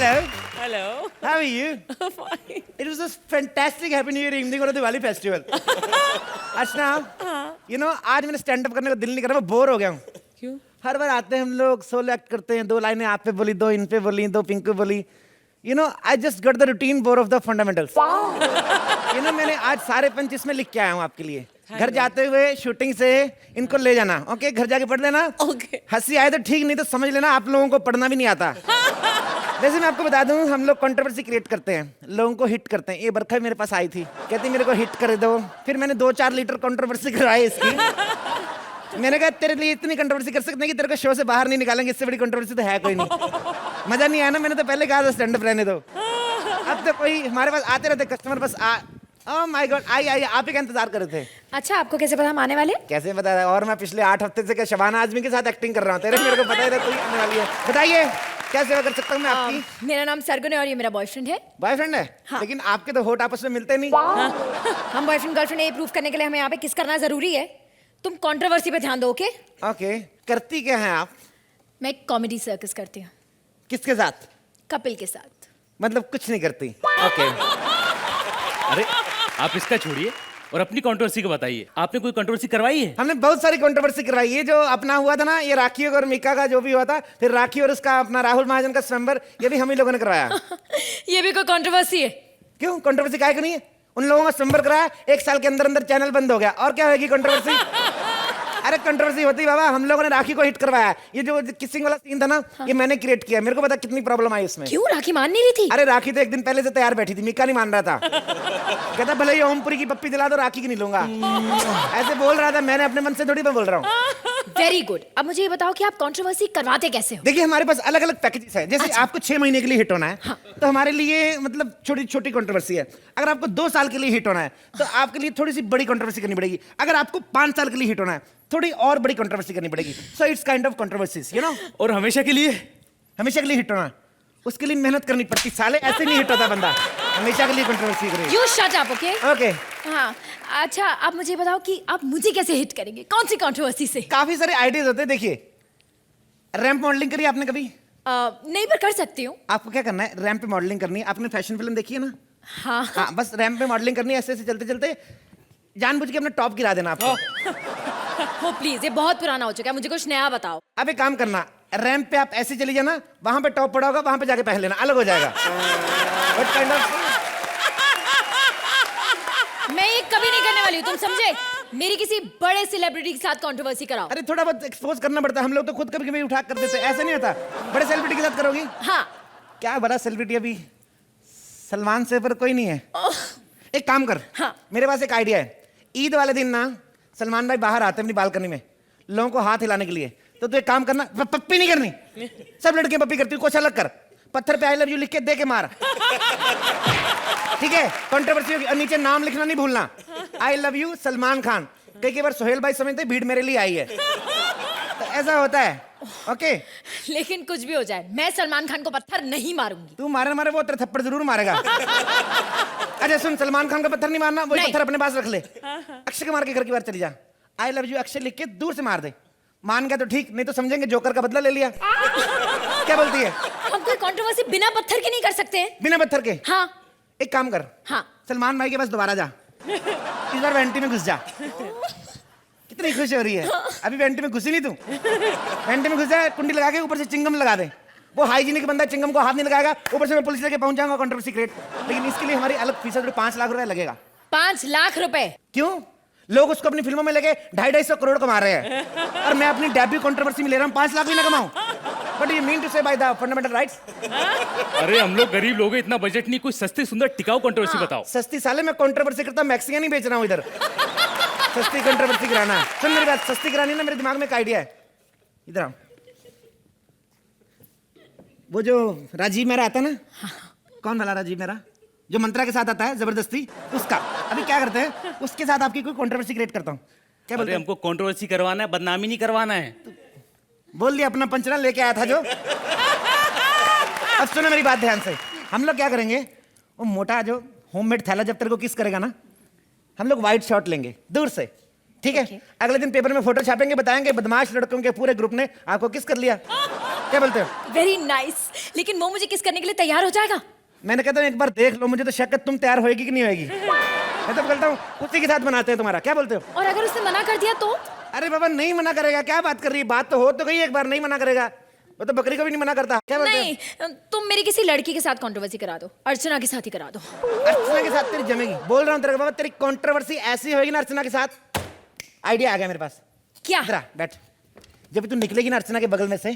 Hello. Hello. How are you? Fine. It was a fantastic Happy New Year evening on the Diwali festival. Archana, you know, आज मैंने stand up करने का दिल नहीं कर रहा, मैं बोर हो गया हूँ. क्यों? हर बार आते हैं हम लोग, सोलो एक्ट करते हैं, 2 लाइनें आप पे बोली, 2 इन पे बोली, 2 पिंक पे बोली. You know, I just got the routine bore of the fundamentals. You know, मैंने आज सारे पंच इसमें लिख के आया हूँ आपके लिए. घर जाते हुए शूटिंग से इनको ले जाना, ओके? घर जाके पढ़ लेना. Okay. हंसी आए तो ठीक, नहीं तो समझ लेना आप लोगों को पढ़ना भी नहीं आता. वैसे मैं आपको बता दूं, हम लोग कंट्रोवर्सी क्रिएट करते हैं, लोगों को हिट करते हैं. ये बरखा मेरे पास आई थी, कहती मेरे को हिट कर दो. फिर मैंने 2-4 लीटर कंट्रोवर्सी करवाई इसकी. मैंने कहा तेरे लिए इतनी कंट्रोवर्सी कर सकते हैं कि तेरे को शो से बाहर नहीं निकालेंगे, इससे बड़ी कंट्रोवर्सी तो है कोई नहीं. मजा नहीं आया ना, मैंने तो पहले कहा था स्टैंड अप रहने दो. अब तो कोई हमारे पास आते रहते कस्टमर, बस ओह माय गॉड, आई आप ही का इंतजार कर रहे थे. अच्छा, आपको कैसे पता हम आने वाले? कैसे पता है? और मैं पिछले 8 हफ्ते से शबाना आजमी के साथ एक्टिंग कर रहा हूँ. तेरे मेरे को पता ही था तू ही आने वाली है. बताइए क्या सेवा कर सकता हूँ मैं आपकी? मेरा नाम सरगुन है और ये मेरा बॉयफ्रेंड है. बॉयफ्रेंड है? हाँ. लेकिन आपके तो होठ आपस में मिलते नहीं. हम बॉयफ्रेंड गर्लफ्रेंड ये प्रूफ करने के लिए हमें यहाँ पे किस करना जरूरी है. तुम कंट्रोवर्सी पे ध्यान दो. Okay okay. करती क्या है आप? मैं एक कॉमेडी सर्कस करती हूँ. किसके साथ? कपिल के साथ. मतलब कुछ नहीं करती. ओके. अरे आप इसका छोड़िए और अपनी कंट्रोवर्सी को बताइए. आपने कोई कंट्रोवर्सी करवाई है? हमने बहुत सारी कंट्रोवर्सी करवाई. ये जो अपना हुआ था ना, ये राखी और मीका का जो भी हुआ था, फिर राखी और उसका अपना राहुल महाजन का स्वयंवर, ये भी हम ही लोगों ने करवाया. ये भी कोई कंट्रोवर्सी है? क्यों कंट्रोवर्सी काहे को नहीं है? उन लोगों का स्वयंवर कराया, 1 साल के अंदर अंदर चैनल बंद हो गया. और क्या होगी कंट्रोवर्सी? अरे कंट्रोवर्सी होती बाबा, हम लोगों ने राखी को हिट करवाया. ये जो किसिंग वाला सीन था ना, ये मैंने क्रिएट किया. मेरे को पता कितनी प्रॉब्लम आई इसमें. क्यों? राखी मान नहीं रही थी? अरे राखी तो 1 दिन पहले से तैयार बैठी थी, मीका नहीं मान रहा था. कहता भले ही ओमपुरी की पप्पी दिला दो, राखी की नहीं लूंगा. ऐसे बोल रहा था. मैंने अपने मन से थोड़ी मैं बोल रहा हूँ. Very good. अब मुझे ये बताओ कि आप कंट्रोवर्सी करवाते कैसे हो? देखिए हमारे पास अलग अलग पैकेजेस है. जैसे आपको 6 महीने के लिए हिट होना है, हाँ. तो हमारे लिए मतलब छोटी छोटी कंट्रोवर्सी है. अगर आपको 2 साल के लिए हिट होना है, तो आपके लिए थोड़ी सी बड़ी कंट्रोवर्सी करनी पड़ेगी. अगर आपको 5 साल के लिए हिट होना है, थोड़ी और बड़ी कंट्रोवर्सी करनी पड़ेगी. So it's kind of controversies, you know. और हमेशा के लिए? हमेशा के लिए हिट होना, उसके लिए मेहनत करनी पड़ती. साले ऐसे नहीं हिट होता बंदा. हमेशा के लिए कंट्रोवर्सी करेगी. You shut up. Okay okay. हाँ. अच्छा, आप मुझे बताओ कि आप मुझे कैसे हिट करेंगे, कौन सी कंट्रोवर्सी से? काफी सारे आइडियाज होते हैं. देखिए, रैंप मॉडलिंग करी आपने कभी? नहीं, पर कर सकती हूँ. आपको क्या करना है, रैंप पे मॉडलिंग करनी है. आपने फैशन फिल्म देखी है ना? हाँ. हाँ, बस रैंप पे मॉडलिंग करनी है. ऐसे ऐसे चलते चलते जानबूझ के अपना टॉप गिरा देना आपको. हो प्लीज, ये बहुत पुराना हो चुका है, मुझे कुछ नया बताओ. अब एक काम करना, रैंप पे आप ऐसे चली जाना, वहां पे टॉप पड़ा होगा, वहां पे जाके पहन लेना, अलग हो जाएगा. What kind of... मैं ये कभी नहीं करने वाली हूँ, तुम समझे? मेरी किसी बड़े सेलिब्रिटी के साथ कंट्रोवर्सी कराओ. अरे थोड़ा बहुत एक्सपोज करना पड़ता है. हम लोग तो खुद कभी कभी उठा कर देते हैं. ऐसा नहीं होता. बड़े सेलिब्रिटी के साथ करोगी? हाँ. क्या बड़ा सेलिब्रिटी? अभी सलमान से पर कोई नहीं है. एक काम कर. हाँ. मेरे पास एक आइडिया है. ईद वाले दिन ना सलमान भाई बाहर आते हैं अपनी बालकनी में लोगों को हाथ हिलाने के लिए. तो तू एक काम करना, पप्पी नहीं करनी. सब लड़कियां पप्पी करती, कुछ अलग कर. पत्थर पे आई लव यू लिख के दे के मार. ठीक है? कंट्रोवर्सी होगी. और नीचे नाम लिखना नहीं भूलना. I love you Salman Khan. कई बार सोहेल भाई समझते भीड़ मेरे लिए आई है. तो ऐसा होता है. ओके. लेकिन कुछ भी हो जाए, मैं सलमान खान को पत्थर नहीं मारूंगी. तू मारे वो तेरे थप्पड़ जरूर मारेगा. अच्छा सुन, सलमान खान का पत्थर नहीं मारना, वो पत्थर अपने पास रख ले. अक्षय कुमार के घर की बार चली जा. आई लव यू अक्षय लिख के दूर से मार दे. मान गया तो ठीक, नहीं तो समझेंगे जोकर का बदला ले लिया. क्या बोलती है? हम कोई कंट्रोवर्सी बिना पत्थर के नहीं कर सकते हैं. बिना पत्थर के? हाँ. एक काम कर. हाँ. सलमान भाई के पास दोबारा जा. इस बार वेंटी में घुस जा. कितनी खुश हो रही है. अभी वेंटी में घुसी नहीं तू. वेंटी में घुस जा, कुंडी लगा के ऊपर से चिंगम लगा दे. वो हाइजीनिक बंदा चिंगम को हाथ नहीं लगाएगा. ऊपर से मैं पुलिस लेके पहुंच जाऊंगा. Controversy create. लेकिन इसके लिए हमारी अलग फीस है, 5 लाख रुपए लगेगा. 5 लाख रुपए? क्यों? लोग उसको अपनी फिल्मों में लगे 250-250 करोड़ कमा रहे हैं, और मैं अपनी डेब्यू कंट्रोवर्सी में ले रहा हूँ 5 लाख भी ना कमाऊं. बट यू मीन टू से बाय द फंडामेंटल राइट्स? अरे हम लोग गरीब लोग हैं, इतना बजट नहीं. कोई सस्ती सुंदर टिकाऊ कंट्रोवर्सी बताओ. सस्ती? साले मैं कंट्रोवर्सी करता, मैक्सिकन नहीं बेच रहा हूँ इधर. सस्ती कंट्रोवर्सी कराना है. सुन मेरी बात, सस्ती करानी ना, मेरे दिमाग में एक आइडिया है. इधर आओ. वो जो राजीव मेरा आता है ना, कौन वाला राजीव मेरा जो मंत्रा के साथ आता है जबरदस्ती, उसका. अभी क्या करते हैं, उसके साथ आपकी कोई कंट्रोवर्सी क्रिएट करता हूँ. क्या बोलते अरे हैं? हमको कंट्रोवर्सी करवाना है, बदनामी नहीं करवाना है. बोल दिया अपना पंचना लेके आया था जो. अब सुनो मेरी बात ध्यान से. हम लोग क्या करेंगे, वो मोटा जो होममेड थैला जब तेरे को किस करेगा ना, हम लोग व्हाइट शॉट लेंगे दूर से, ठीक है Okay. अगले दिन पेपर में फोटो छापेंगे, बताएंगे बदमाश लड़कों के पूरे ग्रुप ने आपको किस कर लिया। क्या बोलते हो? Very nice. लेकिन वो मुझे किस करने के लिए तैयार हो जाएगा? मैंने कहता हूँ एक बार देख लो, मुझे तो शक है तुम तैयार होएगी कि नहीं होएगी। मैं तो बोलता हूँ उसी के साथ बनाते हैं तुम्हारा। क्या बोलते हो? और अगर उसने मना कर दिया तो? अरे बाबा नहीं मना करेगा, क्या बात कर रही है, बात तो हो तो गई, एक बार नहीं मना करेगा, वो तो बकरी को भी नहीं मना करता। क्या बोलते हो? नहीं, तुम मेरी किसी लड़की के साथ कंट्रोवर्सी करा दो, अर्चना के साथ ही करा दो। अर्चना के साथ तेरी जमेगी, बोल रहा हूँ तेरे को बाबा, तेरी कंट्रोवर्सी ऐसी होगी ना अर्चना के साथ। आइडिया आ गया मेरे पास। क्या? इधर आ, बैठ। जब तू निकलेगी ना अर्चना के बगल में से,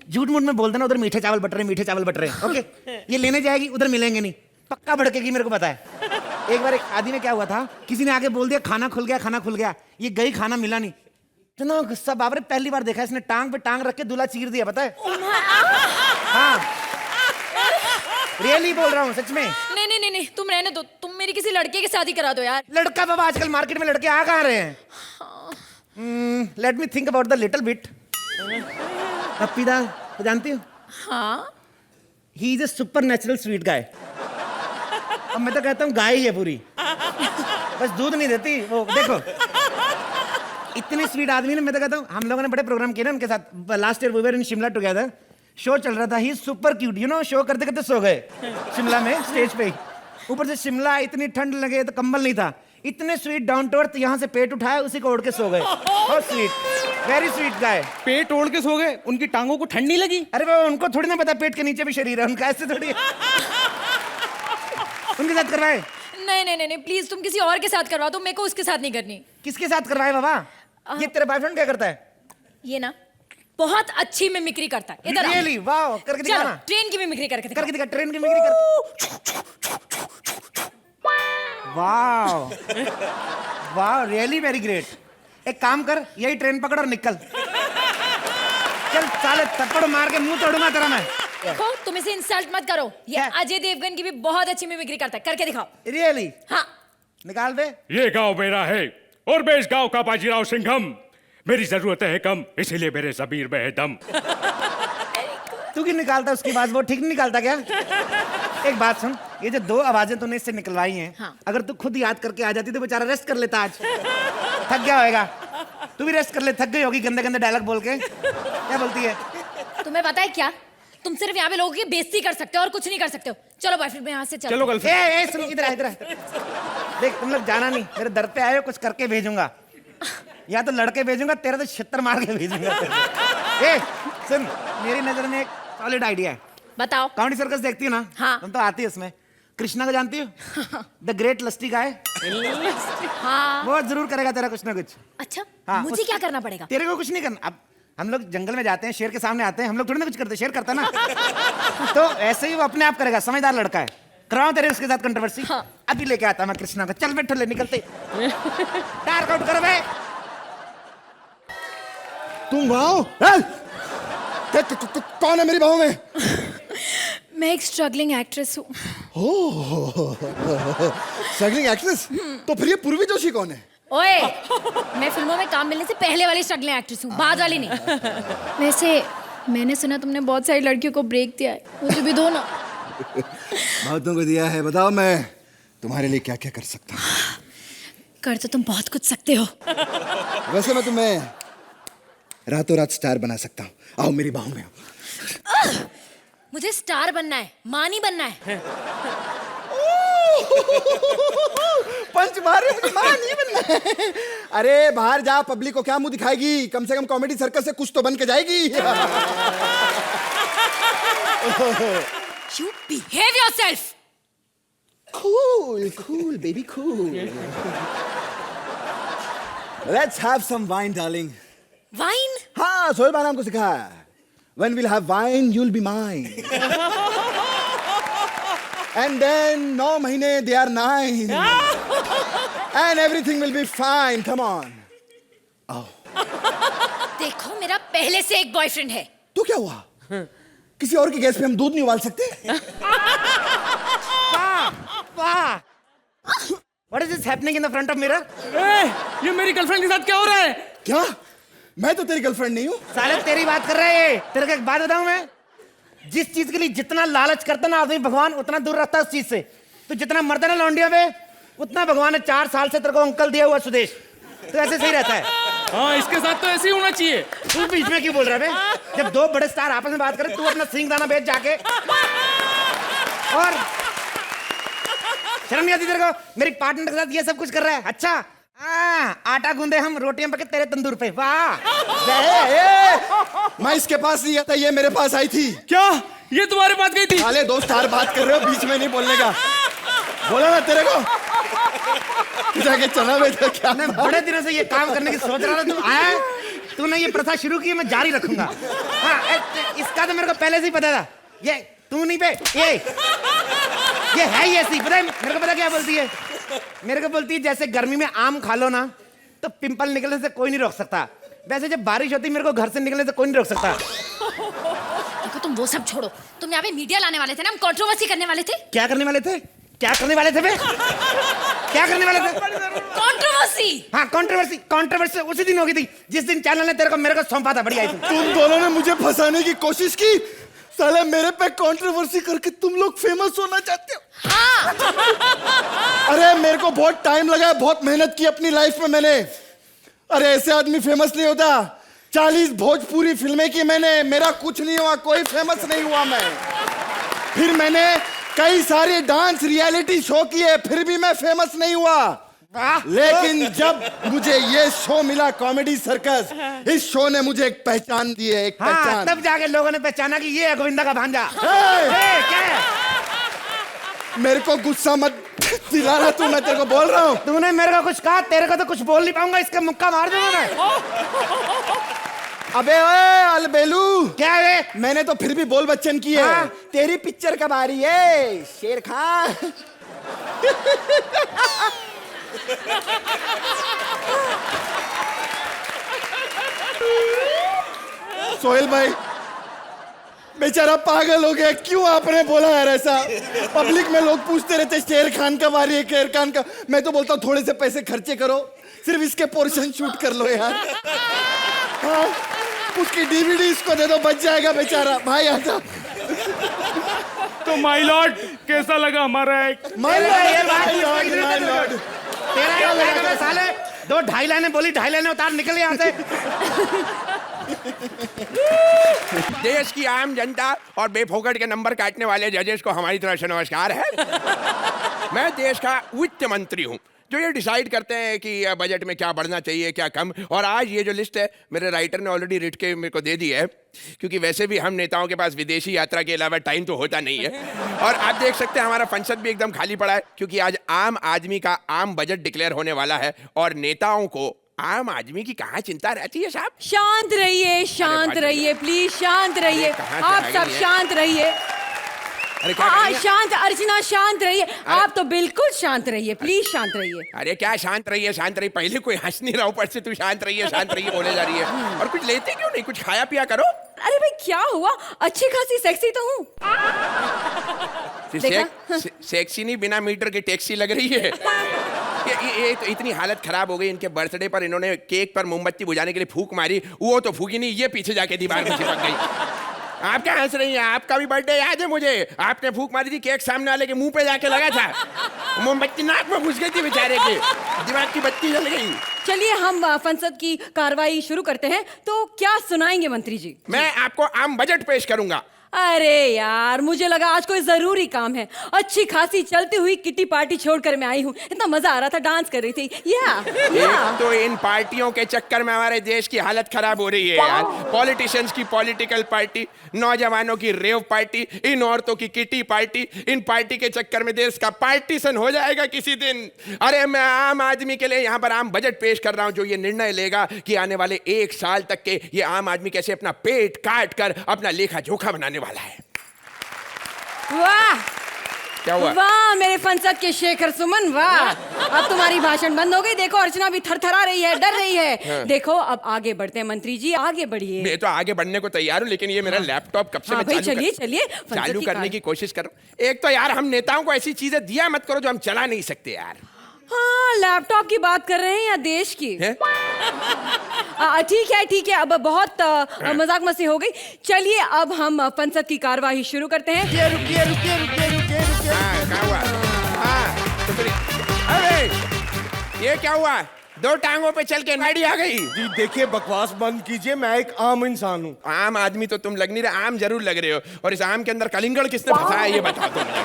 झूठ मूठ में बोल देना उधर मीठे चावल बट रहे, मीठे चावल बट रहे। ओके ये लेने जाएगी, उधर मिलेंगे नहीं, पक्का भड़केगी, मेरे को पता है। एक बार एक शादी में क्या हुआ था, किसी ने आके बोल दिया खाना खुल गया, खाना खुल गया। ये गई, खाना मिला नहीं, इतना गुस्सा, बाप रे पहली बार देखा इसने, टांग पे टांग रख के दूल्हा चीर दिया, पता है। हाँ रियली बोल रहा हूँ, सच में। नहीं नहीं नहीं नहीं, तुम रहने दो, तुम मेरी किसी लड़के के साथ ही करा दो यार। लड़का बाबा, आजकल मार्केट में लड़के आ कहाँ रहे हैं। Let me think about the little bit. पप्पी दा तो जानती हो, हाँ he is a super natural sweet guy. अब मैं तो कहता हूँ गाय ही है पूरी, बस दूध नहीं देती वो। देखो इतनी स्वीट आदमी ने, मैं तो कहता हूँ हम लोगों ने बड़े प्रोग्राम किए ना उनके साथ। Last year we were in Shimla together, show चल रहा था, he super cute, you know. Show करते करते सो गए शिमला में स्टेज पे ही। ऊपर से शिमला, इतनी ठंड लगे तो कंबल नहीं था, इतने स्वीट डाउन टू अर्थ, यहाँ से पेट उठाया उसी को ओढ़ के सो गए। बहुत स्वीट, वेरी स्वीट गाय। पेट ओढ़ के सो गए, उनकी टांगों को ठंड नहीं लगी? अरे बाबा उनको थोड़ी ना पता पेट के नीचे भी शरीर है उनका, ऐसे थोड़ी। उनके साथ करवाए? नहीं नहीं नहीं नहीं, प्लीज तुम किसी और के साथ करवा दो, मेरे को उसके साथ नहीं करनी। किसके साथ करवाए बाबा? ये तेरा बॉयफ्रेंड क्या करता है? ये ना बहुत अच्छी मिमिक्री करता है। इधर आओ। रियली वाओ, करके दिखा चलो ना। ट्रेन की मिमिक्री करके दिखा। करके दिखा, ट्रेन की मिमिक्री कर। Wow wow, really very great. एक काम कर, यही ट्रेन पकड़ और निकल। चल साले थप्पड़ मार के मुंह तोड़ूंगा तेरा मैं। देखो तुम इसे इंसल्ट मत करो, ये क्या? अजय देवगन की भी बहुत अच्छी मिमिक्री करता है, करके दिखाओ। रियली? हाँ निकाल दे। ये गांव मेरा है और मैं इस गांव का बाजीराव सिंघम। मेरी जरूरतें हैं कम, इसीलिए मेरे जमीर में है दम। तू क्यों निकालता उसकी बात, वो ठीक नहीं निकालता क्या? एक बात सुन, ये जो दो आवाजें तूने इससे निकलवाई हैं, हाँ। अगर तू खुद याद करके आ जाती तो बेचारा रेस्ट कर लेता आज। थक गया होएगा, तू भी रेस्ट कर ले, थक गई होगी गंदे गंदे डायलॉग बोल के। क्या बोलती है? तुम्हें पता है क्या, तुम सिर्फ यहाँ पे लोगों की बेइज्जती कर सकते हो और कुछ नहीं कर सकते हो। चलो बॉयफ्रेंड यहाँ से चलो। चलो गर्लफ्रेंड। ए सुन, इधर आ, इधर आ। देख तुम लोग जाना नहीं, मेरे दर पे आए हो, कुछ करके भेजूंगा, या तो लड़के भेजूंगा, तेरा तो छितर मार के भेजूंगा। ए सुन, मेरी नजर में एक सॉलिड आइडिया है। बताओ। कॉमेडी सर्कस देखती हो ना? हाँ। तुम तो आती है उसमें। कृष्णा को जानती हो? द ग्रेट लस्टी गाय। हाँ वो जरूर करेगा तेरा कुछ ना कुछ। अच्छा हाँ, मुझे उस- क्या करना पड़ेगा? तेरे को कुछ नहीं करना। अब हम लोग जंगल में जाते हैं, शेर के सामने आते हैं, हम लोग थोड़ी ना कुछ करते, शेर करता है ना। तो ऐसे ही वो अपने आप करेगा, समझदार लड़का है। कराओ तेरे उसके साथ कंट्रोवर्सी। हाँ। अभी लेके आता मैं कृष्णा को। चल बैठो, ले निकलते। टायर आउट करो बे। तुम वाओ, कौन है मेरी बाहों में? मैं एक स्ट्रगलिंग एक्ट्रेस हूँ। Struggling actress? तो फिर ये पूर्वी जोशी कौन है? ओए, मैं फिल्मों में काम मिलने से पहले वाली स्ट्रगलिंग एक्ट्रेस हूँ, बाद वाली नहीं। वैसे मैंने सुना तुमने बहुत सारी लड़कियों को ब्रेक दिया है, मुझे भी दो ना। बहुतों को दिया है, बताओ मैं तुम्हारे लिए क्या क्या कर सकता हूँ। कर तो तुम बहुत कुछ सकते हो। वैसे मैं तुम्हें रातों रात स्टार बना सकता हूँ। आओ मेरी बाहों में आओ। मुझे स्टार बनना है, मां नहीं बनना है। पंच मारे, मुझे मां नहीं बनना है। अरे बाहर जा, पब्लिक को क्या मुंह दिखाएगी, कम से कम कॉमेडी सर्कस से कुछ तो बन के जाएगी। You behave yourself. Cool, cool, baby, cool. Let's have some wine, darling. Wine? हाँ, सोहेल भाई ने हमको सिखाया। When we'll have wine, you'll be mine. And then 9 महीने they are 9. And everything will be fine. Come on. देखो मेरा पहले से एक बॉयफ्रेंड है। तो क्या हुआ? किसी और की गैस पे हम दूध नहीं उबाल सकते? वाह, what is this happening in the front of mirror? ये मेरी गर्लफ्रेंड के साथ क्या हो रहा है? क्या? मैं तो तेरी गर्लफ्रेंड नहीं हूँ। साले तेरी बात कर रहा है ये। तेरे को एक बात बताऊं मैं, जिस चीज के लिए जितना लालच करता ना आदमी, भगवान उतना दूर रहता है उस चीज से। तो जितना मरता ना लौंडिया पे, उतना भगवान ने 4 साल से तेरे को अंकल दिया हुआ सुदेश। तो ऐसे सही रहता है। हाँ, इसके साथ तो ऐसे ही होना चाहिए। तू बीच में क्यों बोल रहा है बे? जब दो बड़े स्टार आपस में बात करें, तू अपना सिंग दाना बेच जाके। और शर्म नहीं आती तेरे को? मेरी पार्टनर के साथ ये सब कुछ कर रहा है। अच्छा हाँ, आटा गूंदे हम, रोटियां पके तेरे तंदूर पे। वाह। मैं इसके पास नहीं आता, ये मेरे पास आई थी। क्या ये तुम्हारे पास गई थी? साले दो स्टार बात कर रहे हो, बीच में नहीं बोलने का। बोला ना तेरे को। जाके चना बेचा क्या? मैं बड़े दिनों से ये काम करने की सोच रहा था, तुम आया, तूने ये प्रथा शुरू की, मैं जारी रखूंगा। हाँ, इसका तो मेरे को पहले से ही पता था। ये तू नहीं पे, ये है ही ऐसी। पता है मेरे को, पता क्या बोलती है? मेरे को बोलती है जैसे गर्मी में आम खा लो ना तो पिंपल निकलने से कोई नहीं रोक सकता, वैसे जब बारिश होती है मेरे को घर से निकलने से कोई नहीं रोक सकता। देखो तुम वो सब छोड़ो, तुम यहाँ पे मीडिया लाने वाले थे ना, हम कंट्रोवर्सी करने वाले थे। क्या करने वाले थे? क्या करने वाले थे बे? क्या करने वाले थे? कंट्रोवर्सी। हाँ, कंट्रोवर्सी। कंट्रोवर्सी उसी दिन होगी थी जिस दिन चैनल ने तेरे को मेरे को सौंपा था। बढ़िया थी। तुम दोनों ने मुझे फंसाने की कोशिश की। साले मेरे पे कंट्रोवर्सी करके तुम लोग फेमस होना चाहते हो। हाँ। अरे मेरे को बहुत टाइम लगा है, बहुत मेहनत की अपनी लाइफ में मैंने। अरे ऐसे आदमी फेमस नहीं होता। 40 भोजपुरी फिल्में की मैंने, मेरा कुछ नहीं हुआ, कोई फेमस नहीं हुआ मैं। फिर मैंने कई सारे डांस रियलिटी शो किए, फिर भी मैं फेमस नहीं हुआ। लेकिन जब मुझे ये शो मिला कॉमेडी सर्कस, इस शो ने मुझे एक पहचान दी है, एक हाँ, पहचान। तब जाके लोगों ने पहचाना कि ये है गोविंदा का भांजा। क्या है? मेरे को गुस्सा मत दिलाना तू, मैं तेरे को बोल रहा हूँ। तूने मेरे को कुछ कहा, तेरे को तो कुछ बोल नहीं पाऊंगा, इसका मुक्का मार दूंगा मैं। अबे ओए अलबेलू, क्या है? मैंने तो फिर भी बोल बच्चन की है। हाँ? तेरी पिक्चर कब आ रही है शेर खान? सोहेल भाई बेचारा पागल हो गया, क्यों आपने बोला यार ऐसा? पब्लिक में लोग पूछते रहते शेर खान कब आ रही है, शेर खान का। मैं तो बोलता हूँ थोड़े से पैसे खर्चे करो, सिर्फ इसके पोर्शन शूट कर लो यार। हाँ, उसकी डीवीडी इसको दे दो, बच जाएगा बेचारा। भाई आजा। तो माय लॉर्ड कैसा लगा हमारा एक? माय लॉर्ड, तेरा क्या लगा साले? 2-2.5 लाइनें बोली, 2.5 लाइनें उतार, निकल यहाँ से। देश की आम जनता और बेफोकट के नंबर काटने वाले जजेस को हमारी तरफ से नमस्कार है। मैं देश का वित्त मंत्री हूँ जो ये डिसाइड करते हैं कि बजट में क्या बढ़ना चाहिए, क्या कम। और आज ये जो लिस्ट है मेरे राइटर ने ऑलरेडी रिट के मेरे को दे दी है, क्योंकि वैसे भी हम नेताओं के पास विदेशी यात्रा के अलावा टाइम तो होता नहीं है। और आप देख सकते हैं हमारा संसद भी एकदम खाली पड़ा है, क्योंकि आज आम आदमी का आम बजट डिक्लेयर होने वाला है। और नेताओं को आम आदमी की कहाँ चिंता रहती है साहब? शांत रहिए, शांत रहिए, प्लीज शांत रहिए। आप सब शांत रहिए। शांत अर्चना, शांत रहिए। आप तो बिल्कुल शांत रहिए, प्लीज शांत रहिए। अरे क्या शांत रहिए, शांत रहिए? पहले कोई हंस नहीं रहा, ऊपर से तू शांत रहिए बोले जा रही है। और कुछ लेते क्यों नहीं? कुछ खाया पिया करो। अरे भाई क्या हुआ, अच्छी खासी सेक्सी तो हूँ। सेक्सी नहीं, बिना मीटर की टैक्सी लग रही है। ये तो इतनी हालत खराब हो गई, इनके बर्थडे पर इन्होंने केक पर मोमबत्ती बुझाने के लिए फूंक मारी, वो तो फूकी नहीं, ये पीछे जाके दीवार में चिपक गई। आप क्या हंस रही हैं? आपका भी बर्थडे याद है मुझे, आपने फूंक मारी थी, केक सामने वाले के मुंह पे जाके लगा था, मोमबत्ती नाक में घुस गई थी बेचारे के, दिमाग की बत्ती जल गई। चलिए हम संसद की कार्रवाई शुरू करते हैं। तो क्या सुनाएंगे मंत्री जी? मैं आपको आम बजट पेश करूंगा। अरे यार, मुझे लगा आज कोई जरूरी काम है। अच्छी खासी चलती हुई किटी पार्टी छोड़कर मैं आई हूँ, इतना मजा आ रहा था, डांस कर रही थी। एक तो इन पार्टियों के चक्कर में हमारे देश की हालत खराब हो रही है यार। पॉलिटिशियंस की पॉलिटिकल पार्टी, नौजवानों की रेव पार्टी, इन औरतों की किटी पार्टी। इन पार्टी के चक्कर में देश का पार्टीशन हो जाएगा किसी दिन। अरे मैं आम आदमी के लिए यहाँ पर आम बजट पेश कर रहा हूँ, जो ये निर्णय लेगा कि आने वाले 1 साल तक के ये आम आदमी कैसे अपना पेट काट कर अपना लेखा जोखा बनाने वाला है। वाह, क्या हुआ? वाह मेरे फंसद के शेखर सुमन, वाह। अब तुम्हारी भाषण बंद हो गई। देखो अर्चना भी थरथरा रही है, डर रही है। हाँ। देखो अब आगे बढ़ते हैं मंत्री जी, आगे बढ़िए। मैं तो आगे बढ़ने को तैयार हूँ, लेकिन ये मेरा लैपटॉप कब से हाँ मैं भाई, चलिए चालू करने की कोशिश कर रहा हूँ। एक तो यार हम नेताओं को ऐसी चीजें दिया मत करो जो हम चला नहीं सकते यार। हाँ, लैपटॉप की बात कर रहे हैं या देश की? ठीक है, अब बहुत मजाक मस्ती हो गई। चलिए अब हम संसद की कार्यवाही शुरू करते हैं। रुकिए। हाँ, क्या हुआ? हाँ, तो फिर अरे ये क्या हुआ? दो टांगों पे चल के नाड़ी आ गई। जी देखिए, बकवास बंद कीजिए, मैं एक आम इंसान हूँ। आम आदमी तो तुम लग नहीं रहे, आम जरूर लग रहे हो। और इस आम के अंदर कलिंगड़ किसने फंसाया ये बताओ तुम मुझे।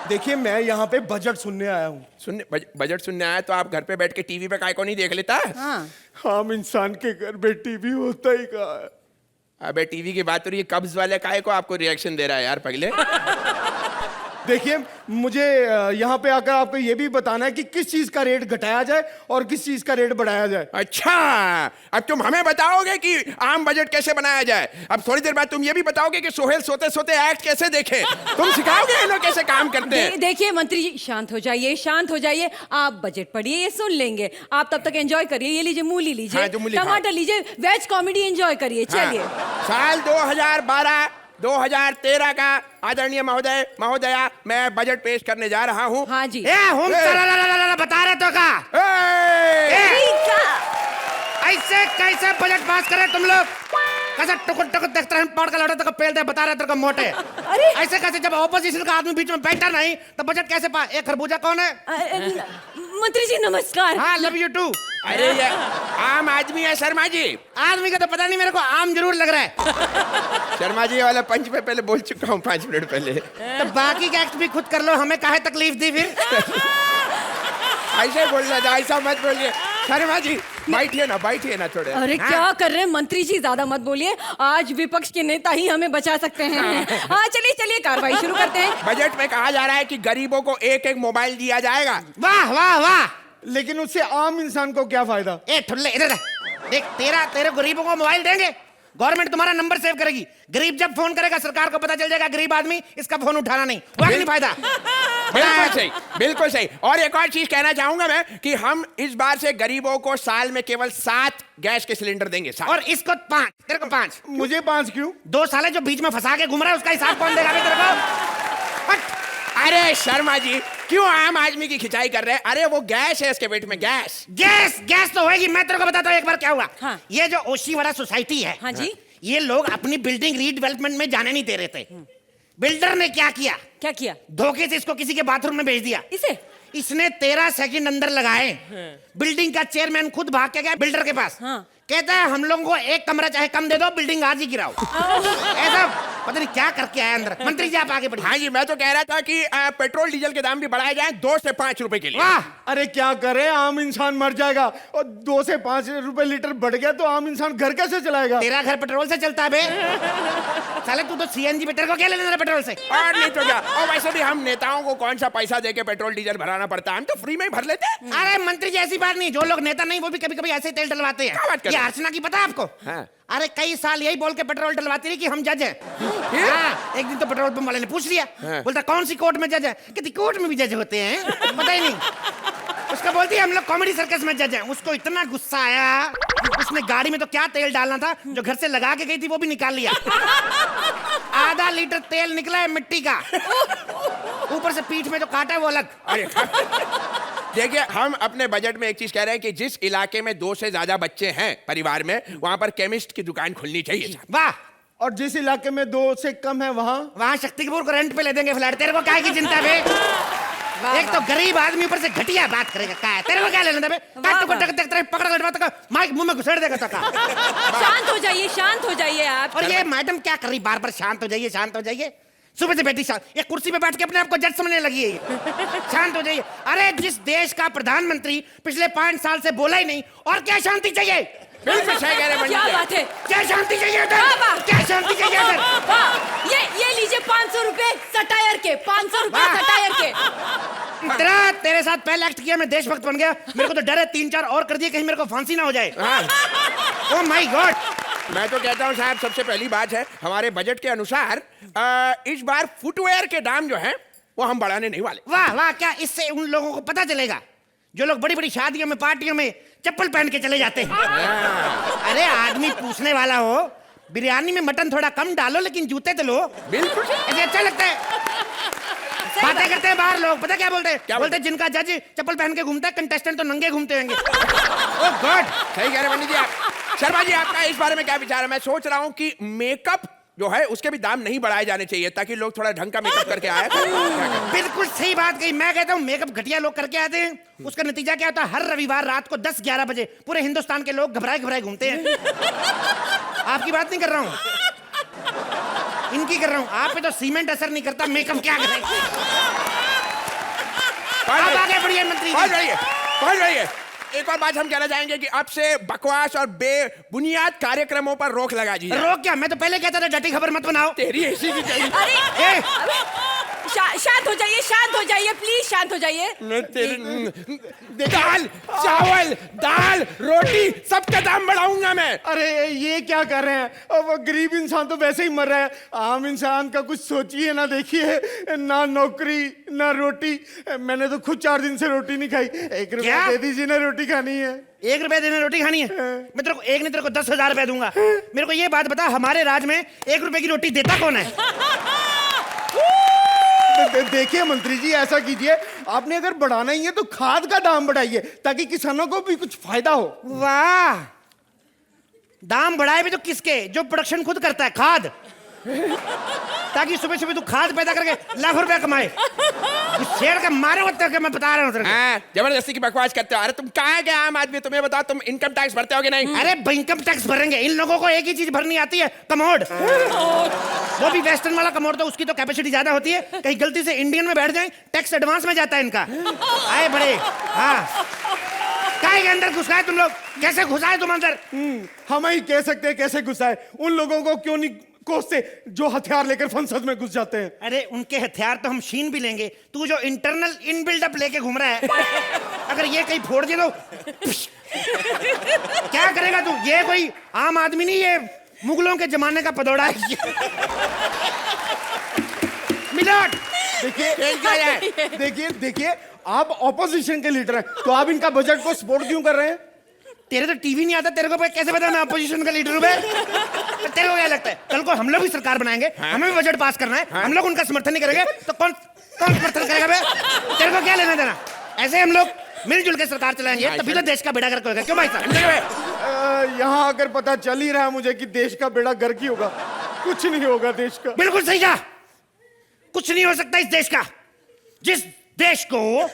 देखिए, मैं यहाँ पे बजट सुनने आया हूँ। सुनने बजट सुनने आया तो आप घर पे बैठ के टीवी पे काय को नहीं देख लेता? हाँ। आम इंसान के घर पे टीवी होता ही कहाँ है। अबे टीवी की बात हो रही है, कब्ज वाले काय को आपको रिएक्शन दे रहा है यार पगले। देखिए, मुझे यहाँ पे आकर आपको ये भी बताना है कि किस चीज का रेट घटाया जाए और किस चीज का रेट बढ़ाया जाए। अच्छा, अब तुम हमें बताओगे कि आम बजट कैसे बनाया जाए। अब थोड़ी देर बाद तुम ये भी बताओगे कि सोहेल सोते सोते एक्ट कैसे देखे। तुम सिखाओगे इन लोग कैसे काम करते हैं। देखिए मंत्री जी, शांत हो जाइए, शांत हो जाइए। आप बजट पढ़िए, ये सुन लेंगे। आप तब तक एंजॉय करिए। ये लीजिए मूली लीजिए, हाँ, जो मूली टमाटर लीजिए, वेज कॉमेडी एंजॉय करिए। चलिए। हाँ, साल 2012-2013 का आदरणीय महोदय महोदया, मैं बजट पेश करने जा रहा हूँ। हाँ जी। बता रहे तो का ऐसे कैसे बजट पास करे तुम लोग? कैसे टुकुर टुकुर देखते हैं, पढ़ के लौटे तो पेल दे, बता रहे तो मोटे। अरे ऐसे कैसे, जब ऑपोजिशन का आदमी बीच में बैठा नहीं तो बजट कैसे पास? एक खरबूजा कौन है? मंत्री जी नमस्कार। हाँ, लव यू टू। अरे ये आम आदमी है शर्मा जी। आदमी का तो पता नहीं, मेरे को आम जरूर लग रहा है। शर्मा जी वाला पंच पे पहले बोल चुका हूँ 5 मिनट पहले। तो बाकी का एक्ट भी खुद कर लो, हमें काहे तकलीफ दी फिर? ऐसे बोलना था, ऐसा मत बोलिए। शर्मा जी बैठिए ना थोड़े। अरे हाँ। क्या कर रहे हैं मंत्री जी, ज्यादा मत बोलिए। आज विपक्ष के नेता ही हमें बचा सकते हैं। हाँ चलिए कार्रवाई शुरू करते हैं। बजट में कहा जा रहा है कि गरीबों को एक एक मोबाइल दिया जाएगा। वाह वाह वाह। लेकिन उससे आम इंसान को क्या फायदा? ए ठुल्ले, इधर देख, तेरे गरीबों को मोबाइल देंगे, गवर्नमेंट तुम्हारा नंबर सेव करेगी। गरीब जब फोन करेगा सरकार को पता चल जाएगा गरीब आदमी इसका फोन उठाना नहीं, वह नहीं फायदा। बिल्कुल सही, बिल्कुल सही। और एक और चीज कहना चाहूंगा मैं कि हम इस बार से गरीबों को साल में केवल 7 गैस के सिलेंडर देंगे। 7। और इसको 5, तेरे को 5। मुझे 5 क्यों? 2 साले जो बीच में फंसा के घूम रहा है उसका हिसाब कौन देगा तेरे को? हट। अरे शर्मा जी, क्यों आम आदमी की खिंचाई कर रहे हैं? अरे वो गैस है इसके पेट में, गैस तो होगी। मैं तेरे को बताता हूँ एक बार क्या हुआ। हाँ। ये जो ओशीवाड़ा सोसाइटी है, हाँ जी। ये लोग अपनी बिल्डिंग रीडेवलपमेंट में जाने नहीं दे रहे थे। बिल्डर ने क्या किया? क्या किया? धोखे से इसको किसी के बाथरूम में भेज दिया। इसने 13 सेकंड अंदर लगाए। बिल्डिंग का चेयरमैन खुद भाग के गया बिल्डर के पास। हाँ। कहता है हम लोगों को एक कमरा चाहे कम दे दो, बिल्डिंग आज ही गिराओ। ऐसा पता नहीं क्या करके आया अंदर। मंत्री जी आप आगे बढ़िए। हाँ जी, मैं तो कह रहा था कि पेट्रोल डीजल के दाम भी बढ़ाए जाए 2 से 5 रुपए के लिए। वाह। अरे क्या करे, आम इंसान मर जाएगा। और 2 से 5 रुपए लीटर बढ़ गया तो आम इंसान घर कैसे चलाएगा? तेरा घर पेट्रोल से चलता है बे? साले तू तो सीएनजी पे, तेरे को क्या लेना है पेट्रोल से? और नहीं तो क्या। और वैसे भी हम नेताओं को कौन सा पैसा देके पेट्रोल डीजल भराना पड़ता है, हम तो फ्री में ही भर लेते हैं। अरे मंत्री जी ऐसी बात नहीं, जो लोग नेता नहीं वो भी कभी कभी ऐसे तेल डलवाते क्या बात हैं। कर ये रहे हैं? अर्चना की पता है आपको? हाँ। अरे कई साल यही बोल के पेट्रोल डलवाती रही कि हम जज हैं। हाँ, एक दिन तो पेट्रोल पंप वाले ने पूछ लिया। हाँ। बोलता कौन सी कोर्ट में जज है? कहती कोर्ट में भी जज होते हैं, पता ही नहीं। उसका बोलती है हम लोग कॉमेडी सर्कस में जज हैं। उसको इतना गुस्सा आया, उसने गाड़ी में तो क्या तेल डालना था, जो घर से लगा के गई थी वो भी निकाल लिया। आधा लीटर तेल निकला है मिट्टी का, ऊपर से पीठ में जो काटा है वो अलग। अरे देखिए, हम अपने बजट में एक चीज कह रहे हैं कि जिस इलाके में 2 से ज्यादा बच्चे हैं परिवार में, वहां पर केमिस्ट की दुकान खुलनी चाहिए। वाह। और जिस इलाके में 2 से कम है वहाँ शक्ति कपूर को रेंट पे ले देंगे फ्लैट। तेरे को क्या की चिंता है? एक तो गरीब आदमी ऊपर से घटिया बात करेगा। क्या है तेरे को क्या लेना बे? पकड़ माइक मुंह में घुसेड़ देगा। शांत हो जाइए, शांत हो जाइए आप। और ये मैडम क्या कर रही बार बार? शांत हो जाइए, शांत हो जाइए। सुबह से बैठी शांत, ये कुर्सी पे बैठ के अपने आप को जज समझने लगी है। शांत हो जाइए। अरे जिस देश का प्रधानमंत्री पिछले 5 साल से बोला ही नहीं, और क्या शांति चाहिए? बिल्कुल सही कह रहे हैं। क्या बात है? क्या शांति चाहिए इधर? क्या शांति चाहिए इधर? ये लीजिए 500 रुपए सटायर के, 500 रुपए सटायर के। तेरे साथ पहले एक्ट किया, मैं देशभक्त बन गया। मेरे को तो डर है 3-4 और कर दिए, कहीं मेरे को फांसी ना हो जाए। ओह माय गॉड। मैं तो कहता हूँ साहब, सबसे पहली बात है हमारे बजट के अनुसार इस बार फुटवेयर के दाम जो हैं वो हम बढ़ाने नहीं वाले। वाह वाह। क्या इससे उन लोगों को पता चलेगा जो लोग बड़ी बड़ी शादियों में पार्टियों में चप्पल पहन के चले जाते हैं? अरे आदमी पूछने वाला हो, बिरयानी में मटन थोड़ा कम डालो लेकिन जूते तो लो। बिल्कुल ऐसे अच्छा लगता है। बातें करते हैं बाहर लोग, पता क्या बोलते हैं? क्या बोलते हैं जिनका जज चप्पल पहन के घूमता है, कंटेस्टेंट तो नंगे घूमते होंगे। ओह गॉड। सही कह रहे हैं पंडित जी आप। शर्मा जी आपका इस बारे में क्या विचार है? मैं सोच रहा हूँ कि मेकअप जो है उसके भी दाम नहीं बढ़ाए जाने चाहिए ताकि लोग थोड़ा ढंग का मेकअप करके आए। क्या कहते बिल्कुल सही बात कही। मैं कहता हूँ मेकअप घटिया लोग करके आते हैं, उसका नतीजा क्या होता है? हर रविवार रात को 10-11 बजे पूरे हिंदुस्तान के लोग घबराए घबराए घूमते हैं। आपकी बात नहीं कर रहा हूँ, इनकी कर रहा हूँ। आप पे तो सीमेंट असर नहीं करता, मेकअप क्या करे? आप आगे बढ़िए मंत्री जी। पहुंच रही है। एक और बात हम कहना चाहेंगे कि अब से बकवास और बेबुनियाद कार्यक्रमों पर रोक लगा दी जाए। रोक क्या? मैं तो पहले कहता था डटी खबर मत बनाओ। तेरी ऐसी की चाहिए। अरे शांत हो जाइए प्लीज, शांत हो जाइए। दाल चावल दाल रोटी सबका दाम बढ़ाऊंगा मैं। अरे ये क्या कर रहे हैं? अब गरीब इंसान तो वैसे ही मर रहा है, आम इंसान का कुछ सोचिए ना, देखिए ना नौकरी ना रोटी। मैंने तो खुद 4 दिन से रोटी नहीं खाई। 1 रुपया दे दीजिए ना, रोटी खानी है। 1 रुपए देने रोटी खानी है? मैं तेरे को एक नहीं तेरे को 10,000 रुपए दूंगा। मेरे को ये बात बता, हमारे राज में 1 रुपए की रोटी देता कौन है? देखिए मंत्री जी, ऐसा कीजिए, आपने अगर बढ़ाना ही है तो खाद का दाम बढ़ाइए ताकि किसानों को भी कुछ फायदा हो। वाह, दाम बढ़ाए भी तो किसके? जो प्रोडक्शन खुद करता है, खाद, ताकि सुबह सुबह तू खाद पैदा करके लाखों रुपए कमाए। शेर का मारे होते हो, मैं बता रहा हूँ तेरे को। जबरदस्ती की बकवास करते हो। अरे तुम कहाँ गए आम आदमी? तुम्हें बताओ, तुम इनकम टैक्स भरते हो कि नहीं? अरे इनकम टैक्स भरेंगे, इन लोगों को एक ही चीज भरनी आती है, कमोड। वो भी वेस्टर्न वाला कमोड, तो उसकी तो कैपेसिटी ज्यादा होती है, कहीं गलती से इंडियन में बैठ जाए टैक्स एडवांस में जाता है इनका। आए बड़े, हाँ काय के अंदर घुसाए तुम लोग? कैसे घुसाए तुम अंदर? हम ही कह सकते हैं कैसे घुसाए। उन लोगों को क्यों नहीं कोसते जो हथियार लेकर संसद में घुस जाते हैं? अरे उनके हथियार तो हम छीन भी लेंगे, तू जो इंटरनल इन बिल्डअप लेके घूम रहा है, अगर ये कहीं फोड़ दे तो क्या करेगा तू? ये कोई आम आदमी नहीं, ये मुगलों के जमाने का पदौड़ा है। मिलोट देखिए आप ऑपोजिशन के लीडर हैं, तो आप इनका बजट को सपोर्ट क्यों कर रहे हैं? तेरे तो टीवी नहीं आता, तेरे को कैसे पता मैं अपोजिशन का लीडर हूं? तेरे को क्या लगता है कल को हम लोग भी सरकार बनाएंगे, हमें भी बजट पास करना है, हम लोग उनका समर्थन नहीं करेंगे तो कौन समर्थन करेगा बे? तेरे को क्या लेना देना? ऐसे हम लोग मिलजुल के सरकार चलाएंगे तभी तो देश का बेड़ा गर्क होगा। क्यों भाई साहब? यहाँ आकर पता चल ही रहा है मुझे कि देश का बेड़ा गर्क ही होगा, कुछ नहीं होगा देश का। बिल्कुल सही कहा, कुछ नहीं हो सकता इस देश का। जिस देश को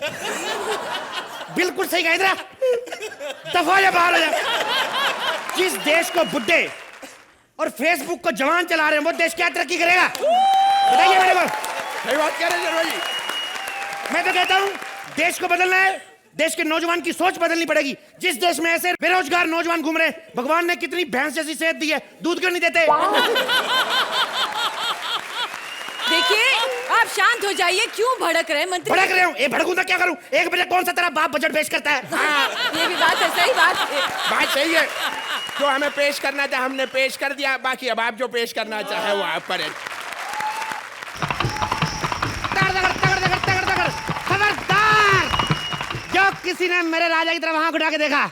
बिल्कुल सही कहा, इधर दफा या बाहर हो जा। जिस देश को बुड्ढे और फेसबुक को जवान चला रहे हैं, वो देश क्या तरक्की करेगा? बताइए मेरे को। सही बात कह रहे हैं जी। मैं तो कहता हूं देश को बदलना है, देश के नौजवान की सोच बदलनी पड़ेगी। जिस देश में ऐसे बेरोजगार नौजवान घूम रहे हैं, भगवान ने कितनी भैंस जैसी सेहत दी है, दूध क्यों नहीं देते? देखिए आप शांत हो जाइए, क्यों भड़क रहे हैं मंत्री? भड़क रहे हूं, ये भड़कूं तो क्या करूं? 1 बजे कौन सा तेरा बाप बजट पेश करता है? ये भी बात है, सही बात है। बात सही है, जो हमें पेश करना था हमने पेश कर दिया, बाकी अब आप जो पेश करना चाहे वो आप पर है। खबरदार, जो किसी ने मेरे राजा की तरफ आंख उठा के देखा,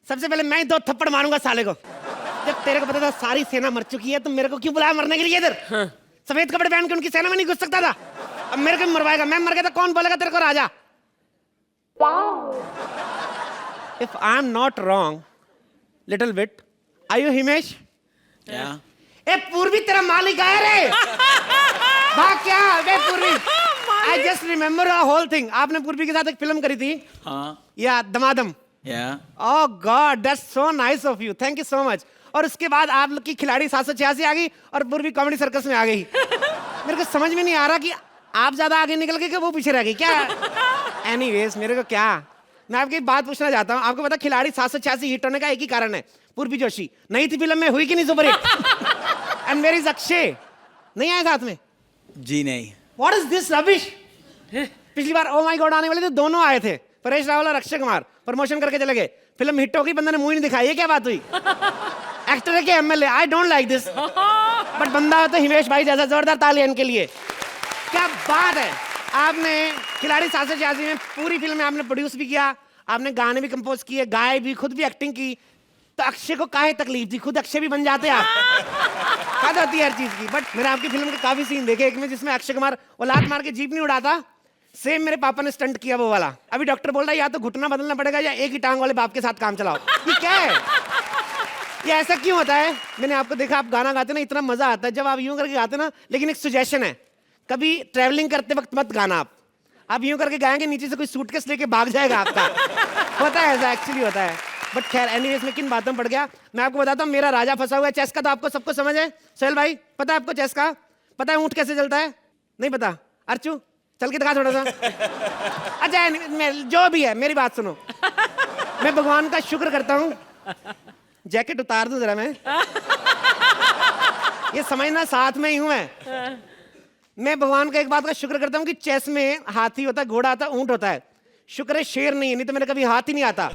सबसे पहले मैं ही 2 थप्पड़ मारूंगा साले को। जब तेरे को पता था सारी सेना मर चुकी है, तो मेरे को क्यों बुलाया मरने के लिए इधर? सफेद कपड़े पहन के उनकी सेना में नहीं घुस सकता था? अब मेरे को मरवाएगा, मैं मर गया तो कौन बोलेगा तेरे को राजा? If I am not wrong little bit, are you Himesh? ए पूर्वी तेरा मालिक आया रे। भाग क्या बे Purvi? I just remember a whole thing. आपने पूर्वी के साथ एक फिल्म करी थी, या Damadam? Oh God, that's so nice of you, thank you so much. और उसके बाद आप लोग की खिलाड़ी 786 आ गई और पूर्वी कॉमेडी सर्कस में आ गई। मेरे को समझ में नहीं आ रहा कि आप ज्यादा आगे निकल गए कि वो पीछे रह गई क्या? एनीवेज, मेरे को क्या, मैं आपकी बात पूछना चाहता हूँ। आपको पता खिलाड़ी 786 हिट होने का एक ही कारण है, पूर्वी जोशी नई थी फिल्म में, हुई कि नहीं super hit? And where is Akshay? नहीं आए साथ में? जी नहीं। What is this rubbish? पिछली बार ओ माय गॉड आने वाले थे, दोनों आए थे, परेश रावल और अक्षय कुमार, प्रमोशन करके चले गए, फिल्म हिट हो गई, बंदा ने मुंह नहीं दिखाई। ये क्या बात हुई? एक्टर है कि MLA? I don't like this. But बंदा हो तो हिमेश भाई जैसा, जोरदार तालियां इनके लिए। क्या बात है, आपने खिलाड़ी 786 में पूरी फिल्म में आपने प्रोड्यूस भी किया, आपने गाने भी कंपोज किए, गाए भी, खुद भी एक्टिंग की, तो अक्षय को काहे तकलीफ थी? खुद अक्षय भी बन जाते आप। हद होती है हर चीज की। बट मैंने आपकी फिल्म के काफी सीन देखे, एक में जिसमें अक्षय कुमार वो लात मार के जीप नहीं उड़ाता, सेम मेरे पापा ने स्टंट किया वो वाला। अभी डॉक्टर बोल रहा है या तो घुटना बदलना पड़ेगा या एक ही टांग वाले बाप के साथ काम चलाओ। ये क्या है? ये ऐसा क्यों होता है? मैंने आपको देखा, आप गाना गाते ना, इतना मजा आता है जब आप यूं करके गाते ना। लेकिन एक सजेशन है, कभी ट्रैवलिंग करते वक्त मत गाना। आप यूं करके गाएंगे, नीचे से कोई सूटकेस लेके भाग जाएगा आपका। होता है ऐसा, एक्चुअली होता है। बट खैर, एनीवेज में किन बातों में पड़ गया। मैं आपको बताता हूँ, मेरा राजा फंसा हुआ है चेस का, तो आपको सबको समझ है। सोहेल भाई, पता है आपको चेस का? पता है ऊंट कैसे चलता है? नहीं पता? अर्चू, चल के दिखा थोड़ा सा। अच्छा, जो भी है, मेरी बात सुनो। मैं भगवान का शुक्र करता हूँ। जैकेट उतार दूं जरा मैं। ये समझना, साथ में ही हूं मैं भगवान का एक बात का शुक्र करता हूं कि चेस में हाथी होता है, घोड़ा आता है, ऊंट होता है। शुक्र है शेर नहीं है, नहीं तो मेरे कभी हाथ ही नहीं आता।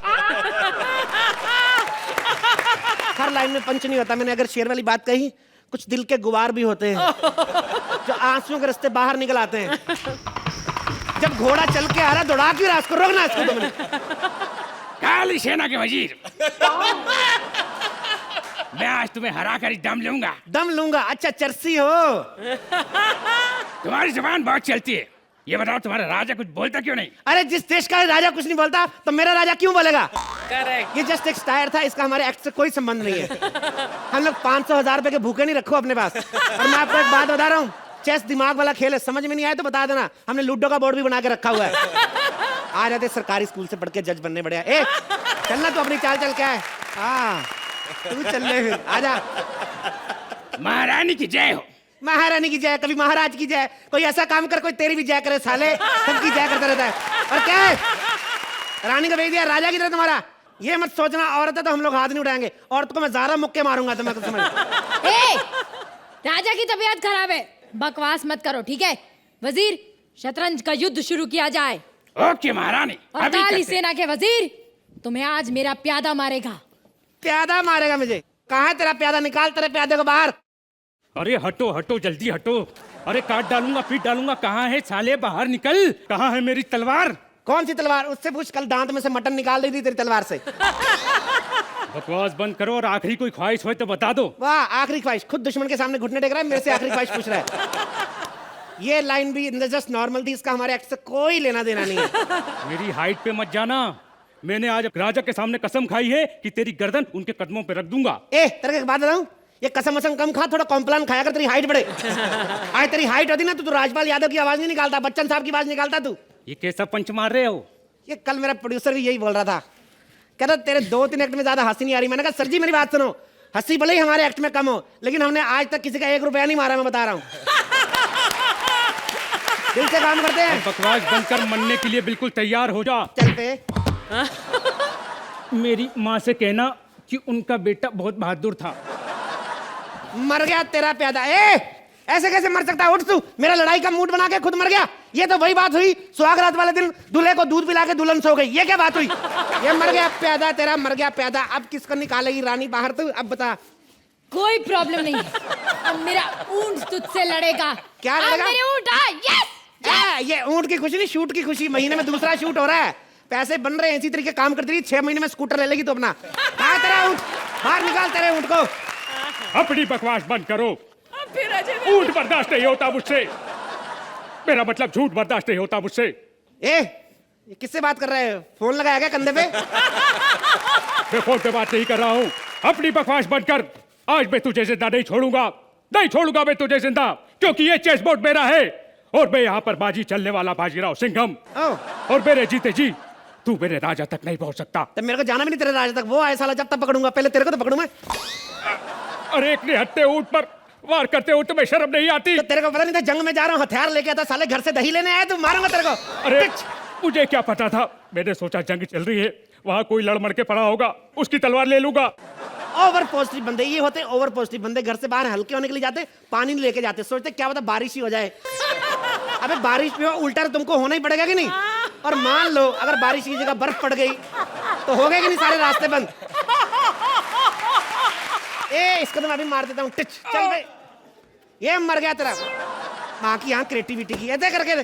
हर लाइन में पंच नहीं होता। मैंने अगर शेर वाली बात कही, कुछ दिल के गुवार भी होते हैं जो आंसुओं के रास्ते बाहर निकल आते हैं। जब घोड़ा चल के आ रहा, दौड़ा क्यों रहा? इसको रोकना, इसको तुमने। काली सेना के वजीर, मैं आज तुम्हें हरा कर दम लूंगा। दम लूंगा? अच्छा, चर्सी हो। तुम्हारी जुबान बहुत चलती है। ये बताओ, तुम्हारा राजा कुछ बोलता क्यों नहीं? अरे, जिस देश का राजा कुछ नहीं बोलता, तो मेरा राजा क्यों बोलेगा? करेक्ट। ये जस्ट एक स्टायर था, इसका हमारे एक्ट से कोई संबंध नहीं है। हम लोग 500,000 रुपए के भूखे नहीं रखो अपने पास। और मैं आपको एक बात बता रहा हूँ, चेस दिमाग वाला खेल है। समझ में नहीं आया तो बता देना, हमने लूडो का बोर्ड भी बना के रखा हुआ है। आ जाते सरकारी स्कूल से पढ़ के जज बनने बढ़िया। ए, चलना तू अपनी चाल चल के आए। हाँ, तू चल ले फिर, आजा। महारानी की जय हो। महारानी की जय, कभी महाराज की जय। कोई ऐसा काम कर, कोई तेरी भी जय करे साले। सबकी जय करता रहता है। और क्या है, रानी को भेज दिया, राजा की तरह तुम्हारा। ये मत सोचना औरत है तो हम लोग हाथ नहीं उठाएंगे। औरत को मैं ज़ारा मुक्के मारूंगा, तो मैं कुछ समझ। ए, राजा की तबीयत खराब है, बकवास मत करो, ठीक है? वजीर, शतरंज का युद्ध शुरू किया जाए। ओके महारानी। और काली सेना के वजीर, तुम्हें आज मेरा प्यादा मारेगा। प्यादा मारेगा मुझे? कहाँ है तेरा प्यादा? निकाल तेरे प्यादे को बाहर। अरे हटो हटो, जल्दी हटो। अरे काट डालूंगा, पीट डालूंगा। कहाँ है साले? बाहर निकल। कहाँ है मेरी तलवार? कौन सी तलवार? उससे पूछ, कल दांत में से मटन निकाल दी थी तेरी तलवार से। बकवास बंद करो और आखिरी कोई ख्वाहिश हो तो बता दो। वाह, आखिरी ख्वाहिश? खुद दुश्मन के सामने घुटने टेक रहा है, मेरे से आखिरी ख्वाहिश पूछ रहा है। ये लाइन भी जस्ट नॉर्मल थी, इसका हमारे एक्ट से कोई लेना देना नहीं है। मेरी हाइट पे मत जाना। मैंने आज राजा के सामने कसम खाई है कि तेरी गर्दन उनके कदमों पे रख दूंगा। ए, तेरे को एक बात बताऊं, ये कसम वसम कम खा, थोड़ा कॉम्प्लान खाया कर, तेरी हाइट बढ़े। आज तेरी हाइट होती ना तो तू राजपाल यादव की आवाज नहीं निकालता, बच्चन साहब की आवाज निकालता तू। ये कैसा पंच मार रहे हो? ये कल मेरा प्रोड्यूसर भी यही बोल रहा था, कह रहा तेरे 2-3 एक्ट में ज्यादा हंसी नहीं आ रही। मैंने कहा सर जी मेरी बात सुनो, हंसी भले ही हमारे एक्ट में कम हो, लेकिन हमने आज तक किसी का 1 रुपया नहीं मारा, मैं बता रहा हूँ। दिल से काम करते हैं। बकवास बनकर मरने के लिए बिल्कुल तैयार हो जा। चल पे। मेरी माँ से कहना कि उनका बेटा बहुत बहादुर था। मर गया तेरा प्यादा। ए, ऐसे कैसे मर सकता है? उठ तू, मेरा लड़ाई का मूड बना के खुद मर गया। ये तो वही बात हुई, सुहागरात वाले दिन दूल्हे को दूध पिला के दुल्हन सो गई। ये क्या बात हुई? ये मर गया प्यादा तेरा, मर गया प्यादा। अब किसको निकालेगी रानी बाहर? तू अब बता। कोई प्रॉब्लम नहीं है, अब मेरा ऊंट तुझसे लड़ेगा। क्या अब लड़ेगा? मेरे ऊंट आए, यस। ये ऊंट की खुशी नहीं, शूट की खुशी। महीने में दूसरा शूट हो रहा है, पैसे बन रहे हैं, इसी तरीके काम करती रही। 6 महीने में स्कूटर ले लेगी तो अपना। कहाँ तेरा ऊंट? बाहर निकाल तेरे ऊंट को। अपनी बकवास बंद करो। फिर अजय झूठ बर्दाश्त नहीं होता मुझसे। मेरा मतलब झूठ बर्दाश्त नहीं होता मुझसे। ए, ये किससे बात कर रहे हैं? फोन लगाया क्या कंधे पे? मैं फोन पे बात नहीं कर रहा हूँ। अपनी बकवास बंद कर। आज मैं तुझे जिंदा नहीं छोड़ूंगा, नहीं छोड़ूंगा मैं तुझे जिंदा, क्योंकि ये चेस बोर्ड मेरा है और मैं यहाँ पर बाजी चलने वाला बाजीराव सिंघम। और मेरे जीते जी तू मेरे राजा तक नहीं पहुंच सकता। तो मेरे को जाना भी नहीं तेरे राजा तक। वो आए साला, जब तक पकड़ूंगा, पहले तेरे को तो पकड़ूं मैं। अरे एक निहत्थे ऊंट पर वार करते हो तुम्हें शर्म नहीं आती? तो तेरे को पता नहीं था जंग में जा रहा हूँ, हथियार लेके आता, साले घर से दही लेने आया तू, मारूंगा तेरे को। अरे मुझे क्या पता था? मैंने सोचा जंग चल रही है, वहां कोई लड़ मड़ के पड़ा होगा, उसकी तलवार ले लूंगा। ओवर पॉजिटिव बंदे ये होते, ओवर पॉजिटिव बंदे। घर से बाहर हल्के होने के लिए जाते, पानी नहीं लेके जाते, सोचते क्या पता बारिश ही हो जाए। अबे बारिश में उल्टा तो तुमको होना ही पड़ेगा कि नहीं? और मान लो अगर बारिश की जगह बर्फ पड़ गई तो हो गए कि नहीं सारे रास्ते बंद। ए, इसको तो मैं अभी मार देता हूँ। टिच, चल बे। ये मर गया तेरा। माँ की यहाँ क्रिएटिविटी की ऐसे करके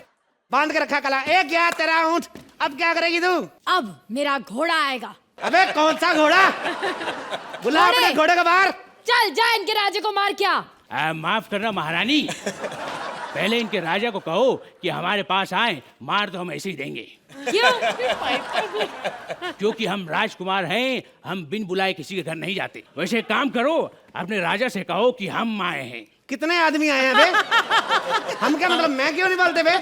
बांध के रखा कला। ए, क्या तेरा ऊँट? अब क्या करेगी तू? अब मेरा घोड़ा आएगा। अबे कौन सा घोड़ा? बुला अपने घोड़े को बाहर। चल जा, इनके राजे को मार। क्या माफ करना महारानी, पहले इनके राजा को कहो कि हमारे पास आए, मार तो हम ऐसे ही देंगे। क्यों? क्योंकि हम राजकुमार हैं, हम बिन बुलाए किसी के घर नहीं जाते। वैसे एक काम करो, अपने राजा से कहो कि हम आए हैं। कितने आदमी आए हैं बे? हम क्या मतलब मैं क्यों नहीं बोलते बे?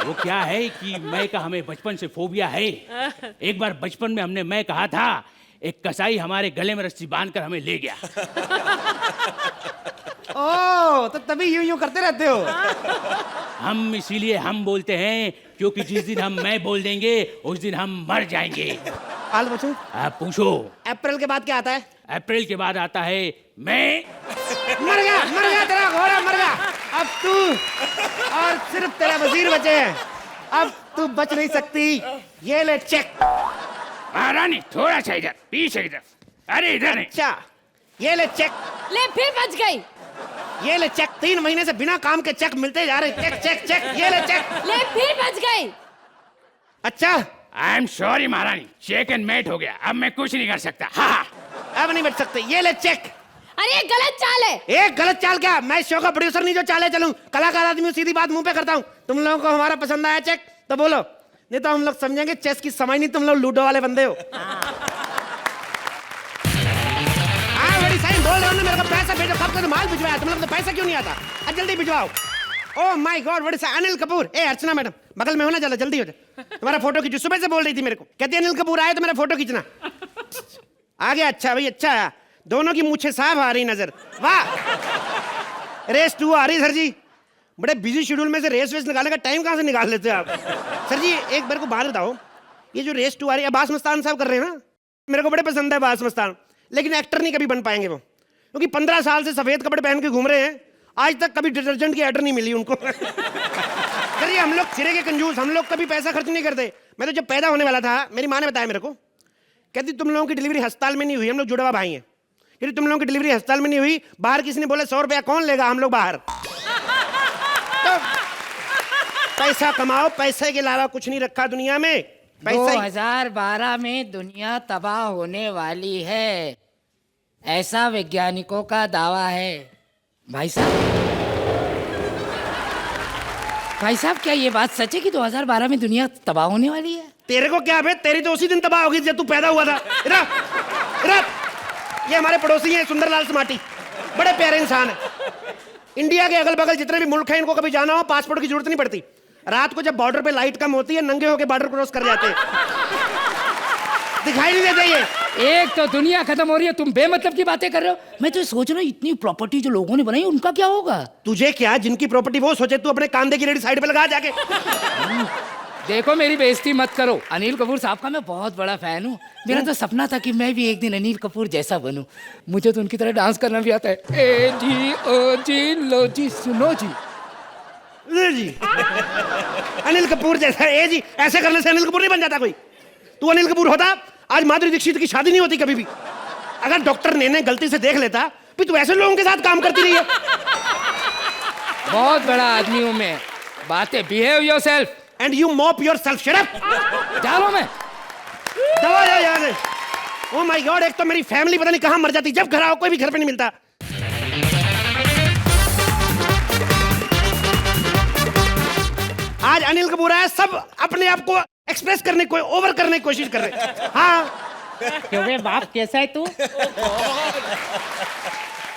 वो क्या है कि मैं का हमें बचपन से फोबिया है। एक बार बचपन में हमने मैं कहा था, एक कसाई हमारे गले में रस्सी बांधकर हमें ले गया। ओ, तो तभी यूं यूं करते रहते हो। हम इसीलिए हम बोलते हैं, क्योंकि जिस दिन हम मैं बोल देंगे उस दिन हम मर जाएंगे। हाल पूछूं? आप पूछो। अप्रैल के बाद क्या आता है? अप्रैल के बाद आता है मैं। मर गया तेरा घोड़ा मर गया। अब तू और सिर्फ तेरा वजीर बचे हैं। अब तू बच नहीं सकती। ये ले चेक। महारानी थोड़ा सा इधर, पीछे इधर, अरे इधर नहीं। अच्छा, ये ले चेक। ले फिर बच गई। ये ले चेक। 3 महीने से बिना काम के चेक मिलते जा रहे। Check check check. ये ले चेक। ले फिर बच गई। अच्छा, आई एम सॉरी महारानी, चेक एंड मेट हो गया, अब मैं कुछ नहीं कर सकता। हाँ, अब नहीं बच सकते। ये ले चेक। अरे ये गलत चाल है। एक गलत चाल क्या? मैं शो का प्रोड्यूसर नहीं जो चाले चलूं। कलाकार आदमी हूं, सीधी बात मुंह पे करता हूं। तुम लोगों को हमारा पसंद आया चेक तो बोलो, नहीं तो हम लोग समझेंगे चेस की समझ नहीं, तुम लोग लूडो वाले बंदे हो। हाँ बड़ी साइन बोल रहा हूं ना, मेरे को पैसा भेजो। कब तक माल भिजवाया तुम लोग? तो पैसा क्यों नहीं आता? अब जल्दी भिजवाओ। Oh my God, what is Anil Kapoor. ए अर्चना मैडम, बगल में हो ना, चलो जल्दी हो जाए। तुम्हारा फोटो खींचो। सुबह से बोल रही थी मेरे को, कहती अनिल कपूर आए तो मेरा फोटो खींचना। आ गया। अच्छा भाई, अच्छा आया। दोनों की मूछें साफ आ रही नजर। वाह, रेस 2 आ रही सर जी। बड़े बिजी शेड्यूल में से रेस वेस निकालने का टाइम कहाँ से निकाल लेते हो आप? सर जी एक बार को बात बताओ, ये जो रेस 2 आ रही है, अब्बास मस्तान साहब कर रहे हैं ना, मेरे को बड़े पसंद है अब्बास मस्तान, लेकिन एक्टर नहीं कभी बन पाएंगे वो, क्योंकि 15 साल से सफेद कपड़े पहन के घूम रहे हैं, आज तक कभी डिटर्जेंट की एडर नहीं मिली उनको। सर ये हम लोग सिरे के कंजूस, हम लोग कभी पैसा खर्च नहीं करते। मैं तो जब पैदा होने वाला था, मेरी माँ ने बताया मेरे को, कहती तुम लोगों की डिलीवरी अस्पताल में नहीं हुई, हम लोग जुड़वा भाई हैं, यदि तुम लोगों की डिलीवरी अस्पताल में नहीं हुई, बाहर किसी ने बोला 100 रुपया कौन लेगा, हम लोग बाहर। तो पैसा कमाओ, पैसे के अलावा कुछ नहीं रखा दुनिया में। पैसा 2012 में दुनिया तबाह होने वाली है, ऐसा वैज्ञानिकों का दावा है। भाई साहब क्या ये बात सच है कि 2012 में दुनिया तबाह होने वाली है? तेरे को क्या बे, तेरी तो उसी दिन तबाह होगी जब तू पैदा हुआ था। इधर इधर, ये हमारे पड़ोसी हैं सुंदरलाल समाटी, बड़े प्यारे इंसान हैं। इंडिया के अगल बगल जितने भी मुल्क हैं, इनको कभी जाना हो पासपोर्ट की जरूरत नहीं पड़ती। रात को जब बॉर्डर पे लाइट कम होती है, नंगे होके बॉर्डर क्रॉस कर जाते हैं, दिखाई नहीं देते ये। एक तो दुनिया खत्म हो रही है, तुम बेमतलब की बातें कर रहे हो। मैं तो सोच रहा हूँ इतनी प्रॉपर्टी जो लोगों ने बनाई उनका क्या होगा? तुझे क्या, जिनकी प्रॉपर्टी वो सोचे, तू अपने कांदे की रेडी साइड पे लगा जाके। देखो मेरी बेइज्जती मत करो, अनिल कपूर साहब का मैं बहुत बड़ा फैन हूँ। मेरा तो सपना था कि मैं भी एक दिन अनिल कपूर जैसा बनूं। मुझे तो उनकी तरह डांस करना भी आता है। ए जी ओ जी लो जी सुनो जी। जी अनिल कपूर जैसा, ए जी ऐसे करने से अनिल कपूर नहीं बन जाता कोई। तू अनिल कपूर होता, आज माधुरी दीक्षित की शादी नहीं होती कभी भी। अगर डॉक्टर ने गलती से देख लेता, भी तू ऐसे लोगों के साथ काम करती रही है। बहुत बड़ा आदमी हूँ मैं, बातें behave yourself and you mop yourself. Shut up. जा रहा हूं मैं। दवा जा यार। ओह माय गॉड, एक तो मेरी फैमिली पता नहीं कहां मर जाती, जब घर आओ कोई भी घर पे नहीं मिलता। आज अनिल कपूर आया, सब अपने आप को एक्सप्रेस करने को, ओवर करने की कोशिश कर रहे हैं। हाँ क्यों बे बाप, कैसा है तू?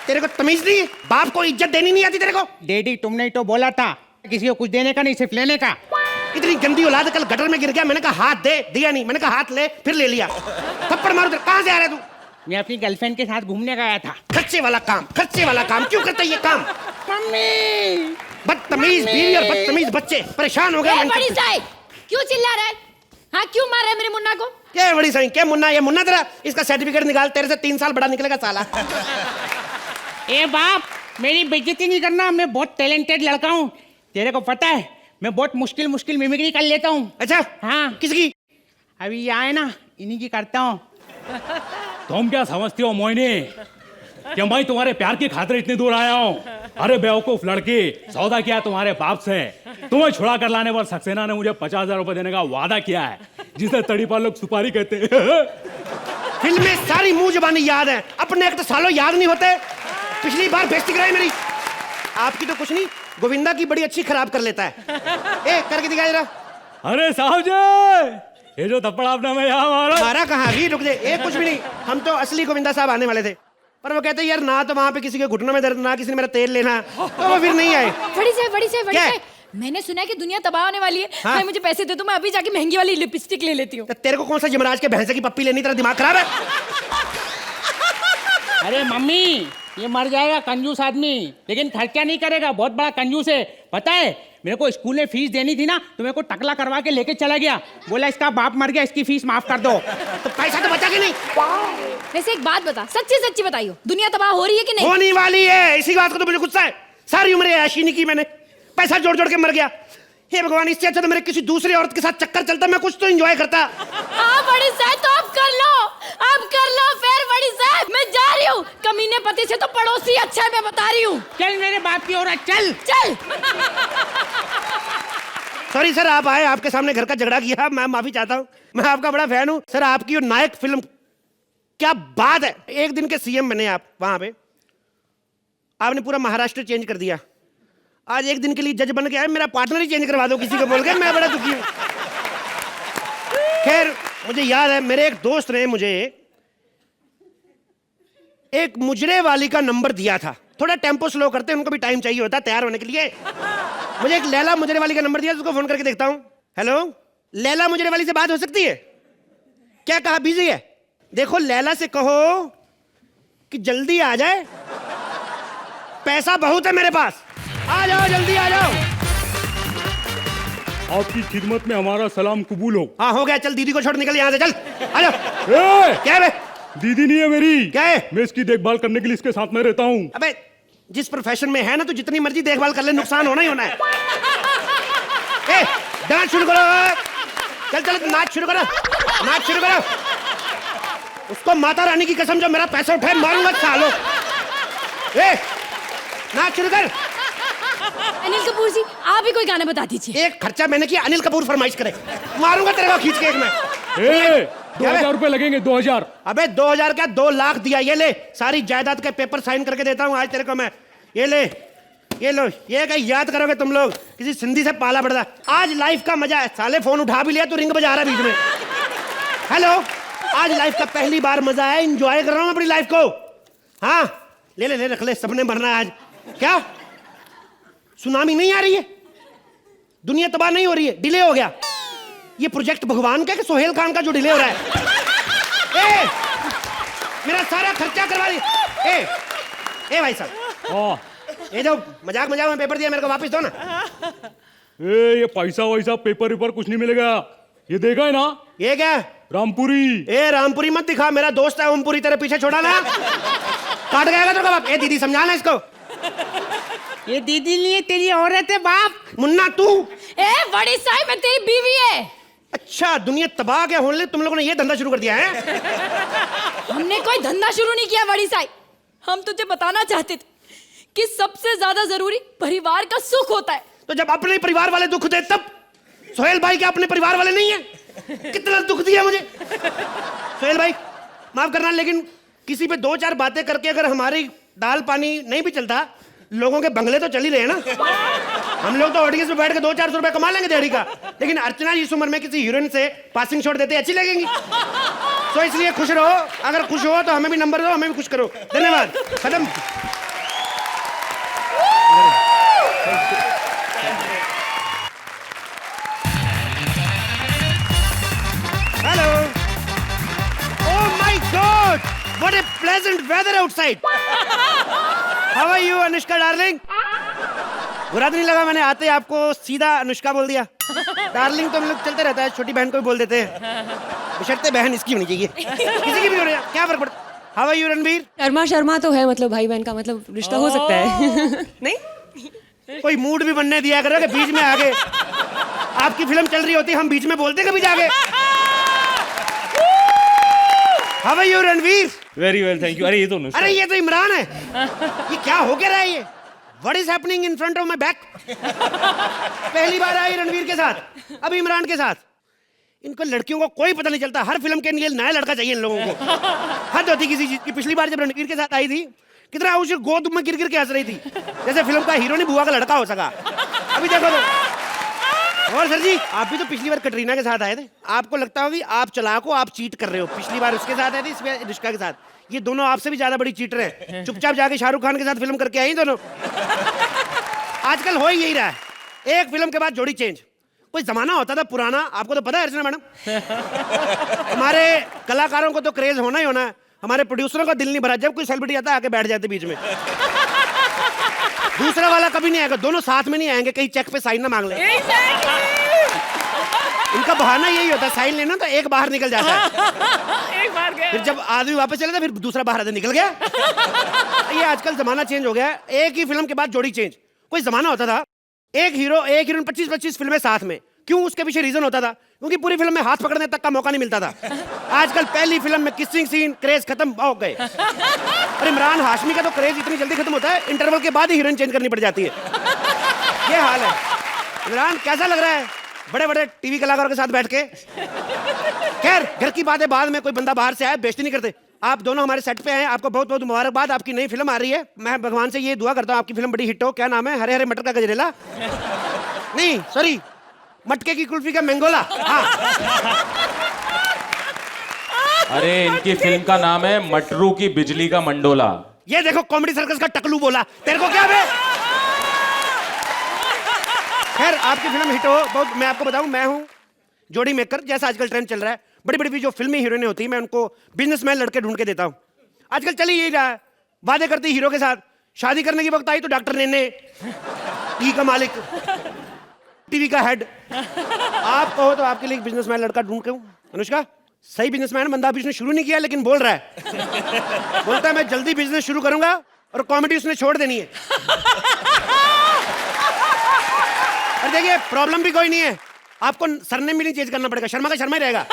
तेरे को तमीज नहीं, बाप को इज्जत देनी नहीं आती तेरे को? डैडी तुमने ही तो बोला था किसी को कुछ देने का नहीं, सिर्फ लेने का। इतनी गंदी औलाद, कल गटर में गिर गया, मैंने कहा हाथ दे, दिया नहीं, मैंने कहा हाथ ले, फिर ले लिया। थप्पड़ मारो। कहां से आ रहा है तू? मैं अपनी गर्लफ्रेंड के साथ घूमने गया था। खर्चे वाला काम, खर्चे वाला काम क्यों करते ये काम? मम्मी बदतमीज बीवी और बदतमीज बच्चे, परेशान हो गए। बड़ी साई क्यों चिल्ला रहा है? हाँ क्यों मार रहा है मेरे मुन्ना को? क्या बड़ी साई, क्या मुन्ना? ये मुन्ना तेरा, इसका सर्टिफिकेट निकाल, तेरे से 3 साल बड़ा निकलेगा साला। ए बाप, मेरी बेइज्जती नहीं करना, मैं बहुत टैलेंटेड लड़का हूँ। तेरे को पता है मैं बहुत मुश्किल मिमिक्री कर लेता हूँ। अच्छा हाँ। किसकी? अभी ये आए ना, इन्हीं की करता हूँ। तुम क्या समझती हो मोहिनी कि मैं तुम्हारे प्यार की खातिर इतनी दूर आया हूँ? अरे बेवकूफ लड़की, सौदा किया तुम्हारे बाप से। तुम्हें छुड़ा कर लाने पर सक्सेना ने मुझे 50,000 रुपए देने का वादा किया है, जिसे तड़ी पर लोग सुपारी कहते हैं। फिल्में सारी मुंह जबानी याद है, अपने एक तो सालों याद नहीं होते। पिछली बार बेइज्जती कराई मेरी। आपकी तो कुछ नहीं, गोविंदा की बड़ी अच्छी खराब कर लेता है। ए करके दिखा जरा। अरे साहब जी, ये जो थप्पड़ आपने मैं यहाँ मारा। मारा कहाँ अभी, रुक दे। ए कुछ भी नहीं, हम तो असली गोविंदा साहब आने वाले थे, पर वो कहते यार ना तो वहाँ पे किसी के घुटनों में दर्द, ना किसी ने मेरा तेल लेना, तो वो फिर नहीं आए। बड़ी साहब क्या है? मैंने सुना है कि दुनिया तबाह होने वाली है। हाँ? भाई मुझे पैसे दे दो, मैं अभी जाके महंगी वाली लिपस्टिक ले लेती हूँ। तो तेरे को कौन सा यमराज के भैंसे की पप्पी लेनी, तेरा दिमाग खराब है? अरे मम्मी, ये मर जाएगा कंजूस आदमी, लेकिन खर्चा नहीं करेगा, बहुत बड़ा कंजूस है। पता है मेरे को स्कूल में फीस देनी थी ना, तो मेरे को टकला करवा के लेके चला गया, बोला इसका बाप मर गया, इसकी फीस माफ कर दो। तो पैसा तो बचा के नहीं। वैसे एक बात बता, सच्ची सच्ची बताइयो, दुनिया तबाह हो रही है कि नहीं? होने वाली है, इसी बात को तो मुझे गुस्सा है। सारी उम्र ऐशी नहीं की मैंने, पैसा जोड़ जोड़ के मर गया। हे भगवान, इससे अच्छा तो मेरे किसी दूसरी औरत के साथ चक्कर चलता, मैं कुछ तो एंजॉय करता। हाँ बड़ी साहब, तो अब कर लो फिर। बड़ी साहब मैं जा रही हूँ, कमीने पति से तो पड़ोसी अच्छा है, मैं बता रही हूँ। चल मेरे बाप की औरत, चल चल। सॉरी सर, आप आए, आपके सामने घर का झगड़ा किया, मैं माफी चाहता हूँ। मैं आपका बड़ा फैन हूँ सर, आपकी और नायक फिल्म, क्या बात है। एक दिन के सीएम बने आप, वहां पे आपने पूरा महाराष्ट्र चेंज कर दिया। आज एक दिन के लिए जज बन के आए, मेरा पार्टनर ही चेंज करवा दो किसी को बोल के, मैं बड़ा दुखी हूँ। खैर मुझे याद है, मेरे एक दोस्त ने मुझे एक मुजरे वाली का नंबर दिया था। थोड़ा टेम्पो स्लो करते हैं, उनको भी टाइम चाहिए होता है तैयार होने के लिए। मुझे एक लैला मुजरे वाली का नंबर दिया, उसको फोन करके देखता हूं। हेलो, लैला मुजरे वाली से बात हो सकती है क्या? कहा बिजी है? देखो लैला से कहो कि जल्दी आ जाए, पैसा बहुत है मेरे पास, आ जाओ जल्दी आ जाओ। आपकी खिदमत में हमारा सलाम कबूल हो। हाँ हो गया, चल दीदी को छोड़ निकल यहाँ से, चल आ जाओ। क्या है बे? दीदी नहीं है मेरी। क्या है? मैं इसकी देखभाल करने के लिए इसके साथ में रहता हूँ। अबे जिस प्रोफेशन में है ना, तो जितनी मर्जी देखभाल कर ले, नुकसान होना ही होना है। ए, डांस शुरू करो, चल चल नाच शुरू करो, नाच शुरू करो। उसको माता रानी की कसम, जो मेरा पैसा उठाए मारूंगा सालो। ए, नाच शुरू कर। अनिल कपूर जी, आप ही कोई गाना बता दीजिए। एक खर्चा मैंने किया, अनिल कपूर फरमाइश करे, मारूंगा तेरे को खींच के एक में। 2000 रुपए लगेंगे, 2000। अबे 2000 क्या, 2 लाख दिया, ये ले सारी जायदाद के पेपर साइन करके देता हूँ आज तेरे को मैं। ये ले, ये लो, ये कहीं याद करोगे तुम लोग, किसी सिंधी से पाला पड़ता। आज लाइफ का मजा है, साले फोन उठा भी लिया, तू रिंग बजा रहा है बीच में। हेलो, आज लाइफ का पहली बार मजा है, एंजॉय कर रहा हूँ अपनी लाइफ को। हाँ ले ले ले, रख ले, सबने मरना है आज। क्या सुनामी नहीं आ रही है? दुनिया तबाह नहीं हो रही है? डिले हो गया ये प्रोजेक्ट भगवान का कि सोहेल खान का जो डिले हो रहा है? ए, मेरा सारा खर्चा करवा दिया। ए भाई साहब, ये जो मजाक में पेपर दिया मेरे को वापस दो ना। ये पैसा वैसा पेपर वेपर कुछ नहीं मिलेगा। ये देखा है ना? ये क्या? रामपुरी। ए रामपुरी मत दिखा, मेरा दोस्त है ओमपुरी, तेरे पीछे छोड़ा ना, काट गएगा तो बाप। ए दीदी समझाना इसको। ये दीदी नहीं है, तेरी औरत है बाप। मुन्ना तू? ए बड़ी साहब, मैं तेरी बीवी है। अच्छा, दुनिया तबाह क्या होने, तुम लोगों ने ये धंधा शुरू कर दिया है? हमने कोई धंधा शुरू नहीं किया बड़ी साहब, हम तुझे बताना चाहते थे कि सबसे ज्यादा जरूरी परिवार का सुख होता है। तो जब अपने परिवार वाले दुख दे, तब सोहेल भाई के अपने परिवार वाले नहीं है? कितना दुख दिया मुझे सोहेल भाई, माफ करना, लेकिन किसी पे 2-4 बातें करके अगर हमारी दाल पानी नहीं भी चलता, लोगों के बंगले तो चल ही रहे ना। हम लोग तो ऑडियंस में बैठ के 200-400 रुपए कमा लेंगे दिहाड़ी का, लेकिन अर्चना इस उम्र में किसी हीरोइन से पासिंग शॉट देते अच्छी लगेंगी। तो इसलिए खुश रहो, अगर खुश हो तो हमें भी नंबर दो, हमें भी खुश करो। धन्यवाद, खत्म। Hello, oh my God, what a pleasant weather outside. How are you Anushka darling? बुरा तो नहीं लगा मैंने आते आपको सीधा अनुष्का बोल दिया? डार्लिंग तो हम लोग चलते रहता है, छोटी बहन को भी बोल देते हैं, बशर्ते बहन इसकी होनी चाहिए, किसी की भी होनी, क्या फर्क पड़ता। How are you Ranveer? शर्मा शर्मा तो है, मतलब भाई बहन का मतलब रिश्ता हो सकता है। नहीं, कोई मूड भी बनने दिया करो कि बीच में आगे आपकी फिल्म चल रही होती, हम बीच में बोलते कभी जाके। How are you Ranveer? Very well thank you. अरे ये तो अनुष्का। अरे ये तो इमरान है। ये क्या हो क्या रहा है ये? What is happening in front of my back? पहली बार आई रणवीर के साथ, अब इमरान के साथ। इनको लड़कियों को कोई पता नहीं चलता, हर फिल्म के लिए नया लड़का चाहिए इन लोगों को। हद होती किसी चीज की। पिछली बार जब रणवीर के साथ आई थी, कितना उसे गोद में गिर गिर के हंस रही थी, जैसे फिल्म का हीरो नहीं बुआ का लड़का हो सका। अभी देखो तो। और सर जी, आप भी तो पिछली बार कटरीना के साथ आए थे, आपको लगता होगा कि आप चालाक हो, आप चीट कर रहे हो। पिछली बार उसके साथ आए थे, इस बार अनुष्का के साथ। ये दोनों आपसे भी ज्यादा बड़ी चीटर हैं। चुपचाप जाके शाहरुख खान के साथ फिल्म करके आई दोनों। आजकल हो ही यही रहा है, एक फिल्म के बाद जोड़ी चेंज। कोई जमाना होता था पुराना, आपको तो पता है अर्चना मैडम। हमारे कलाकारों को तो क्रेज होना ही होना है, हमारे प्रोड्यूसरों का दिल नहीं भरा जब कोई सेलिब्रिटी आता है आके बैठ जाते बीच में। दूसरा वाला कभी नहीं आएगा, दोनों साथ में नहीं आएंगे, कहीं चेक पे साइन ना मांग ले। इनका बहाना यही होता है, साइन लेना तो एक बाहर निकल जाता है। एक बार गया। फिर जब आदमी वापस चले था फिर दूसरा बाहर आदमी निकल गया। ये आजकल जमाना चेंज हो गया है, एक ही फिल्म के बाद जोड़ी चेंज। कोई जमाना होता था एक हीरो एक हीरोइन 25-25 फिल्में साथ में। क्यों? उसके पीछे रीजन होता था, क्योंकि पूरी फिल्म में हाथ पकड़ने तक का मौका नहीं मिलता था। आजकल पहली फिल्म में किसिंग सीन, क्रेज खत्म हो गए। और इमरान हाशमी का तो क्रेज इतनी जल्दी खत्म होता है, इंटरवल के बाद ही हीरोइन चेंज करनी पड़ जाती है। ये हाल है। इमरान कैसा लग रहा है बड़े बड़े टीवी कलाकारों के साथ बैठ के? खैर, घर की बातें बाद में। कोई बंदा बाहर से आया, बेइज्जती नहीं करते। आप दोनों हमारे सेट पे हैं, आपको बहुत बहुत मुबारकबाद। आपकी नई फिल्म आ रही है, मैं भगवान से ये दुआ करता हूँ आपकी फिल्म बड़ी हिट हो। क्या नाम है? हरे हरे मटर का गजरेला? नहीं सॉरी, मटके की कुल्फी का मैंगोला। हाँ। अरे इनकी फिल्म का नाम है मटरू की बिजली का मंडोला। ये देखो, कॉमेडी सर्कस का टकलू बोला। तेरे को क्या बे? खैर, आपकी फिल्म हिट हो बहुत। मैं आपको बताऊं, मैं हूं जोड़ी मेकर, जैसा आजकल ट्रेंड चल रहा है। बड़ी बड़ी जो फिल्मी हीरोइनें होती है, मैं उनको बिजनेसमैन लड़के ढूंढ के देता हूं। आजकल चल ही यही रहा है, वादे करती हीरो के साथ, शादी करने की वक्त आई तो डॉक्टर नेने, टी का मालिक, टीवी का हेड। आप कहो तो आपके लिए एक बिजनेसमैन लड़का ढूंढ के हूं। अनुष्का सही बिजनेसमैन बंदा, अभी उसने शुरू नहीं किया लेकिन बोल रहा है। बोलता है मैं जल्दी बिजनेस शुरू करूंगा और कॉमेडी उसने छोड़ देनी है। और देखिए, प्रॉब्लम भी कोई नहीं है, आपको सरनेम भी नहीं चेंज करना पड़ेगा, शर्मा का शर्मा ही रहेगा।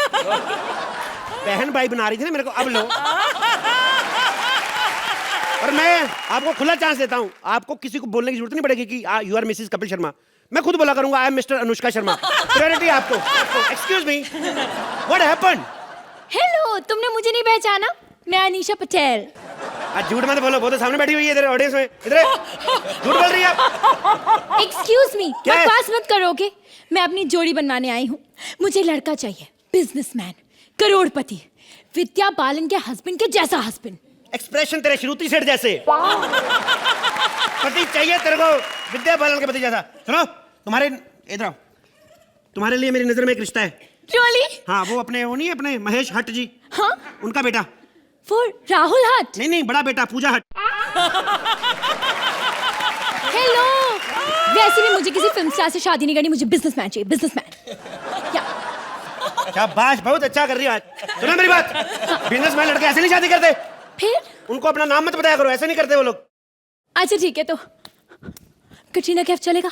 बहन भाई बना रही थी ना मेरे को, अब लो। और मैं आपको खुला चांस देता हूं, आपको किसी को बोलने की जरूरत नहीं पड़ेगी कि you are Mrs Kapil Sharma. मैं खुद बोला करूंगा I am mister Anushka Sharma. Priority आपको। Excuse me, what happened? Hello, तुमने मुझे नहीं पहचाना? मैं अनीशा पटेल। आज झूठ मत बोलो, वो तो सामने बैठी हुई है इधर ऑडियंस में। इधर झूठ बोल रही है आप। एक्सक्यूज मी, क्या है? बकवास मत करोगे। मैं अपनी जोड़ी बनवाने आई हूँ। मुझे लड़का चाहिए, बिजनेसमैन, करोड़पति, विद्या बालन के हस्बैंड के जैसा हस्बैंड। एक्सप्रेशन तेरे श्रुति सेठ जैसे। पति चाहिए तेरे को विद्या बालन के पति जैसा। सुनो, तुम्हारे इधर आओ, तुम्हारे लिए मेरी नजर में एक रिश्ता है। Really? हाँ, वो अपने वो नहीं, अपने महेश हट जी, हाँ? उनका बेटा। For राहुल हट? नहीं नहीं, बड़ा बेटा पूजा हट। हेलो, वैसे भी मुझे किसी फिल्म स्टार से शादी नहीं करनी, मुझे बिजनेसमैन चाहिए, बिजनेसमैन। शाबाश, बहुत अच्छा कर रही हो आज। सुनो मेरी बात, बिजनेसमैन लड़के ऐसे नहीं शादी करते। फिर उनको अपना नाम मत बताया करो, ऐसे नहीं करते वो लोग। अच्छा ठीक है, तो कटरीना कैफ चलेगा?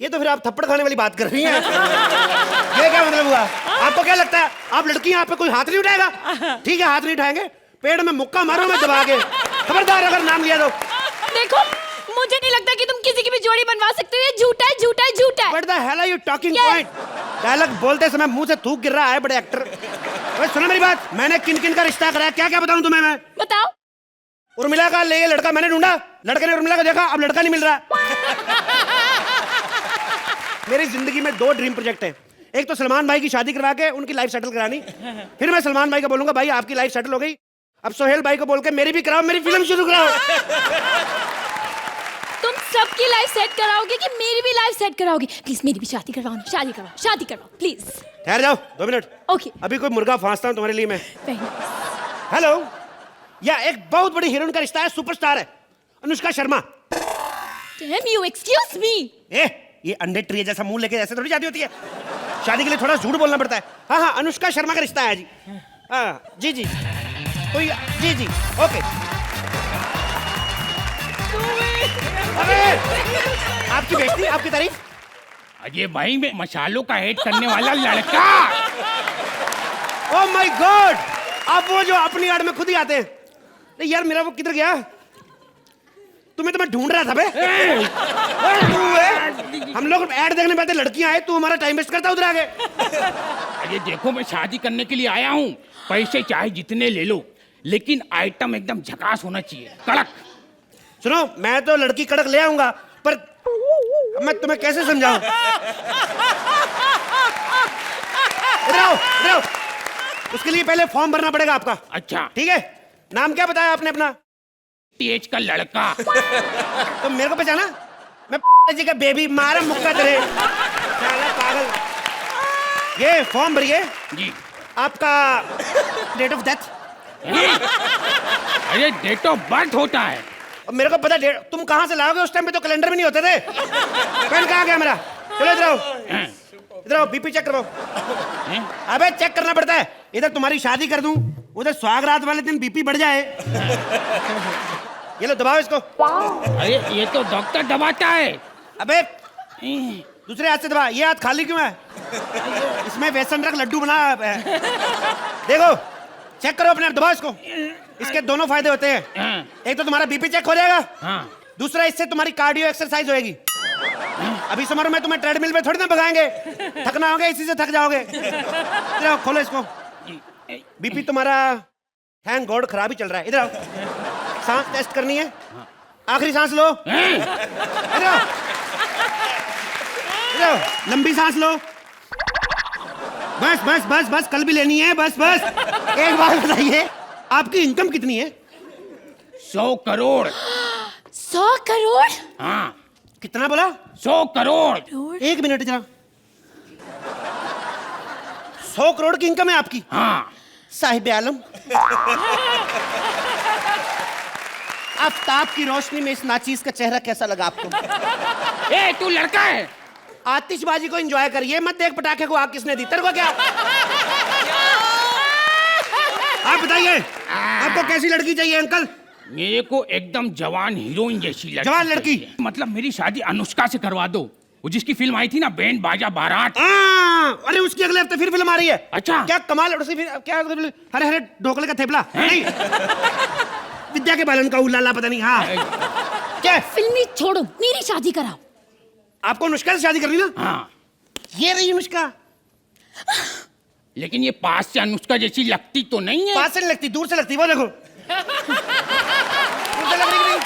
ये तो फिर आप थप्पड़ खाने वाली बात कर रही हैं। ये क्या मतलब हुआ? आपको क्या लगता है आप लड़की हैं, आप पे कोई हाथ नहीं उठाएगा? ठीक है, हाथ नहीं उठाएंगे, पेड़ में मुक्का मारो मैं दबा के। खबरदार अगर नाम लिया तो। देखो, मुझे नहीं लगता कि तुम किसी की भी जोड़ी बनवा सकते हो। ये झूठा है, झूठा है, झूठा है। What the hell are you talking point? Dialogue बोलते समय मुंह से थूक गिर रहा है बड़े एक्टर। अरे सुनो मेरी बात, मैंने किन किन का रिश्ता कराया, क्या क्या बताऊं तुम्हें मैं? बताओ। उर्मिला का ले लड़का मैंने ढूंढा, लड़के ने उर्मिला को देखा, अब लड़का नहीं मिल रहा। मेरी जिंदगी में 2 ड्रीम प्रोजेक्ट हैं। एक तो सलमान भाई की शादी करवा के उनकी लाइफ सेटल करानी, फिर मैं सलमान भाई को बोलूंगा भाई आपकी लाइफ सेटल हो गई, अब सोहेल भाई को बोल के मेरी भी कराओ, मेरी फिल्म शुरू कराओ। तुम सबकी लाइफ सेट कराओगे कि मेरी भी लाइफ सेट कराओगे? प्लीज मेरी भी शादी करवाओ ना, शादी करवाओ, शादी करवाओ प्लीज। ठहर जाओ 2 मिनट। ओके। अभी कोई मुर्गा फांसता हूँ तुम्हारे लिए मैं। Very nice. हेलो, या एक बहुत बड़ी हीरोइन का रिश्ता है, सुपरस्टार है, Anushka Sharma. Damn you, excuse me. ये अंडे ट्री जैसा मुंह लेके ऐसे थोड़ी शादी होती है। शादी के लिए थोड़ा झूठ बोलना पड़ता है। हाँ हाँ, अनुष्का शर्मा का रिश्ता है जी। हाँ जी जी, कोई जी जी, ओके। अरे आपकी बेइज्जती, आपकी तारीफ। अजय भाई में मसालों का हेड करने वाला लड़का। ओह माय गॉड, अब वो जो अपनी आड़ में खुद ही आते हैं। नहीं यार, मेरा वो किधर गया? तुम्हें तो मैं ढूंढ रहा था बे। तू है, हम लोग ऐड देखने पे आते, लड़कियां आए, तू हमारा टाइम वेस्ट करता उधर आगे। अरे देखो, मैं शादी करने के लिए आया हूँ, पैसे चाहे जितने ले लो, लेकिन आइटम एकदम झकास होना चाहिए, कड़क। सुनो, मैं तो लड़की कड़क ले आऊंगा, पर अब मैं तुम्हें कैसे समझाऊं? इधर आओ, इधर आओ। उसके लिए पहले फॉर्म भरना पड़ेगा आपका। अच्छा ठीक है, नाम क्या बताया आपने अपना? टीएच का लड़का। तो मेरे को पहचाना? मैं जी का बेबी, मारा मुक्का तेरे साला पागल। ये फॉर्म भरिए। जी। आपका डेट ऑफ डेथ? अरे डेट ऑफ बर्थ होता है। अब मेरे को पता, तुम कहाँ से लाओगे? उस टाइम पे तो कैलेंडर में नहीं होते थे। पेन कहाँ गया मेरा? चलो इधर आओ, इधर आओ, बीपी चेक करो। अबे चेक करना पड़ता है। इधर तुम्हारी शादी कर दूं, उधर सुहागरात वाले दिन बीपी बढ़ जाए। ये लो, दबाओ इसको। अरे ये तो डॉक्टर दबाता है। अबे दूसरे हाथ से दबा। ये हाथ खाली क्यों है? इसमें बेसन रख, लड्डू बना है। देखो, चेक करो अपने आप, दबाओ इसको। इसके दोनों फायदे होते हैं। एक तो तुम्हारा बीपी चेक हो जाएगा, दूसरा इससे तुम्हारी कार्डियो एक्सरसाइज होएगी। अभी इस उम्र में तुम्हें ट्रेडमिल पे थोड़ी ना भगाएंगे, थकना होगा, इसी से थक जाओगे। इधर आओ, खोलो इसको। बीपी तुम्हारा थैंक गॉड खराब ही चल रहा है। इधर आओ, सांस टेस्ट करनी है। आखिरी सांस लो। इधर आओ, इधर आओ, लंबी सांस लो। बस बस बस बस, कल भी लेनी है, बस बस। एक बात बताइए, आपकी इनकम कितनी है? 100 करोड़। 100 करोड़? हाँ। कितना बोला? 100 करोड़। एक मिनट जरा। 100 करोड़ की इनकम है आपकी? हाँ। साहिब आलम, आफ्ताब की रोशनी में इस नाचीज का चेहरा कैसा लगा आपको? ए तू लड़का है। आतिशबाजी को एंजॉय करिए, मत देख पटाखे को आग किसने दी। तेरे को क्या? आप बताइए, आपको कैसी लड़की चाहिए अंकल? मेरे को एकदम जवान हीरोइन जैसी लड़की। जवान लड़की? मतलब मेरी शादी अनुष्का से करवा दो। वो जिसकी फिल्म आई थी ना, बैंड बाजा बारात। अरे उसकी अगले हफ्ते फिर फिल्म आ रही है। अच्छा। क्या कमाल है। क्या हरे हरे ढोकले का थेपला? नहीं, विद्या के बालन का उलाला, पता नहीं। हाँ, क्या? फिल्मी छोड़ो, मेरी शादी कराओ। आपको अनुष्का से शादी करनी ना? हाँ। ये रही अनुष्का। लेकिन ये पास से अनुष्का जैसी लगती तो नहीं है। पास से नहीं लगती, दूर से लगती। वो देखो, दूर से लग रही नहीं।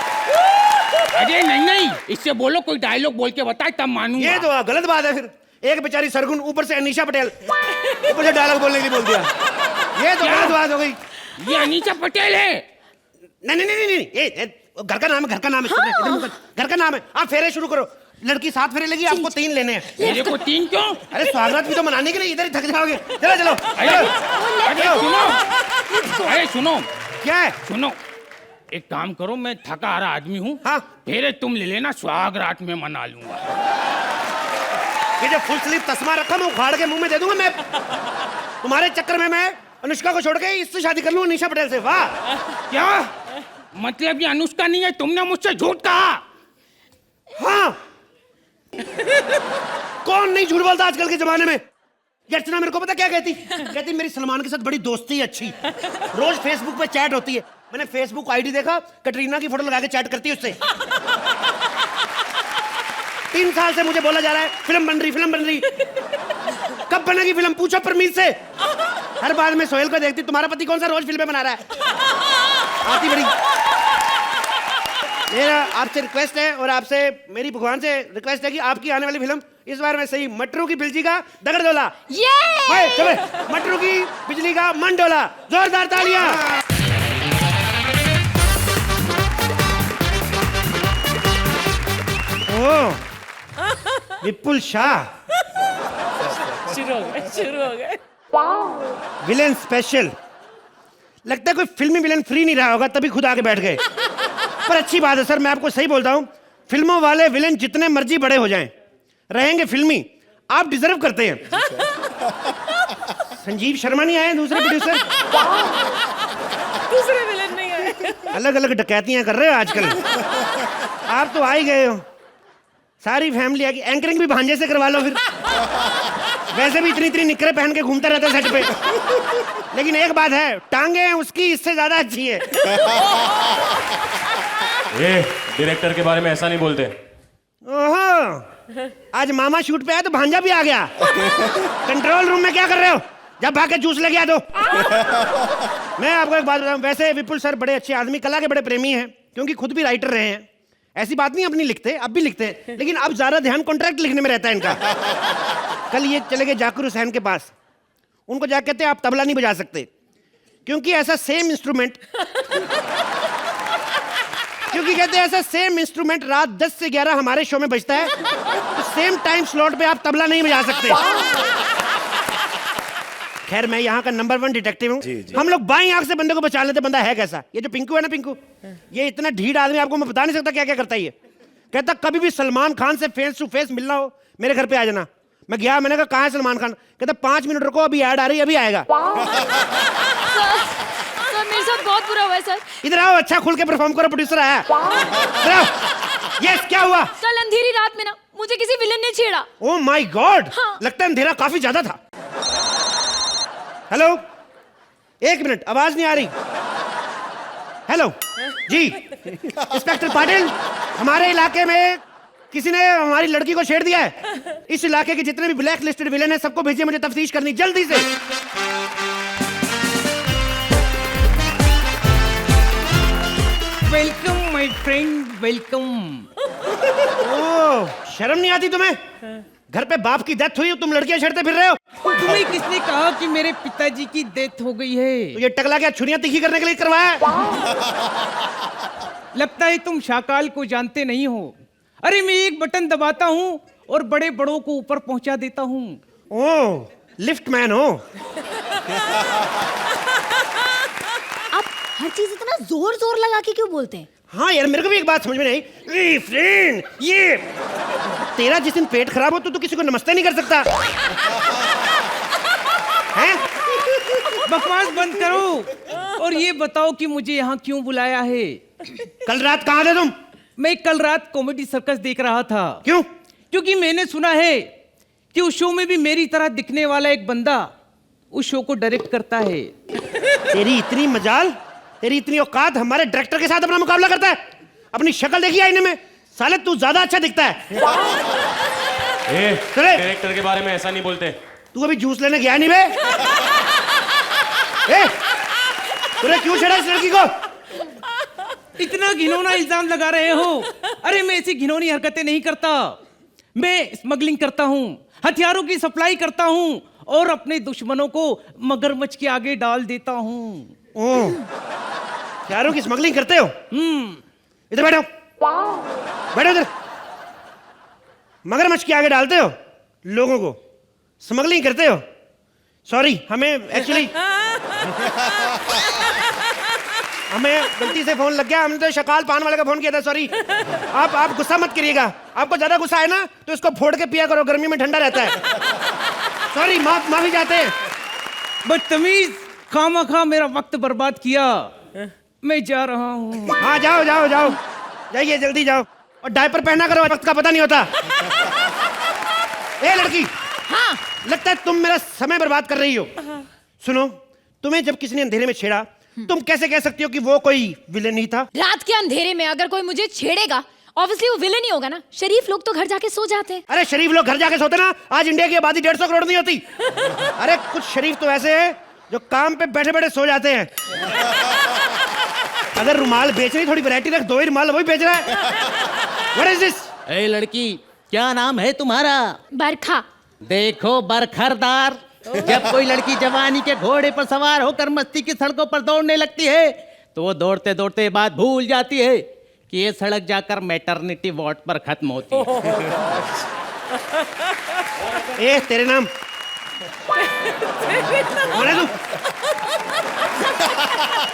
अरे नहीं नहीं, इससे बोलो, कोई डायलॉग बोल के बताए तब मानूंगा। ये तो गलत बात है। फिर एक बेचारी सरगुन, ऊपर से अनीशा पटेल, ऊपर से डायलॉग बोलने के लिए बोल दिया। ये तो गलत बात हो गई। ये अनीशा पटेल है। नहीं नहीं नहीं नहीं, ये घर का नाम है, घर का नाम है। हाँ। घर का नाम है। आप फेरे शुरू करो। लड़की 7 फेरे लेगी, आपको 3 लेने हैं। मेरे को 3 क्यों? अरे स्वागत भी तो मनाने के लिए, इधर ही थक जाओगे। चलो चलो। अरे सुनो, अरे सुनो। क्या है? सुनो, एक काम करो, मैं थका हारा आदमी हूँ। हाँ। फेरे तुम ले लेना, सुहाग रात में मना लूंगा। ये जो फुल स्लीव तस्मा रखा, मैं उखाड़ के मुंह में दे दूंगा। मैं तुम्हारे चक्कर में मैं अनुष्का को छोड़ के इससे शादी कर लूंगा, अनीशा पटेल से। वाह। क्या मतलब? ये अनुष्का नहीं है, तुमने मुझसे झूठ कहा। हाँ। कौन नहीं झूठ बोलता आजकल के जमाने में? ये अर्चना मेरे को पता क्या कहती? कहती मेरी सलमान के साथ बड़ी दोस्ती है अच्छी, रोज फेसबुक पे चैट होती है। मैंने फेसबुक आईडी देखा, कटरीना की फोटो लगा के चैट करती है उससे। 3 साल से मुझे बोला जा रहा है फिल्म बन रही, फिल्म बन रही। कब बनेगी फिल्म? पूछो परमीत से। हर बार मैं सोहेल को देखती, तुम्हारा पति कौन सा रोज फिल्में बना रहा है? आती बड़ी। मेरा आपसे रिक्वेस्ट है, और आपसे मेरी भगवान से रिक्वेस्ट है कि आपकी आने वाली फिल्म इस बार मैं सही मटरू की बिजली का दगड़डोला। चले, मटरू की बिजली का मंडोला। जोरदार तालियां। विपुल शाह शुरू हो गए। Villain special. लगता है कोई फिल्मी विलेन फ्री नहीं रहा होगा, तभी खुद आके बैठ गए। पर अच्छी बात है सर, मैं आपको सही बोलता हूं, फिल्मों वाले विलेन जितने मर्जी बड़े हो जाएं, रहेंगे फिल्मी। आप डिजर्व करते हैं। संजीव शर्मा नहीं आए दूसरे प्रोड्यूसर? दूसरे विलेन नहीं आए। अलग अलग डकैतियां कर रहे हो आजकल। आप तो आ ही गए हो, सारी फैमिली आएगी। एंकरिंग भी भांजे से करवा लो फिर। वैसे भी इतनी इतनी निकरे पहन के घूमता रहता है सेट पे। लेकिन एक बात है, टांगे उसकी इससे ज्यादा अच्छी है। ये डायरेक्टर के बारे में ऐसा नहीं बोलते। ओहो, आज मामा शूट पे आया तो भांजा भी आ गया। कंट्रोल रूम में क्या कर रहे हो? जब भाग के जूस लेके आ दो। मैं आपको एक बात बताऊं, वैसे विपुल सर बड़े अच्छे आदमी, कला के बड़े प्रेमी हैं। क्योंकि खुद भी राइटर रहे हैं, ऐसी बात नहीं अपनी लिखते, अब भी लिखते हैं, लेकिन अब ज्यादा ध्यान कॉन्ट्रैक्ट लिखने में रहता है इनका। कल ये चले गए जाकिर हुसैन के पास, उनको जाके कहते हैं आप तबला नहीं बजा सकते, क्योंकि ऐसा सेम इंस्ट्रूमेंट रात 10 से 11 हमारे शो में बजता है, तो सेम टाइम स्लॉट पे आप तबला नहीं बजा सकते। खैर मैं यहाँ का नंबर 1 डिटेक्टिव हूँ। हम लोग बाईं आंख से बंदे को बचा लेते, बंदा है कैसा। ये जो पिंकू है ना, पिंकू, ये इतना ढीठ आदमी, आपको मैं बता नहीं सकता क्या क्या करता है ये। कहता कभी भी सलमान खान से फेस टू फेस मिलना हो मेरे घर पे आ जाना। मैं गया, मैंने कहा कहाँ है सलमान खान? कहता 5 मिनट रुको, अभी ऐड आ रही है, अभी आएगा। सर मेरे साथ बहुत बुरा हुआ है सर। इधर आओ, अच्छा खुल के परफॉर्म करो, प्रोड्यूसर आया। यस, क्या हुआ? कल अंधेरी रात में ना मुझे किसी विलन ने छेड़ा। ओह माय गॉड, हाँ। लगता है अंधेरा काफी ज्यादा था। हेलो, 1 मिनट, आवाज नहीं आ रही। हेलो जी, इंस्पेक्टर पाटिल, हमारे इलाके में किसी ने हमारी लड़की को छेड़ दिया है। इस इलाके के जितने भी ब्लैक लिस्टेड विलेन हैं सबको भेजिए, मुझे तफ्तीश करनी जल्दी से। Welcome my friend, welcome. Oh, शर्म नहीं आती तुम्हें? घर पे बाप की डेथ हुई, तुम लड़कियां छेड़ते फिर रहे हो। तुम्हें किसने कहा कि मेरे पिताजी की डेथ हो गई है? तो ये टकला क्या छुरियां तीखी करने के लिए करवाया? लगता है तुम शाकाल को जानते नहीं हो। अरे मैं एक बटन दबाता हूँ और बड़े बड़ों को ऊपर पहुंचा देता हूँ। ओह, लिफ्ट मैन हो। आप हर चीज इतना जोर जोर लगा के क्यों बोलते हैं? हाँ यार, मेरे को भी एक बात समझ में नहीं। ए फ्रेंड, ये तेरा जिस दिन पेट खराब हो तो तू किसी को नमस्ते नहीं कर सकता हैं? बकवास बंद करो और ये बताओ कि मुझे यहाँ क्यों बुलाया है? कल रात कहाँ थे तुम? मैं कल रात कॉमेडी सर्कस देख रहा था। क्यों? क्योंकि मैंने सुना है कि उस शो में भी मेरी तरह दिखने वाला एक बंदा उस शो को डायरेक्ट करता है। तेरी इतनी मजाल, तेरी इतनी औकात, हमारे डायरेक्टर के साथ अपना मुकाबला करता है? अपनी शक्ल देखी आईने में? साले तू ज्यादा अच्छा दिखता है। चले, डायरेक्टर के बारे में ऐसा नहीं बोलते। तू अभी जूस लेने गया नहीं बे? तूने क्यों छेड़ा इस लड़की को? इतना घिनौना इल्जाम लगा रहे हो? अरे मैं ऐसी घिनौनी हरकतें नहीं करता। मैं स्मगलिंग करता हूँ, हथियारों की सप्लाई करता हूँ और अपने दुश्मनों को मगरमच्छ के आगे डाल देता हूँ। ओह, हथियारों की स्मगलिंग करते हो? इधर बैठो, बैठो इधर। मगरमच्छ के आगे डालते हो लोगों को, स्मगलिंग करते हो? सॉरी, हमें एक्चुअली हमें गलती से फोन लग गया, हमने तो शकाल पान वाले का फोन किया था। सॉरी, आप गुस्सा मत करिएगा। आपको ज्यादा गुस्सा है ना तो इसको फोड़ के पिया करो, गर्मी में ठंडा रहता है। सॉरी, माफी चाहते हैं। बदतमीज, खामखा मेरा वक्त बर्बाद किया। मैं जा रहा हूँ। हाँ जाओ जाओ जाओ, जाइए जल्दी जाओ, और डायपर पहना करो, वक्त का पता नहीं होता। ए लड़की, हाँ लगता है तुम मेरा समय बर्बाद कर रही हो। सुनो, तुम्हें जब किसी ने अंधेरे में छेड़ा, तुम कैसे कह सकती हो कि वो कोई विलेन नहीं था? रात के अंधेरे में अगर कोई मुझे छेड़ेगा, ऑब्वियसली वो विलेन ही होगा ना। शरीफ लोग तो घर जाके सो जाते हैं। अरे शरीफ लोग घर जाके सोते ना, आज इंडिया की आबादी 150 करोड़ नहीं होती। अरे कुछ शरीफ तो ऐसे हैं जो काम पे बैठे बैठे सो जाते हैं। अगर रुमाल बेच रही, थोड़ी वैरायटी रख, 2 ही रुमाल वही बेच रहा है। What is this? ए लड़की, क्या नाम है तुम्हारा? बरखा। देखो बरखरदार, जब कोई लड़की जवानी के घोड़े पर सवार होकर मस्ती की सड़कों पर दौड़ने लगती है तो वो दौड़ते दौड़ते बात भूल जाती है कि ये सड़क जाकर मैटरनिटी वार्ड पर खत्म होती है। ए तेरे नाम कौन है तू?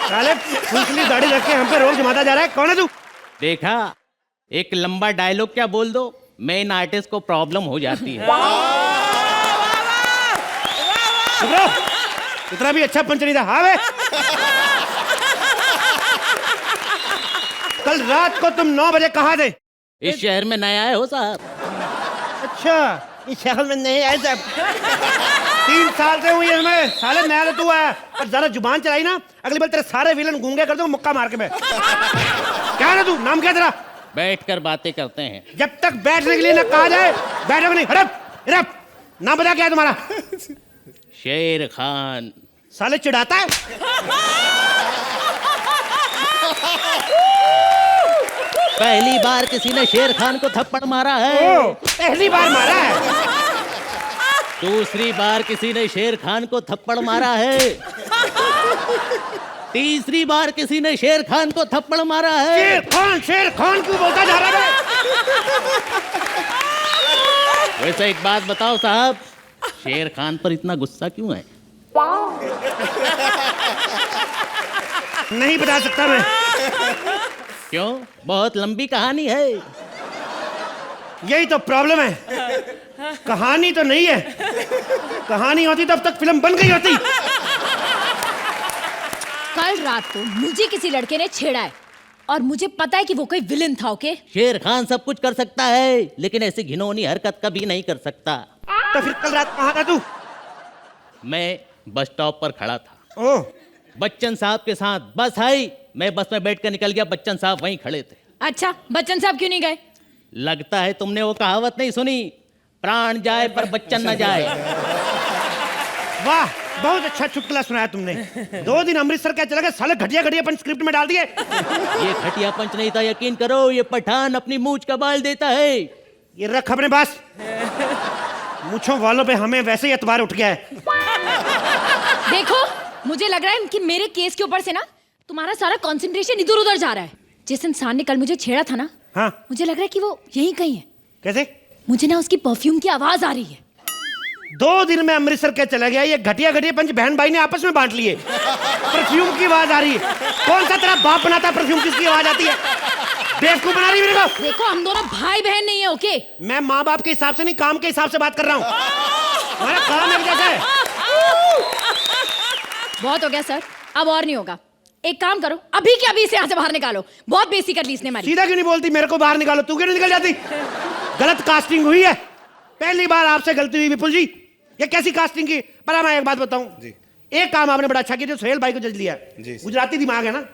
साले फुसली दाढ़ी रख के हम पे रोक जमाता जा रहा है। कौन है तू? देखा, एक लंबा डायलॉग क्या बोल दो, मेन आर्टिस्ट को प्रॉब्लम हो जाती है। इतना भी अच्छा पंच नहीं था। हाँ वे, कल रात को तुम 9 बजे कहाँ थे? इस शहर में नया आए हो साहब? अच्छा, इस शहर में नहीं आए साहब। 3 साल से हुई है इसमें। साले नया तो तू आया, और ज्यादा जुबान चलाई ना, अगली बार तेरे सारे विलन गूंगे कर दूं मुक्का मार के मैं। क्या है तू? नाम क्या तेरा? बैठकर बातें करते हैं। जब तक बैठने के लिए ना कहा जाए बैठोगे नहीं। हड़प हड़प। नाम बता क्या है तुम्हारा? शेर खान। साले चिढ़ाता है। पहली बार किसी ने शेर खान को थप्पड़ मारा है। ओ, पहली बार मारा है। दूसरी बार किसी ने शेर खान को थप्पड़ मारा है। तीसरी बार किसी ने शेर खान को थप्पड़ मारा है। शेर खान क्यों बोलता जा रहा है? वैसे एक बात बताओ साहब, शेर खान पर इतना गुस्सा क्यों है? नहीं बता सकता मैं। क्यों? बहुत लंबी कहानी है। यही तो प्रॉब्लम है, कहानी तो नहीं है। कहानी होती तब तक फिल्म बन गई होती। कल रात को मुझे किसी लड़के ने छेड़ा है और मुझे पता है कि वो कोई विलन था। ओके, शेर खान सब कुछ कर सकता है, लेकिन ऐसी घिनौनी हरकत कभी नहीं कर सकता। तो फिर कल रात कहाँ था तू? मैं बस स्टॉप पर खड़ा था। ओह, बच्चन साहब के साथ बस आई, मैं बस में बैठ कर निकल गया, बच्चन साहब वहीं खड़े थे। अच्छा, बच्चन साहब क्यों नहीं गए? लगता है तुमने वो कहावत नहीं सुनी, प्राण जाए पर बच्चन न जाए। वाह, बहुत अच्छा चुटकुला सुनाया तुमने। 2 दिन अमृतसर क्या चला गया, साले घटिया घटिया पंच स्क्रिप्ट में डाल दिए। ये घटिया पंच नहीं था, यकीन करो, ये पठान अपनी मूंछ का बाल देता है। ये रख अपने पास। मूंछों वालों पे हमें वैसे ही एतबार उठ गया है। देखो, मुझे लग रहा है कि मेरे केस के ऊपर से ना तुम्हारा सारा कंसंट्रेशन इधर उधर जा रहा है। जिस इंसान ने कल मुझे छेड़ा था ना, हाँ, मुझे लग रहा है कि वो यहीं कहीं है। कैसे? मुझे ना उसकी परफ्यूम की आवाज आ रही है। 2 दिन में अमृतसर क्या चला गया, ये घटिया घटिया पंच बहन भाई ने आपस में बांट लिए। परफ्यूम की आवाज आ रही है। कौन सा तेरा बाप बनाता परफ्यूम किसकी आवाज आती है? बेवकूफ बना रही मेरे को। देखो, हम दोनों भाई बहन नहीं है। ओके, मैं माँ बाप के हिसाब से नहीं, काम के हिसाब से बात कर रहा हूँ। हमारा काम एक जैसा है। बहुत हो गया सर, अब और नहीं होगा। एक काम करो, अभी के अभी इसे यहाँ से बाहर निकालो। बहुत बेइज्जती कर ली इसने हमारी। सीधा क्यों नहीं बोलती मेरे को बाहर निकालो? तू क्यों नहीं निकल जाती? गलत कास्टिंग हुई है। पहली बार आपसे गलती हुई विपुल जी। ये कैसी कास्टिंग की? पर मैं एक बात बताऊं, एक काम आपने बड़ा अच्छा किया, जो सोहेल भाई को जज लिया। गुजराती दिमाग है ना,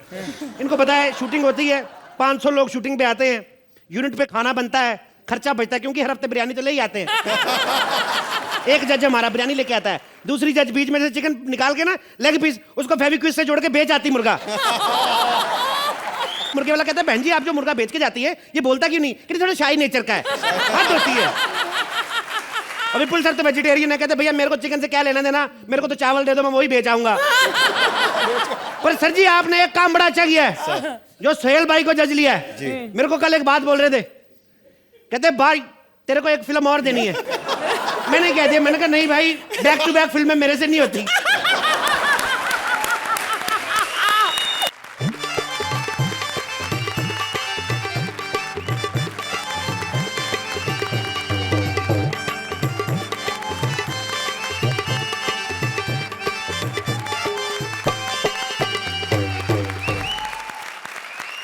इनको पता है शूटिंग होती है, 500 लोग शूटिंग पे आते हैं, यूनिट पे खाना बनता है, खर्चा बचता है, क्योंकि हर हफ्ते बिरयानी तो ले ही आते हैं। एक जज हमारा बिरयानी लेके आता है, दूसरी जज बीच में से चिकन निकाल के ना लेग पीस उसको फेविक्विक से जोड़ के बेच आती मुर्गा। मुर्गे वाला कहता है, बहन जी आप जो मुर्गा बेच के जाती है ये बोलता क्यों नहीं कि थोड़ा शाही नेचर का है, हद होती है। और विपुल सर तो वेजिटेरियन है, कहते भैया मेरे को चिकन से क्या लेना देना, मेरे को तो चावल दे दो, मैं वही बेच आऊंगा। पर सर जी आपने एक काम बड़ा अच्छा किया है, जो सोहेल भाई को जज लिया है। मेरे को कल एक बात बोल रहे थे, कहते भाई तेरे को एक फिल्म और देनी है। मैंने कह दिया, मैंने कहा नहीं भाई, बैक टू बैक फिल्में मेरे से नहीं होती।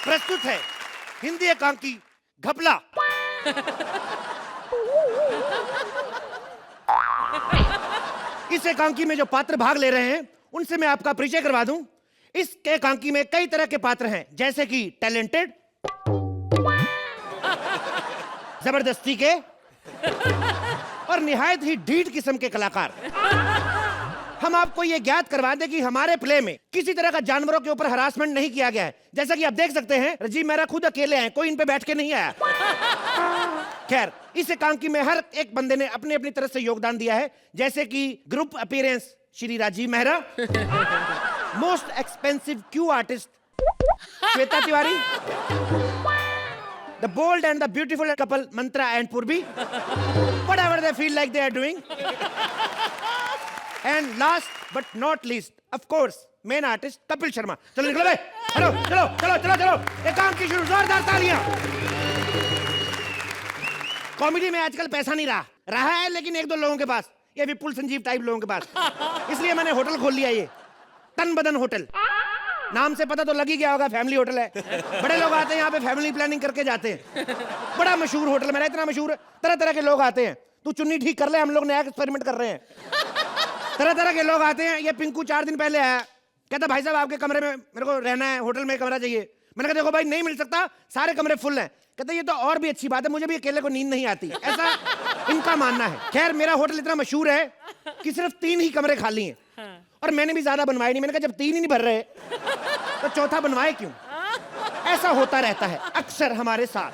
प्रस्तुत है हिंदी एकांकी घपला। इस एकांकी में जो पात्र भाग ले रहे हैं उनसे मैं आपका परिचय करवा दूं। इस एकांकी में कई तरह के पात्र हैं, जैसे कि टैलेंटेड, जबरदस्ती के और निहायत ही ढीठ किस्म के कलाकार। हम आपको ये ज्ञात करवा दें कि हमारे प्ले में किसी तरह का जानवरों के ऊपर हरासमेंट नहीं किया गया है। जैसा कि आप देख सकते हैं, राजीव मेहरा खुद अकेले हैं, कोई इन पे बैठ के नहीं आया। खैर, इस एकांकी में हर एक बंदे ने अपनी अपनी तरफ से योगदान दिया है, जैसे कि group appearance Shri Rajeev Mehra, most expensive cue artist Shweta Tiwari, the bold and the beautiful couple Mantra and Purvi, whatever they feel like they are doing, and last but not least of course main artist Kapil Sharma. चलो निकलो भाई, चलो चलो चलो चलो चलो, एकांकी शुरू, जोरदार तालियां। कॉमेडी में आजकल पैसा नहीं रहा है, लेकिन 1-2 लोगों के पास, ये विपुल संजीव टाइप लोगों के पास, इसलिए मैंने होटल खोल लिया, ये तन बदन होटल। नाम से पता तो लग ही गया होगा, फैमिली होटल है। बड़े लोग आते हैं यहाँ पे, फैमिली प्लानिंग करके जाते हैं। बड़ा मशहूर होटल मेरा, इतना मशहूर, तरह तरह के लोग आते हैं। तू चुन्नी ठीक कर ले, हम लोग नया एक्सपेरिमेंट कर रहे हैं। तरह तरह के लोग आते हैं। ये पिंकू 4 दिन पहले आया, कहता भाई साहब आपके कमरे में मेरे को रहना है, होटल में कमरा चाहिए। मैंने कहा देखो भाई नहीं मिल सकता, सारे कमरे फुल हैं। कहते ये तो और भी अच्छी बात है, मुझे भी अकेले को नींद नहीं आती, ऐसा इनका मानना है। खैर मेरा होटल इतना मशहूर है कि सिर्फ 3 ही कमरे खाली हैं, और मैंने भी ज्यादा बनवाए नहीं। मैंने कहा जब 3 ही नहीं भर रहे तो चौथा बनवाए क्यों। ऐसा होता रहता है अक्सर हमारे साथ।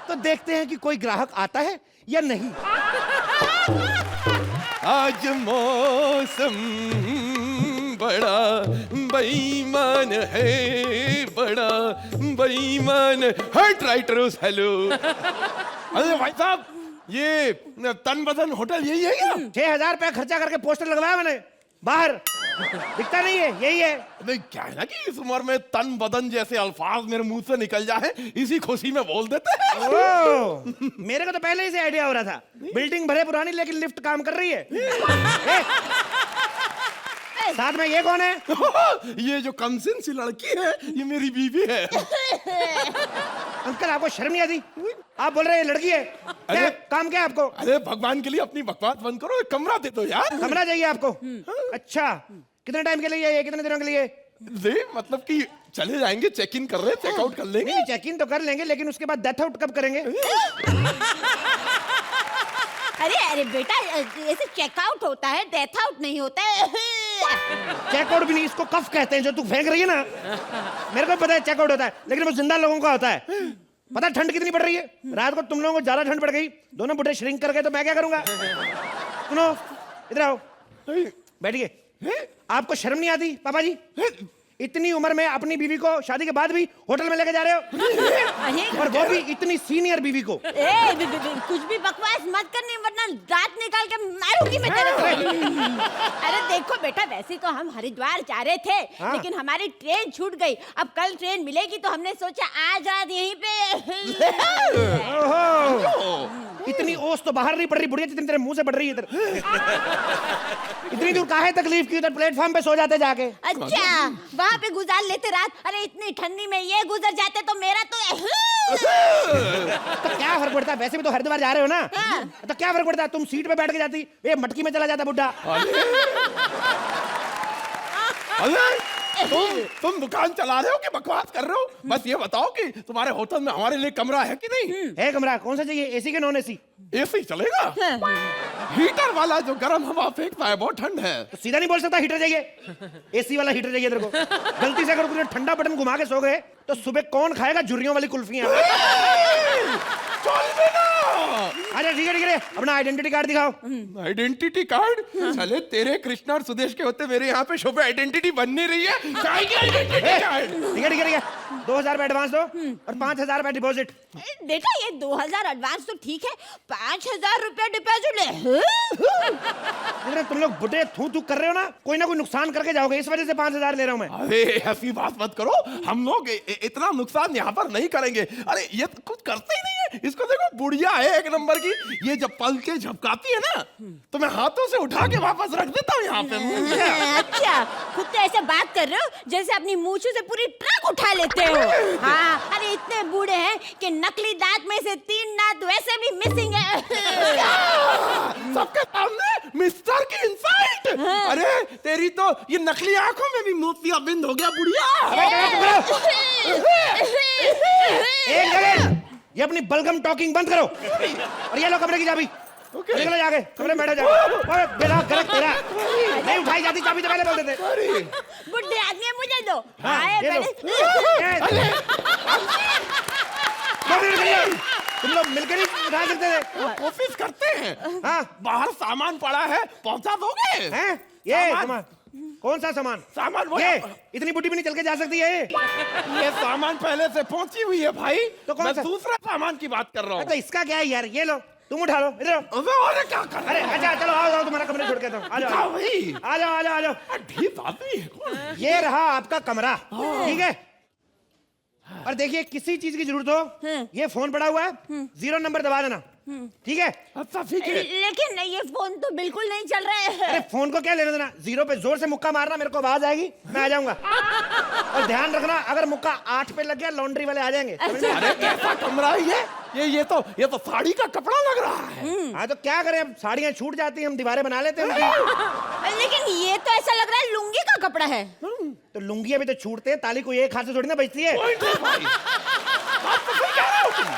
तो देखते हैं कि कोई ग्राहक आता है या नहीं। आज मौसम बड़ा बेईमान है, बड़ा बेईमान है। राइट रोज हेलो। अरे भाई साहब, ये तन बदन होटल यही है क्या? 6,000 रुपया खर्चा करके पोस्टर लगवाया मैंने बाहर, दिखता नहीं है, यही है। नहीं, क्या है ना कि इस उम्र में तन बदन जैसे अल्फाज मेरे मुंह से निकल जाए, इसी खुशी में बोल देते हैं। ओ, मेरे को तो पहले ही से आइडिया हो रहा था। बिल्डिंग भले पुरानी लेकिन लिफ्ट काम कर रही है। साथ में ये कौन है? ये जो कमसिन सी लड़की है, ये मेरी बीवी है। अंकल, आपको शर्म नहीं आती? आप बोल रहे हैं लड़की है। क्या काम क्या है आपको? अरे भगवान के लिए अपनी बकवास बंद करो, एक कमरा दे दो यार। कमरा चाहिए आपको? अच्छा, कितने टाइम के लिए ये, कितने दिनों के लिए? दे मतलब कि चले जाएंगे, चेक इन कर रहे, चेकआउट कर लेंगे। नहीं, चेक इन तो कर लेंगे, लेकिन उसके बाद डेथ आउट कब करेंगे? अरे अरे बेटा, ऐसे चेकआउट होता है, डेथ आउट नहीं होता है। चेकआउट भी नहीं, इसको कफ कहते हैं जो तू फेंक रही है ना। मेरे को पता है चेकआउट होता है, लेकिन वो जिंदा लोगों का होता है। पता है ठंड कितनी पड़ रही है? रात को तुम लोगों को ज्यादा ठंड पड़ गई, दोनों बुढ़े श्रिंक कर गए, तो मैं क्या करूंगा? सुनो, इधर आओ, बैठिए। आपको शर्म नहीं आती पापा जी? इतनी उम्र में अपनी बीवी को शादी के बाद भी होटल में लेके जा रहे हो, और वो भी इतनी सीनियर बीवी को। कुछ भी बकवास मत करनी, वरना दांत निकाल के मारूंगी मैं तेरे को। अरे देखो बेटा, वैसे तो हम हरिद्वार जा रहे थे, लेकिन हमारी ट्रेन छूट गई। अब कल ट्रेन मिलेगी तो हमने सोचा आज रात यहीं पे। ओहो, इतनी ओस तो बाहर नहीं पड़ रही बुढ़िया जितनी तेरे मुंह से पड़ रही है इधर। इतनी दूर काहे तकलीफ की? उधर प्लेटफॉर्म पे सो जाते जाके। अच्छा, वहाँ पे गुजार लेते रात। अरे इतनी ठंडी में ये गुजर जाते तो मेरा तो क्या फर्क पड़ता है? वैसे भी तो हरिद्वार जा रहे हो ना, तो क्या फर्क पड़ता है? तुम सीट पे बैठ के जाती, ये मटकी में चला जाता बुड्ढा। तुम दुकान चला रहे हो कि बकवास कर रहे हो? बस ये बताओ कि तुम्हारे होटल में हमारे लिए कमरा है कि नहीं? है कमरा। कौन सा चाहिए, एसी के नॉन एसी? एसी चलेगा। हीटर वाला जो गर्म हवा फेंकता है, बहुत ठंड है। तो सीधा नहीं बोल सकता हीटर चाहिए? एसी वाला हीटर चाहिए तेरे को। गलती से अगर तूने ठंडा बटन घुमा के सो गए तो सुबह कौन खाएगा झुर्रियों वाली कुल्फियां? अच्छा ठीक है, अपना आइडेंटिटी कार्ड दिखाओ। Identity card? चले तेरे कृष्णा और सुदेश के होते मेरे यहाँ पे शो पे आइडेंटिटी बन नहीं रही है। ठीक है, 2,000 रुपए एडवांस दो और 5,000 रुपए डिपॉजिट। बेटा, ये 2,000 एडवांस तो ठीक है, 5,000 रुपया डिपॉजिट ले। तुम लोग बुढ़े थू कर रहे हो ना, कोई ना कोई नुकसान करके जाओगे, इस वजह से 5,000 ले रहा हूँ मैं। अरे ऐसी बात मत करो, हम लोग इतना नुकसान यहाँ पर नहीं करेंगे। अरे ये तो कुछ करते ही नहीं है। इसको देखो, बुढ़िया है एक नंबर की। ये जब पल के झपकाती है ना, तो मैं हाथों से उठा के वापस रख देता हूँ यहाँ पे। अच्छा, खुद तो ऐसे बात कर रहे हो जैसे अपनी मूंछों से पूरी ट्रक उठा लेते हो। हाँ, अरे इतने बूढ़े हैं कि नकली दांत में से 3 दांत वैसे भी मिसिंग है। सबके सामने मिस्टर की इंसल्ट। अरे तेरी तो ये नकली आंखों में भी मोतियाबिंद हो गया बुढ़िया। एक सेकंड, ये अपनी बलगम टॉकिंग बंद करो और ये लो कमरे की चाबी। निकलो जाके कमरे में बैठो जाओ। बेटा गलत तेरा नहीं उठाई जाती चाबी तो पहले बोल देते। बुढ़े आदमी मुझे दो। तुम लोग मिलकर ही उठा सकते थे। कोशिश करते हैं। हाँ, बाहर सामान पड़ा है, पहुंचा दोगे? हैं? ये सामान कौन सा सामान? सामान वो ये इतनी बुढ़ी भी नहीं चल के जा सकती है। ये सामान पहले से पहुंची हुई है भाई। तो कौन मैं सा? दूसरा सामान की बात कर रहा हूँ। तो इसका क्या है यार? ये लो, तुम उठा लो, इधर आओ। अरे क्या कर अरे अच्छा चलो आओ, तुम्हारा कमरा छोड़ के दो। आ जाओ भाई, आ जाओ आ जाओ आ जाओ। ढीठ आदमी है कौन? ये रहा आपका कमरा, ठीक है? और देखिए, किसी चीज की जरूरत हो, ये फोन पड़ा हुआ है, 0 नंबर दबा देना, ठीक है? अच्छा ठीक है। लेकिन ये फोन तो बिल्कुल नहीं चल रहा है। अरे फोन को क्या लेना देना? 0 पे जोर से मुक्का मारना, मेरे को आवाज आएगी, मैं आ जाऊंगा। और ध्यान रखना, अगर मुक्का 8 पे लग गया, लॉन्ड्री वाले आ जाएंगे। अरे कैसा कमरा है ये तो साड़ी का कपड़ा लग रहा है। हाँ तो क्या करें, अब साड़ियाँ छूट जाती हैं, हम दीवारें बना लेते हैं उनकी। लेकिन ये तो ऐसा लग रहा है लुंगी का कपड़ा है। तो लुंगियाँ भी तो छूटते हैं, ताली को एक हाथ से थोड़ी ना बचती है।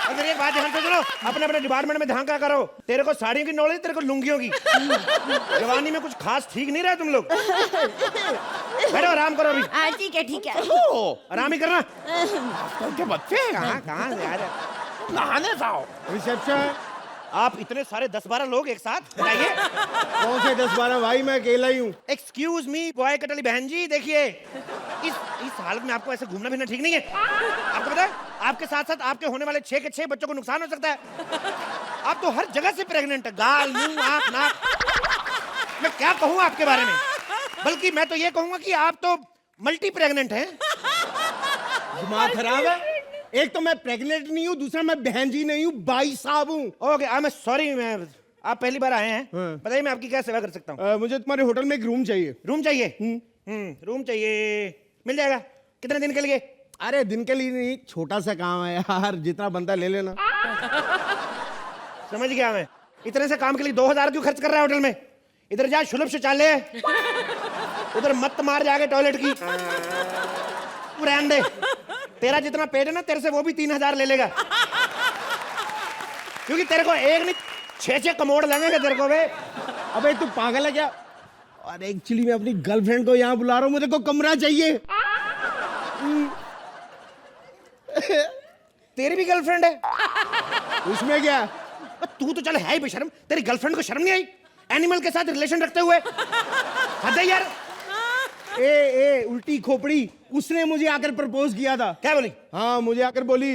अगर एक बात ध्यान से सुनो, अपने अपने डिपार्टमेंट में ध्यान क्या करो। तेरे को साड़ियों की नॉलेज, तेरे को लुंगियों की। जवानी में कुछ खास ठीक नहीं रहा तुम लोग। बैठो आराम करो अभी। हाँ ठीक है ठीक है। आराम ही करना। आजकल के बच्चे कहाँ से आ रहे? नहाने जाओ। रिसेप्शन। आप इतने सारे 10-12 लोग एक साथ बताइए। कौन से 10-12 भाई, मैं अकेला ही हूँ। एक्सक्यूज मी बॉय कटली बहन जी, देखिए इस हालत में आपको ऐसे घूमना फिरना ठीक नहीं है। आपको पता है आपके साथ साथ आपके होने वाले 6 के 6 बच्चों को नुकसान हो सकता है। आप तो हर जगह से प्रेग्नेंट है, गाल, मुंह, आंख, नाक। मैं क्या कहूँ आपके बारे में, बल्कि मैं तो ये कहूंगा कि आप तो मल्टी प्रेग्नेंट हैं। दिमाग खराब है। एक तो मैं प्रेग्नेंट नहीं हूँ, दूसरा मैं बहन जी नहीं हूँ, भाई साहब हूँ। ओके आई एम सॉरी, मैं आप पहली बार आए हैं। बताइए मैं आपकी क्या सेवा कर सकता हूँ? मुझे तुम्हारे होटल में एक रूम चाहिए। रूम चाहिए? रूम चाहिए, मिल जाएगा। कितने दिन के लिए? अरे दिन के लिए नहीं, छोटा सा काम है यार, जितना बनता ले लेना। समझ गया मैं। इतने से काम के लिए 2000 क्यों खर्च कर रहा है होटल में? इधर जा शुलभ शौचालय है, उधर मत मार जाके टॉयलेट की। तू रहने दे, तेरा जितना पेट है ना तेरे से वो भी 3000 ले लेगा, क्योंकि तेरे को एक नहीं 6 कमोड लगेंगे तेरे को। बे अबे तू पागल है क्या? और एक्चुअली मैं अपनी गर्लफ्रेंड को यहाँ बुला रहा हूँ, मुझे को कमरा चाहिए। तेरी भी गर्लफ्रेंड है? उसमें क्या? तू तो चल है ही बेशर्म, तेरी गर्लफ्रेंड को शर्म नहीं आई एनिमल के साथ रिलेशन रखते हुए? हद है यार। ए उल्टी खोपड़ी, उसने मुझे आकर प्रपोज किया था। क्या बोली? हाँ मुझे आकर बोली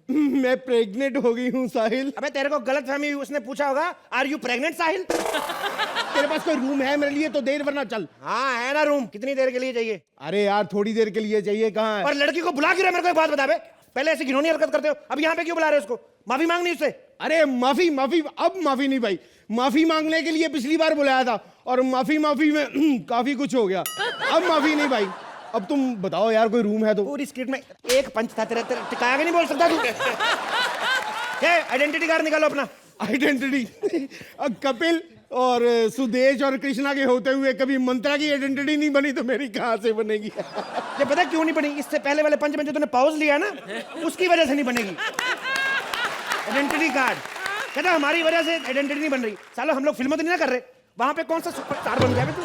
मैं प्रेग्नेंट हो गई हूँ साहिल। अबे तेरे को गलत फहमी हुई, उसने पूछा होगा आर यू प्रेग्नेंट साहिल? तेरे पास कोई रूम है मेरे लिए तो देर वरना चल। हाँ है ना रूम। कितनी देर के लिए चाहिए? अरे यार थोड़ी देर के लिए चाहिए। कहाँ है? और लड़की को बुला क्यों रहे? मेरे को एक बात बता बे, पहले ऐसी घिनौनी हरकत करते हो, अब यहाँ पे क्यों बुला रहे हो उसको? माफी मांगनी उससे? अरे माफी अब माफी नहीं भाई, माफी मांगने के लिए पिछली बार बुलाया था और माफी में काफी कुछ हो गया। अब माफी नहीं भाई। अब तुम बताओ यार कोई रूम है तो। पूरी स्क्रिप्ट में एक पंच था तेरा, टिकाया के नहीं बोल सकता तू? क्या आइडेंटिटी कार्ड निकालो अपना। आइडेंटिटी? कपिल और सुदेश और कृष्णा के होते हुए कभी मंत्रा की आइडेंटिटी नहीं बनी तो मेरी कहाँ से बनेगी? ये पता क्यों नहीं बनी? इससे पहले वाले पंच में जो तूने पॉज लिया ना, उसकी वजह से नहीं बनेगी आइडेंटिटी कार्ड। कहता हमारी वजह से आइडेंटिटी नहीं बन रही। सालो हम लोग फिल्में तो नहीं ना कर रहे, वहां पे कौन सा सुपरस्टार बन गया तू?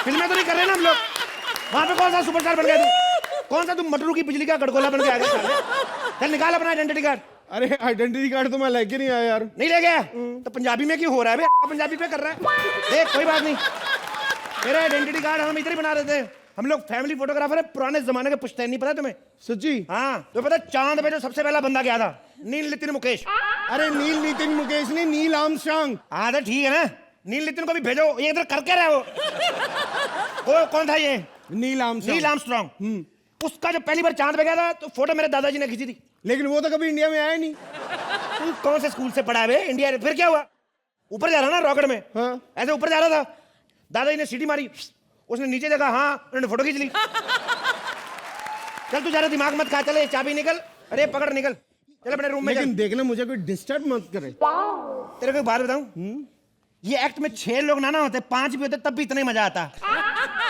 फिल्में तो नहीं कर रहे ना हम लोग, वहां पे कौन सा सुपरस्टार बन गया तू? कौन सा तुम मटरू की बिजली का गड़गोला बन के आ गया? चल निकाल अपना आइडेंटिटी कार्ड। अरे आइडेंटिटी कार्ड तो मैं लेके नहीं आया यार। नहीं ले गया तो पंजाबी में क्यों हो रहा है? पंजाबी पे कर रहा है। देख कोई बात नहीं, मेरा आइडेंटिटी कार्ड हम इधर ही बना रहे थे। हम लोग फैमिली फोटोग्राफर है, पुराने जमाने के पुश्तैनी, पता तुम्हें? सच्ची? हाँ तो पता चांद पे जो सबसे पहला बंदा गया था, नील नितिन मुकेश। अरे नील नितिन मुकेश नहीं, नील आर्मस्ट्रांग। हाँ तो ठीक है ना, नील नितिन को भी भेजो, ये इधर करके रहा वो। कौन था ये? Neil Armstrong. उसका जो पहली बार चांद पे गया था तो फोटो मेरे दादाजी ने खींची थी। लेकिन वो तो कभी इंडिया में आया नहीं। तू कौन से स्कूल से पढ़ा है इंडिया? फिर क्या हुआ? ऊपर जा रहा ना रॉकेट में। हाँ। ऐसे ऊपर जा रहा था, दादाजी ने सीटी मारी, उसने नीचे देखा, हाँ उन्होंने फोटो खींच ली। चल तू जा रहा, दिमाग मत खा, चले चाबी निकल। अरे पकड़ निकल, चल अपने रूम में। लेकिन देखना मुझे कोई डिस्टर्ब मत करे। तेरे को एक बात बताऊं, ये एक्ट में 6 लोग ना होते, 5 भी होते तब भी इतना ही मजा आता।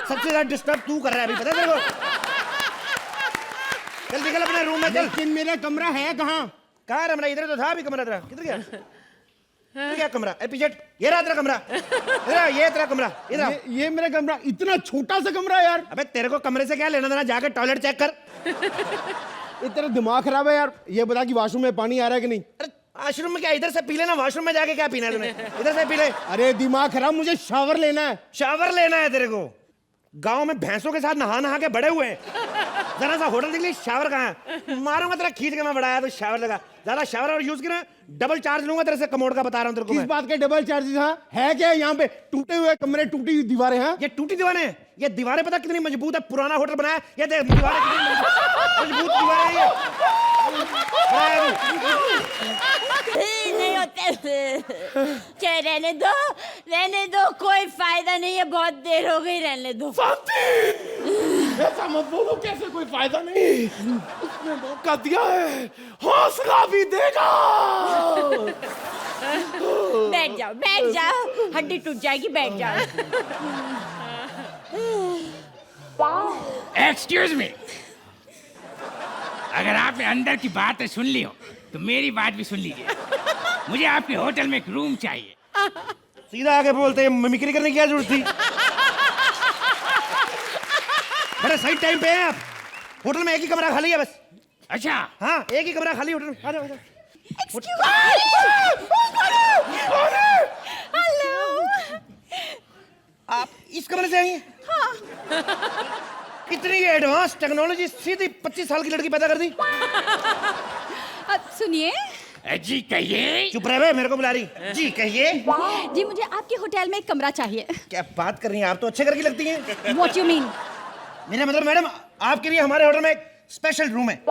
सबसे ज्यादा डिस्टर्ब तू कर रहा है अभी, पता है तेरे को? चल निकल अपने रूम में चल। लेकिन मेरा कमरा है कहाँ? कहाँ कमरा? इधर तो था अभी कमरा तेरा, किधर गया? क्या कमरा? पीछे ये रहा तेरा कमरा, इधर ये तेरा कमरा, इधर ये मेरा कमरा, इतना छोटा सा कमरा यार। अबे तेरे को कमरे से क्या लेना देना? जाके टॉयलेट चेक कर। ये तेरा दिमाग खराब है यार। ये बता कि वॉशरूम में पानी आ रहा है कि नहीं? अरे वॉशरूम में क्या, इधर से पी लेना, वॉशरूम में जाके क्या पीना है तूने? इधर से पी ले। अरे दिमाग खराब, मुझे शावर लेना है। शावर लेना है तेरे को? गांव में भैंसों के साथ नहा के बड़े हुए हैं, जरा सा होटल देख ली, शावर कहाँ है? मारूंगा तेरा खींच के, मैं बढ़ाया तो शावर लगा। ज्यादा शावर और यूज किया डबल चार्ज लूंगा तेरे से, कमोड का बता रहा हूँ तेरे को। किस बात के डबल चार्जेस? हाँ है क्या यहाँ पे? टूटे हुए कमरे, टूटी हुई दीवारें हैं। ये टूटी दीवारें हैं, ये दीवारें पता कितनी मजबूत है? पुराना होटल बनाया, ये देख दीवारें कितनी मजबूत दीवारें हैं ये। नहीं होते, चाहे रहने दो, कोई फायदा नहीं है, बहुत देर हो गई, रहने दो। ऐसा मत बोलो, कैसे कोई फायदा नहीं? उसने मौका दिया है, हौसला भी देगा। बैठ जाओ, हड्डी टूट जाएगी, बैठ जाओ। एक्सक्यूज मी, अगर आपने अंदर की बातें सुन ली हो तो मेरी बात भी सुन लीजिए। मुझे आपके होटल में एक रूम चाहिए। सीधा आके बोलते हैं, मिमिक्री करने की क्या जरूरत थी? अरे सही टाइम पे हैं आप। होटल में एक ही कमरा खाली है बस। अच्छा हाँ, एक ही कमरा खाली होटल में। आ जाओ, आ जाओ। हेलो। आप इस कमरे से आई हैं? इतनी एडवांस टेक्नोलॉजी सीधी 25 साल की लड़की पैदा कर दी। अब सुनिए जी कहिए। चुप रहे बे, मेरे को बुला रही। जी कहिए। जी, मुझे आपके होटल में एक कमरा चाहिए। क्या बात कर रही हैं आप, तो अच्छे घर की लगती हैं। What you mean? मेरा मतलब मैडम, आपके लिए हमारे होटल में एक स्पेशल रूम है।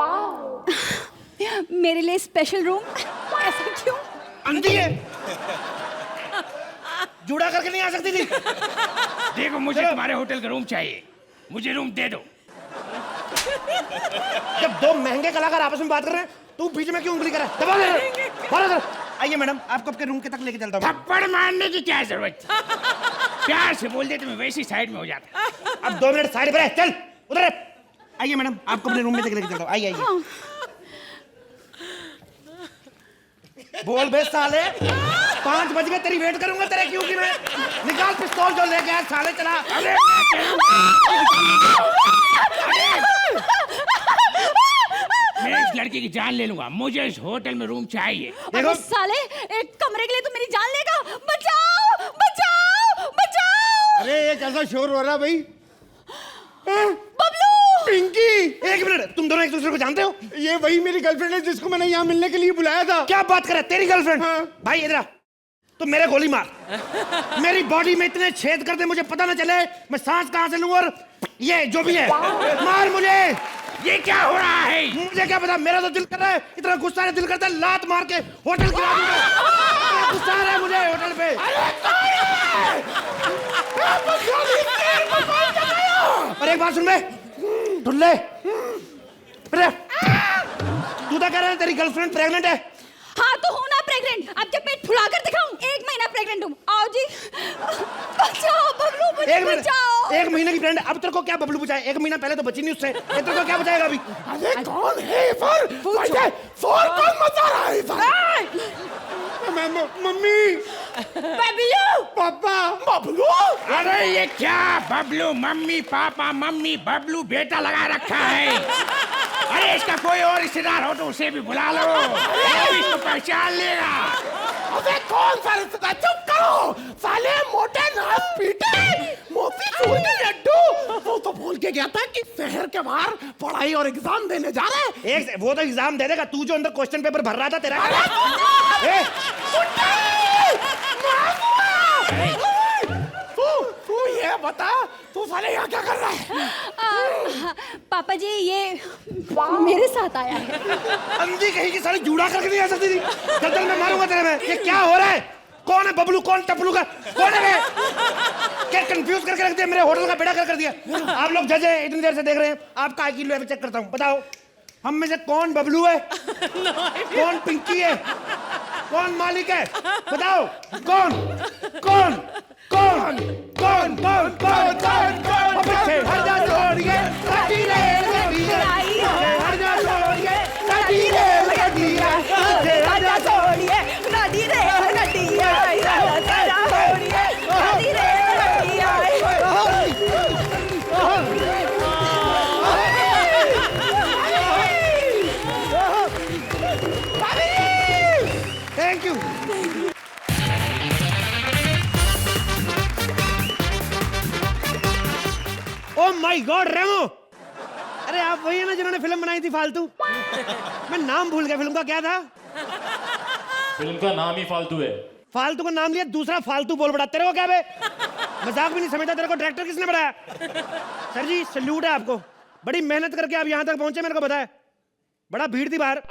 मेरे लिए स्पेशल रूम? ऐसा क्यों? अंधी है, जुड़ा करके नहीं आ सकती थी। देखो मुझे तुम्हारे होटल का रूम चाहिए, मुझे रूम दे दो। जब दो महंगे कलाकार आपस में बात कर रहे हैं, तू बीच में क्यों उंगली कर रहा है? दबा दे। आइए मैडम, आपको आपके रूम के तक लेके चलता हूँ। थप्पड़ मारने की क्या जरूरत? प्यार से बोल दे तो मैं वैसी साइड में हो जाता। अब 2 मिनट साइड पर है, चल उधर है। आइए मैडम, आपको अपने रूम में तक लेके चलता हूँ। आइए आइए। बोल बे साले, 5 बज गए, तेरी वेट करूंगा तेरे क्यों की मैं। निकाल पिस्तौल जो लेके आया साले, चला। मैं इस लड़की की जान ले लूंगा, मुझे इस होटल में रूम चाहिए। देखो साले, एक कमरे के लिए तो मेरी जान लेगा। बचाओ बचाओ बचाओ। अरे ये कैसा शोर हो रहा है भाई? बबलू। पिंकी, एक मिनट, तुम दोनों एक दूसरे को जानते हो? ये वही मेरी गर्लफ्रेंड है जिसको मैंने यहाँ मिलने के लिए बुलाया था। क्या बात कर रहा है, तेरी गर्लफ्रेंड? हाँ। भाई इधर आ, तो मेरे गोली मार। मेरी बॉडी में इतने छेद कर दे मुझे पता ना चले मैं सांस कहां से लूं, और ये जो भी है मार मुझे। ये क्या हो रहा है? मुझे क्या पता, मेरा तो दिल कर रहा है, इतना गुस्सा है, दिल करता है लात मार के होटल गिरा दूंगा। गुस्सा आ रहा है मुझे होटल पे। और एक बात सुन बे, ढुल्ले, तू तो कह रहा है तेरी गर्लफ्रेंड प्रेग्नेंट है। हाँ तो हूँ ना प्रेग्नेंट। अब जब पेट फुला कर दिखाऊं, 1 महीना प्रेग्नेंट हूँ। आओ जी, बचाओ बबलू, मुझे बचाओ। 1 महीने की प्रेग्नेंट, अब तेरे को क्या बबलू बचाए? 1 महीना पहले तो बची नहीं उससे, ये तेरे को क्या बचाएगा अभी? अरे कौन है फोन कौन मचा रहा है? मम्मी, बबलू। पापा, बबलू। अरे ये क्या Bablu mummy papa mummy Bablu बेटा लगा रखा है? अरे इसका कोई और रिश्तेदार हो तो उसे भी बुला लो, वो भी इसको पहचान लेगा। अबे कौन सा रिश्तेदार? चुप करो साले, मोटे नाक पीटे मोती चूर के लड्डू। वो तो बोल के गया था कि शहर के बाहर पढ़ाई और एग्जाम देने जा रहे हैं। वो तो एग्जाम दे देगा, तू जो अंदर क्वेश्चन पेपर भर रहा था तेरा। तू ये बता, तू साले यहाँ क्या कर रहा है? पापा जी, ये मेरे साथ आया है। अंधी कहीं की साली जुड़ा करके नहीं आ सकती थी। चल मैं मारूंगा तेरे में। ये क्या हो रहा है? कौन है बबलू, कौन टपलू का, कौन है? क्या कंफ्यूज करके रख दिया, मेरे होटल का बेड़ा कर दिया। आप लोग जज है, इतनी देर से देख रहे हैं, आपका IQ लेवल चेक करता हूँ। बताओ हम में से कौन बबलू है, कौन पिंकी है, कौन मालिक है? बताओ कौन कौन कौन कौन कौन कौन कौन कौन? पीछे हट जा छोड़िए, लगी रे लगी रे, हट जा छोड़िए, लगी रे लगी रे, हट जा छोड़िए, नदी रे नदी आई, तेरा छोड़िए, नदी रे नदी आई। Thank you. Oh my God Remo, अरे आप वही है ना जिन्होंने फिल्म बनाई थी फालतू? मैं नाम भूल गया, फिल्म का क्या था? फिल्म का नाम ही फालतू है। फालतू का नाम लिया, दूसरा फालतू बोल पड़ा। तेरे को क्या बे, मजाक भी नहीं समझता? तेरे को डायरेक्टर किसने बनाया? सर जी सल्यूट है आपको, बड़ी मेहनत करके आप यहाँ तक पहुंचे। मेरे को बताया बड़ा भीड़ थी बाहर,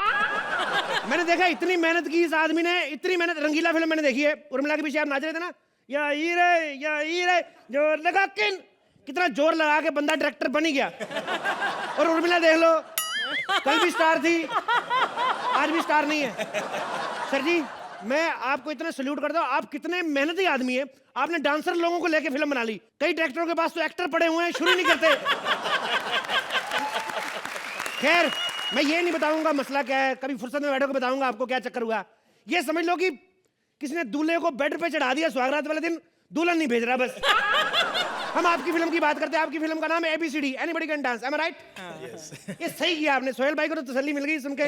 मैंने देखा इतनी मेहनत की इस आदमी ने, इतनी मेहनत। रंगीला फिल्म मैंने देखी है, उर्मिला के पीछे आप नाच रहे थे ना, या हीरे जोर लगा कितना जोर लगा के बंदा डायरेक्टर बन ही गया। और उर्मिला देख लो, कल भी स्टार थी, आज भी स्टार नहीं है। सर जी मैं आपको इतना सल्यूट करता हूँ, आप कितने मेहनती आदमी हैं। आपने डांसर लोगों को लेके फिल्म बना ली। कई डायरेक्टरों के पास तो एक्टर पड़े हुए हैं, शुरू नहीं करते। खैर मैं ये नहीं बताऊंगा मसला क्या है, कभी फुर्सत में बैठो के बताऊंगा आपको क्या चक्कर हुआ। ये समझ लो कि किसी ने दूल्हे को बेड पे चढ़ा दिया, सुहागरात वाले दिन दुल्हन नहीं भेज रहा बस। हम आपकी फिल्म की बात करते हैं। आपकी फिल्म का नाम है ABCD, anybody can dance, am I right? ये सही किया आपने, सोहेल भाई को तो तसल्ली मिल गई सुन के,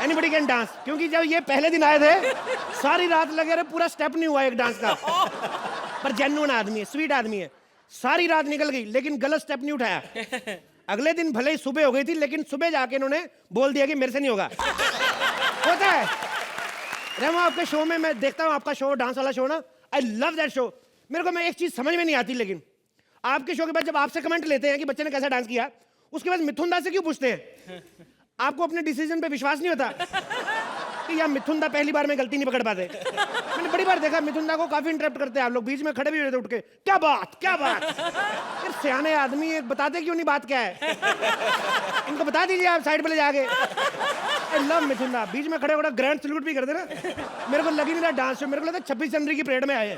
एनीबॉडी कैन डांस। क्योंकि जब ये पहले दिन आए थे सारी रात लगे रहे, पूरा स्टेप नहीं हुआ एक डांस का। पर जेन्युइन आदमी है, स्वीट आदमी है। सारी रात निकल गई लेकिन गलत स्टेप नहीं उठाया। अगले दिन भले ही सुबह हो गई थी लेकिन सुबह जाके इन्होंने बोल दिया कि मेरे से नहीं होगा। होता है रेमो, आपके शो में मैं देखता हूँ, आपका शो डांस वाला शो ना, आई लव दैट शो। मेरे को मैं एक चीज समझ में नहीं आती, लेकिन आपके शो के बाद जब आपसे कमेंट लेते हैं कि बच्चे ने कैसा डांस किया, उसके बाद मिथुन दा से क्यों पूछते हैं? आपको अपने डिसीजन पे विश्वास नहीं होता कि यार मिथुन दा पहली बार में गलती नहीं पकड़ पाते? मैंने बड़ी बार देखा मिथुन दा को काफी इंटरप्ट करते हैं आप लोग, बीच में खड़े भी हुए थे उठ के, क्या बात क्या बात। यार सियाने आदमी है, बताते क्यों नहीं बात क्या है? इनको बता दीजिए आप साइड पे ले जाके। आई लव मिथुन दा, बीच में खड़े होकर ग्रैंड सैल्यूट भी कर देना। मेरे को लगी नहीं रहा डांस शो, मेरे को लगा 26 जनवरी की परेड में आए हैं।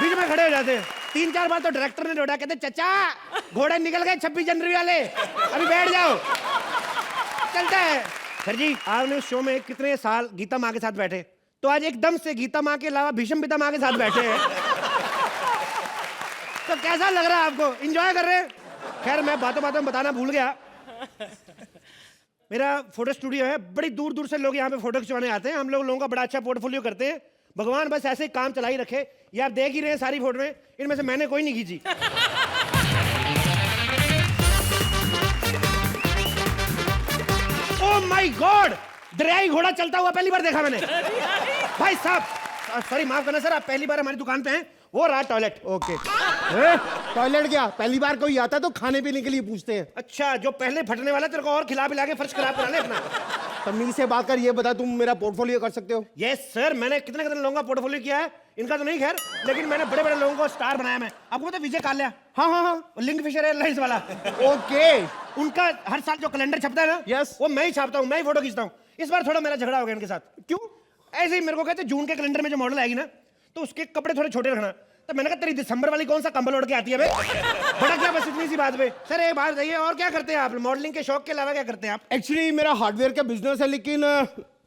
बीच में खड़े हो जाते हैं। 3-4 बार तो डायरेक्टर ने रोड़ा, कहते चचा घोड़े निकल गए 26 जनवरी वाले, अभी बैठ जाओ। चलता है। सर जी, आपने उस शो में कितने साल गीता माँ के साथ बैठे, तो आज एकदम से गीता माँ के अलावा भीष्म पिता माँ के साथ बैठे हैं। तो कैसा लग रहा है आपको? एंजॉय कर रहे हैं? खैर मैं बातों बातों में बताना भूल गया, मेरा फोटो स्टूडियो है, बड़ी दूर दूर से लोग यहाँ पे फोटो खिंचवाने आते हैं। हम लोगों का बड़ा अच्छा पोर्टफोलियो करते हैं। भगवान बस ऐसे ही काम चला ही रखे। ये आप देख ही रहे हैं सारी फोटो में, इनमें से मैंने कोई नहीं खींची। ओह माय गॉड, दरियाई घोड़ा चलता हुआ पहली बार देखा मैंने। भाई साहब सॉरी माफ करना सर, आप पहली बार हमारी दुकान पे हैं। वो रहा टॉयलेट। ओके। टॉयलेट क्या, पहली बार कोई आता तो खाने पीने के लिए पूछते हैं। अच्छा, जो पहले फटने वाला तेरे को और खिला पिला के फर्श खराब करा ले अपना। तमीज से बात कर, ये बता तुम मेरा पोर्टफोलियो कर सकते हो? यस सर, मैंने कितने कितने लोगों का पोर्टफोलियो किया है, इनका तो नहीं खैर, लेकिन मैंने बड़े बड़े लोगों को स्टार बनाया। मैं आपको पता है विजय काल्या? हाँ हाँ हाँ, लिंकफिशर एयरलाइंस वाला। ओके। उनका हर साल जो कैलेंडर छपता है ना, यस, वो मैं ही छापता हूँ, मैं ही फोटो खींचता हूँ। इस बार थोड़ा मेरा झगड़ा हो गया इनके साथ। क्यों? ऐसे ही मेरे को कहते जून के कैलेंडर में जो मॉडल आएगी ना, तो उसके कपड़े थोड़े छोटे रखना। तो मैंने कहा तेरी दिसंबर वाली कौन सा कंबल ओढ़ के आती है बे? बड़ा क्या बस इतनी सी बात पे। सर एक बात बताइए, और क्या करते हैं आप मॉडलिंग के शौक के अलावा? क्या करते हैं आप? एक्चुअली मेरा हार्डवेयर का बिजनेस है, लेकिन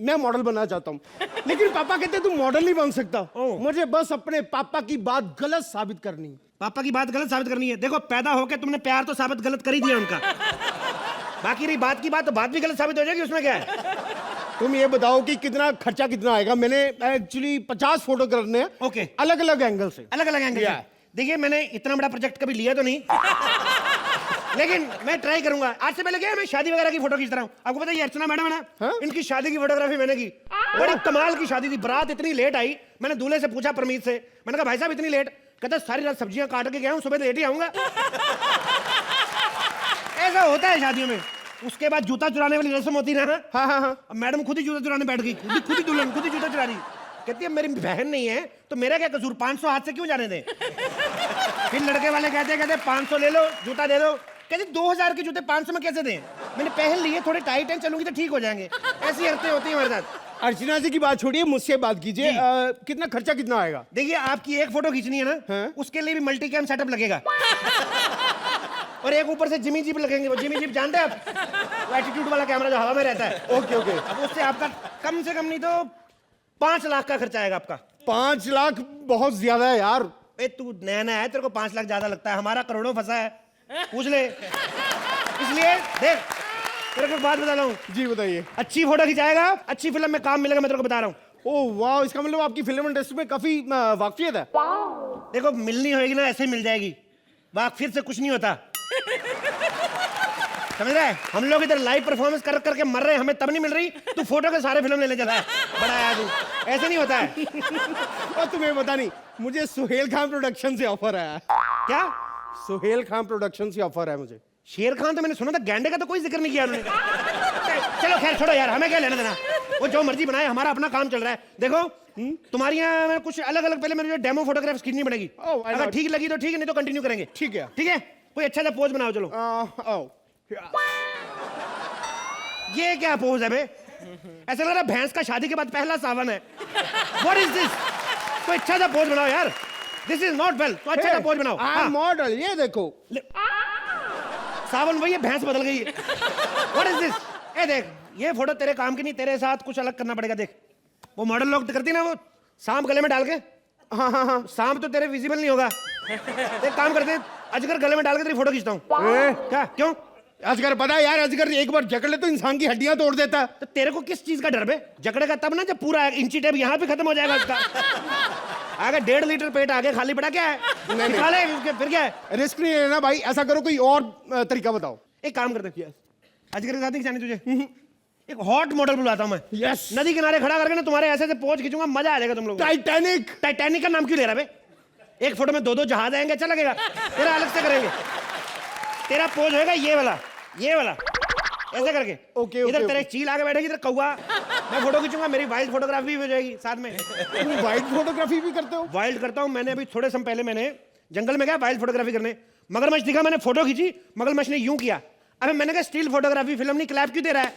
मैं मॉडल बनना चाहता हूँ। लेकिन पापा कहते तू मॉडल नहीं बन सकता। मुझे बस अपने पापा की बात गलत साबित करनी है। पापा की बात गलत साबित करनी है? देखो पैदा होके तुमने प्यार तो साबित गलत कर ही दिया उनका। बाकी रही बात की बात, तो बात भी गलत साबित हो जाएगी, उसमें क्या है? तुम ये बताओ कि कितना खर्चा कितना आएगा? मैंने एक्चुअली 50 फोटो करने हैं। ओके। अलग अलग एंगल से। अलग अलग एंगल से। देखिए मैंने इतना बड़ा प्रोजेक्ट कभी लिया तो नहीं, लेकिन मैं ट्राई करूंगा। आज से पहले क्या है, मैं शादी वगैरह की फोटो खींच रहा हूँ। आपको पता है ये अर्चना मैडम है ना, इनकी शादी की फोटोग्राफी मैंने की। बड़ी कमाल की शादी थी, बारात इतनी लेट आई, मैंने दूल्हे से पूछा परमीत से, मैंने कहा भाई साहब इतनी लेट? कहता सारी रात सब्जियां काट के गया हूँ, सुबह लेट ही आऊंगा। ऐसा होता है शादियों में। उसके बाद जूता चुराने वाली रस्म होती है ना। हाँ हाँ हाँ। मैडम खुद ही जूता चुराने बैठ गई, खुद ही दुल्हन खुद ही जूता चुरा रही। कहती है मेरी बहन नहीं है तो मेरा क्या कसूर, 500 हाथ से क्यों जाने दें? फिर लड़के वाले कहते 500 ले लो, जूता दे दो। कहती 2000 के जूते 500 में कैसे दें? मैंने पहन लिए, थोड़े टाइट हैं, चलूंगी तो ठीक हो जाएंगे। ऐसी हरकतें होती हैं हमारे साथ। अर्चना जी की बात छोड़िए, मुझसे बात कीजिए। कितना खर्चा कितना आएगा? देखिए आपकी एक फोटो खींचनी है ना, उसके लिए भी मल्टी कैम सेटअप लगेगा। और एक ऊपर से जिमी जीप लगेंगे। वो जिमी जीप जानते हैं आप, वो एटीट्यूड वाला कैमरा जो हवा में रहता है। Okay okay. अब उससे आपका कम से कम नहीं तो 5 लाख का खर्चा आएगा आपका। 5 लाख बहुत ज्यादा है यार। ए तू नया नया है, तेरे को 5 लाख ज्यादा लगता है, हमारा करोड़ों फंसा है, पूछ ले। इसलिए देख तेरे को बात बता रहा हूँ। जी बताइए। अच्छी फोटो खिंचाएगा, अच्छी फिल्म में काम मिलेगा, मैं तेरे को बता रहा हूँ। ओह वाह, इसका मतलब आपकी फिल्म इंडस्ट्री में काफी वाकफियत है। देखो मिलनी होगी ना, ऐसे ही मिल जाएगी, वाकफियत से कुछ नहीं होता, समझ रहा है? हम लोग इधर लाइव परफॉर्मेंस कर करके मर रहे हैं, हमें तब नहीं मिल रही, तू फोटो के सारे फिल्म लेने चला है। बड़ा याद ऐसे नहीं होता है। और तुम्हें पता नहीं, मुझे सुहेल खान प्रोडक्शन से ऑफर आया। क्या? सुहेल खान प्रोडक्शन से ऑफर है मुझे। शेर खान तो मैंने सुना था, गैंडे का तो कोई जिक्र नहीं किया उन्होंने। चलो खैर छोड़ो यार, हमें क्या लेना देना, वो जो मर्जी बनाए, हमारा अपना काम चल रहा है। देखो तुम्हारी यहाँ कुछ अलग अलग, पहले मेरे डेमो फोटोग्राफ्स खींचनी पड़ेगी। अगर ठीक लगी तो ठीक है, नहीं तो कंटिन्यू करेंगे। ठीक है ठीक है, कोई अच्छा सा पोज बनाओ। चलो आओ। ये क्या पोज है बे? ऐसा लग रहा है भैंस का शादी के बाद पहला सावन है। What is this? कोई अच्छा सा पोज बनाओ यार, दिस इज नॉट वेल। तो अच्छा सा पोज बनाओ। हाँ मॉडल, ये देखो सावन वही है, भैंस बदल गई है। What is this? ए देख, ये फोटो तेरे काम की नहीं, तेरे साथ कुछ अलग करना पड़ेगा। देख वो मॉडल लोग करती ना, वो सांप गले में डाल के, हाँ हाँ हाँ, सांप तो तेरे विजिबल नहीं होगा, एक काम करते हैं, अजगर गले में डाल के तेरी फोटो खींचता हूँ। क्या क्यों? अजगर पता है यार, अजगर एक बार जकड़ ले तो इंसान की हड्डियां तोड़ देता है। तो तेरे को किस चीज का डर बे? जकड़ेगा तब ना जब पूरा इंची टेप यहाँ पे खत्म हो जाएगा उसका। आगे 1.5 लीटर पेट आगे खाली पड़ा, क्या है? निकाले उसके, फिर क्या है? रिस्क नहीं लेना भाई, ऐसा करो कोई और तरीका बताओ। एक काम करते हैं, अजगर के साथ नहीं खिंचानी तुझे, एक हॉट मॉडल बुलाता हूँ मैं। यस। नदी किनारे खड़ा करके ना तुम्हारे ऐसे से पोंछ खींचूंगा, मजा आ जाएगा तुम लोग। टाइटैनिक। टाइटैनिक का नाम क्यों ले रहा बे? एक फोटो में 2-2 जहाज आएंगे, अच्छा लगेगा? तेरा अलग से करेंगे। तेरा पोज होएगा ये वाला ऐसे करके। ओके, इधर तेरे चील आगे बैठेगी, इधर कौवा। मैं फोटो खींचूंगा, मेरी वाइल्ड फोटोग्राफी भी हो जाएगी साथ में। वाइल्ड फोटोग्राफी भी करते हो? वाइल्ड करता हूँ। मैंने अभी थोड़े समय पहले मैंने जंगल में गया वाइल्ड फोटोग्राफी करने, मगरमच्छ दिखा, मैंने फोटो खींची, मगरमच्छ ने यूं किया। अबे मैंने कहा स्टिल फोटोग्राफी फिल्म नहीं, क्लैप क्यों दे रहा है?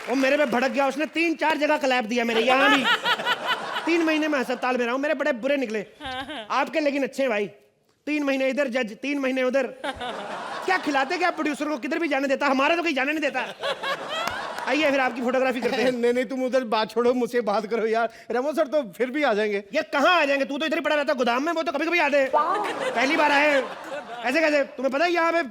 वो मेरे पे भड़क गया, उसने 3-4 जगह क्लैप दिया मेरे, यहाँ भी। 3 महीने में अस्पताल में रहा हूँ, मेरे बड़े बुरे निकले। आपके लेकिन अच्छे हैं भाई। 3 महीने इधर जज, 3 महीने उधर। क्या खिलाते क्या प्रोड्यूसर को? किधर भी जाने देता, हमारा तो कहीं जाने नहीं देता। आइए फिर आपकी फोटोग्राफी करते हैं। नहीं तुम उधर बात छोड़ो, मुझसे बात करो यार। रेमो सर तो फिर भी आ जाएंगे। ये कहाँ आ जाएंगे? तू तो इधर ही पड़ा रहता गोदाम में, वो तो कभी कभी आते हैं। पहली बार आए ऐसे कैसे? तुम्हें पता है यहाँ पे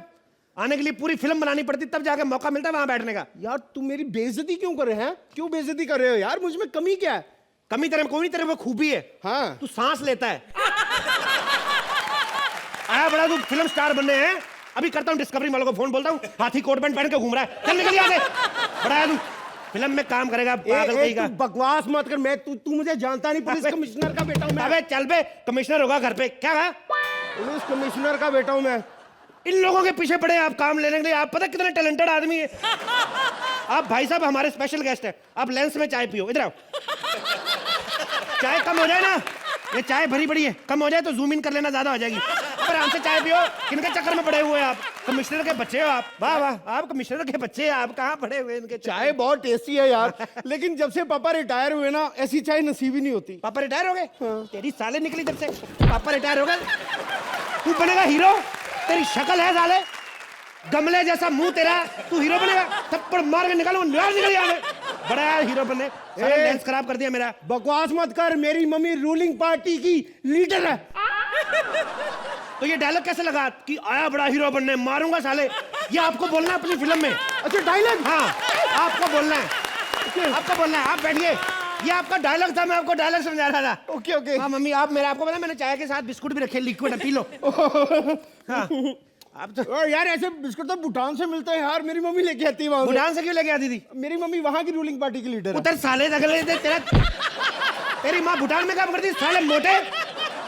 आने के लिए पूरी फिल्म बनानी पड़ती, तब जाके मौका मिलता है वहां बैठने का। यार तुम मेरी बेइज्जती क्यों कर रहे हैं? क्यों बेइज्जती कर रहे हो यार? मुझ में कमी क्या है? कमी तेरे में कोई नहीं, तेरे में खूबी है। हाँ। तू सांस लेता है। आया बड़ा, तू फिल्म स्टार बनने हैं। अभी करता हूँ डिस्कवरी वालों को फोन, बोलता हूँ हाथी कोट पैंट पहन के घूम रहा है, चल निकल यहाँ से। बड़ा तू फिल्म में काम करेगा, पागल कहीं का। बकवास मत कर, मैं तू मुझे जानता नहीं, पुलिस कमिश्नर का बेटा हूँ मैं। अबे चल बे, कमिश्नर होगा घर पे, क्या कहा? पुलिस कमिश्नर का बेटा हूँ मैं। इन लोगों के पीछे पड़े आप काम लेने के लिए। आप पता कितने टैलेंटेड आदमी है आप। भाई साहब हमारे स्पेशल गेस्ट है। आप लेंस में चाय पियो, इधर आओ। चाय कम हो जाए ना, ये चाय भरी पड़ी है, कम हो जाए तो जूम इन कर लेना, ज्यादा हो जाएगी। पर हमसे चाय पियो। किनके चक्कर में पड़े हुए हैं आप? कमिश्नर के बच्चे हो आप। वाह वाह, आप कमिश्नर के बच्चे हैं, आप कहाँ पड़े हुए इनके? चाय बहुत टेस्टी है यार। लेकिन जब से पापा रिटायर हुए ना, ऐसी चाय नसीब ही नहीं होती। पापा रिटायर हो गए? तेरी साले निकली जब से पापा रिटायर हो गए। तू बनेगा हीरो? तेरी शक्ल है साले, गमले जैसा मुंह तेरा, तू हीरो बनेगा? थप्पड़ मार के निकालूंगा, निकल यहाँ से। बड़ा यार हीरो बने, लेंस खराब कर दिया मेरा। बकवास मत कर, मेरी मम्मी रूलिंग पार्टी की लीडर है। तो ये डायलॉग कैसे लगा कि आया बड़ा हीरो बनने, मारूंगा साले? ये आपको बोलना है अपनी फिल्म में। अच्छा डायलॉग? हाँ आपको बोलना है, आपको बोलना है। आप बैठिए, ये आपका डायलॉग था, मैं आपको डायलॉग समझा रहा था। Okay okay. हाँ मम्मी, आप मेरा, आपको पता मैंने चाय के साथ बिस्कुट भी रखे, लिक्विड है, पी लो। हाँ आप तो यार ऐसे बिस्कुट तो भूटान से मिलते हैं यार, मेरी मम्मी लेके आती है वहां से। भूटान से क्यों लेके आती थी? मेरी मम्मी वहां की रूलिंग पार्टी की लीडर है। उधर साले रगले दे तेरा। तेरी माँ भूटान में काम करती साले मोटे।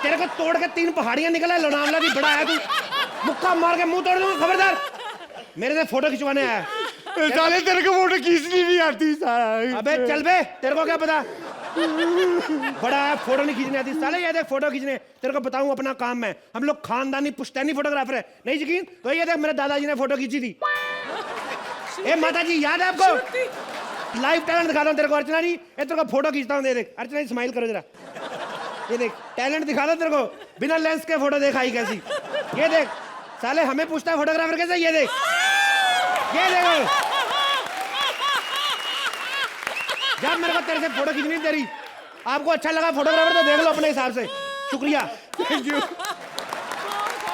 तेरे को तोड़ के 3 पहाड़ियां निकला, लोनावला भी बड़ा है तू। मुक्का मार के मुंह तोड़ दूंगा, खबरदार। मेरे से फोटो खिंचवाने आया। साले तेरे को फोटो खींचनी नहीं आती साला। अबे चल बे, तेरे को क्या पता? बड़ा है, फोटो नहीं खींचने आती साले। ये देख फोटो खींचने, तेरे को बताऊं अपना काम है। हम लोग खानदानी पुश्तैनी फोटोग्राफर है। नहीं यकीन तो ये देख, मेरे दादाजी ने फोटो खींची थी। ए माता जी, याद है आपको? लाइव टैलेंट दिखाता हूं तेरे को अर्चना जी। ए तेरे को फोटो खींचता हूं, दे देख। अर्चना जी स्माइल करो जरा। ये देख टैलेंट दिखा दो तेरे को, बिना लेंस के फोटो दिखाई कैसी। ये देख साले, हमें पूछता है फोटोग्राफर कैसे। ये देख, ये देखो। जब मेरे को तेरे से फोटो खींचनी तेरी, आपको अच्छा लगा फोटोग्राफर तो देख लो अपने हिसाब से। शुक्रिया। Thank you.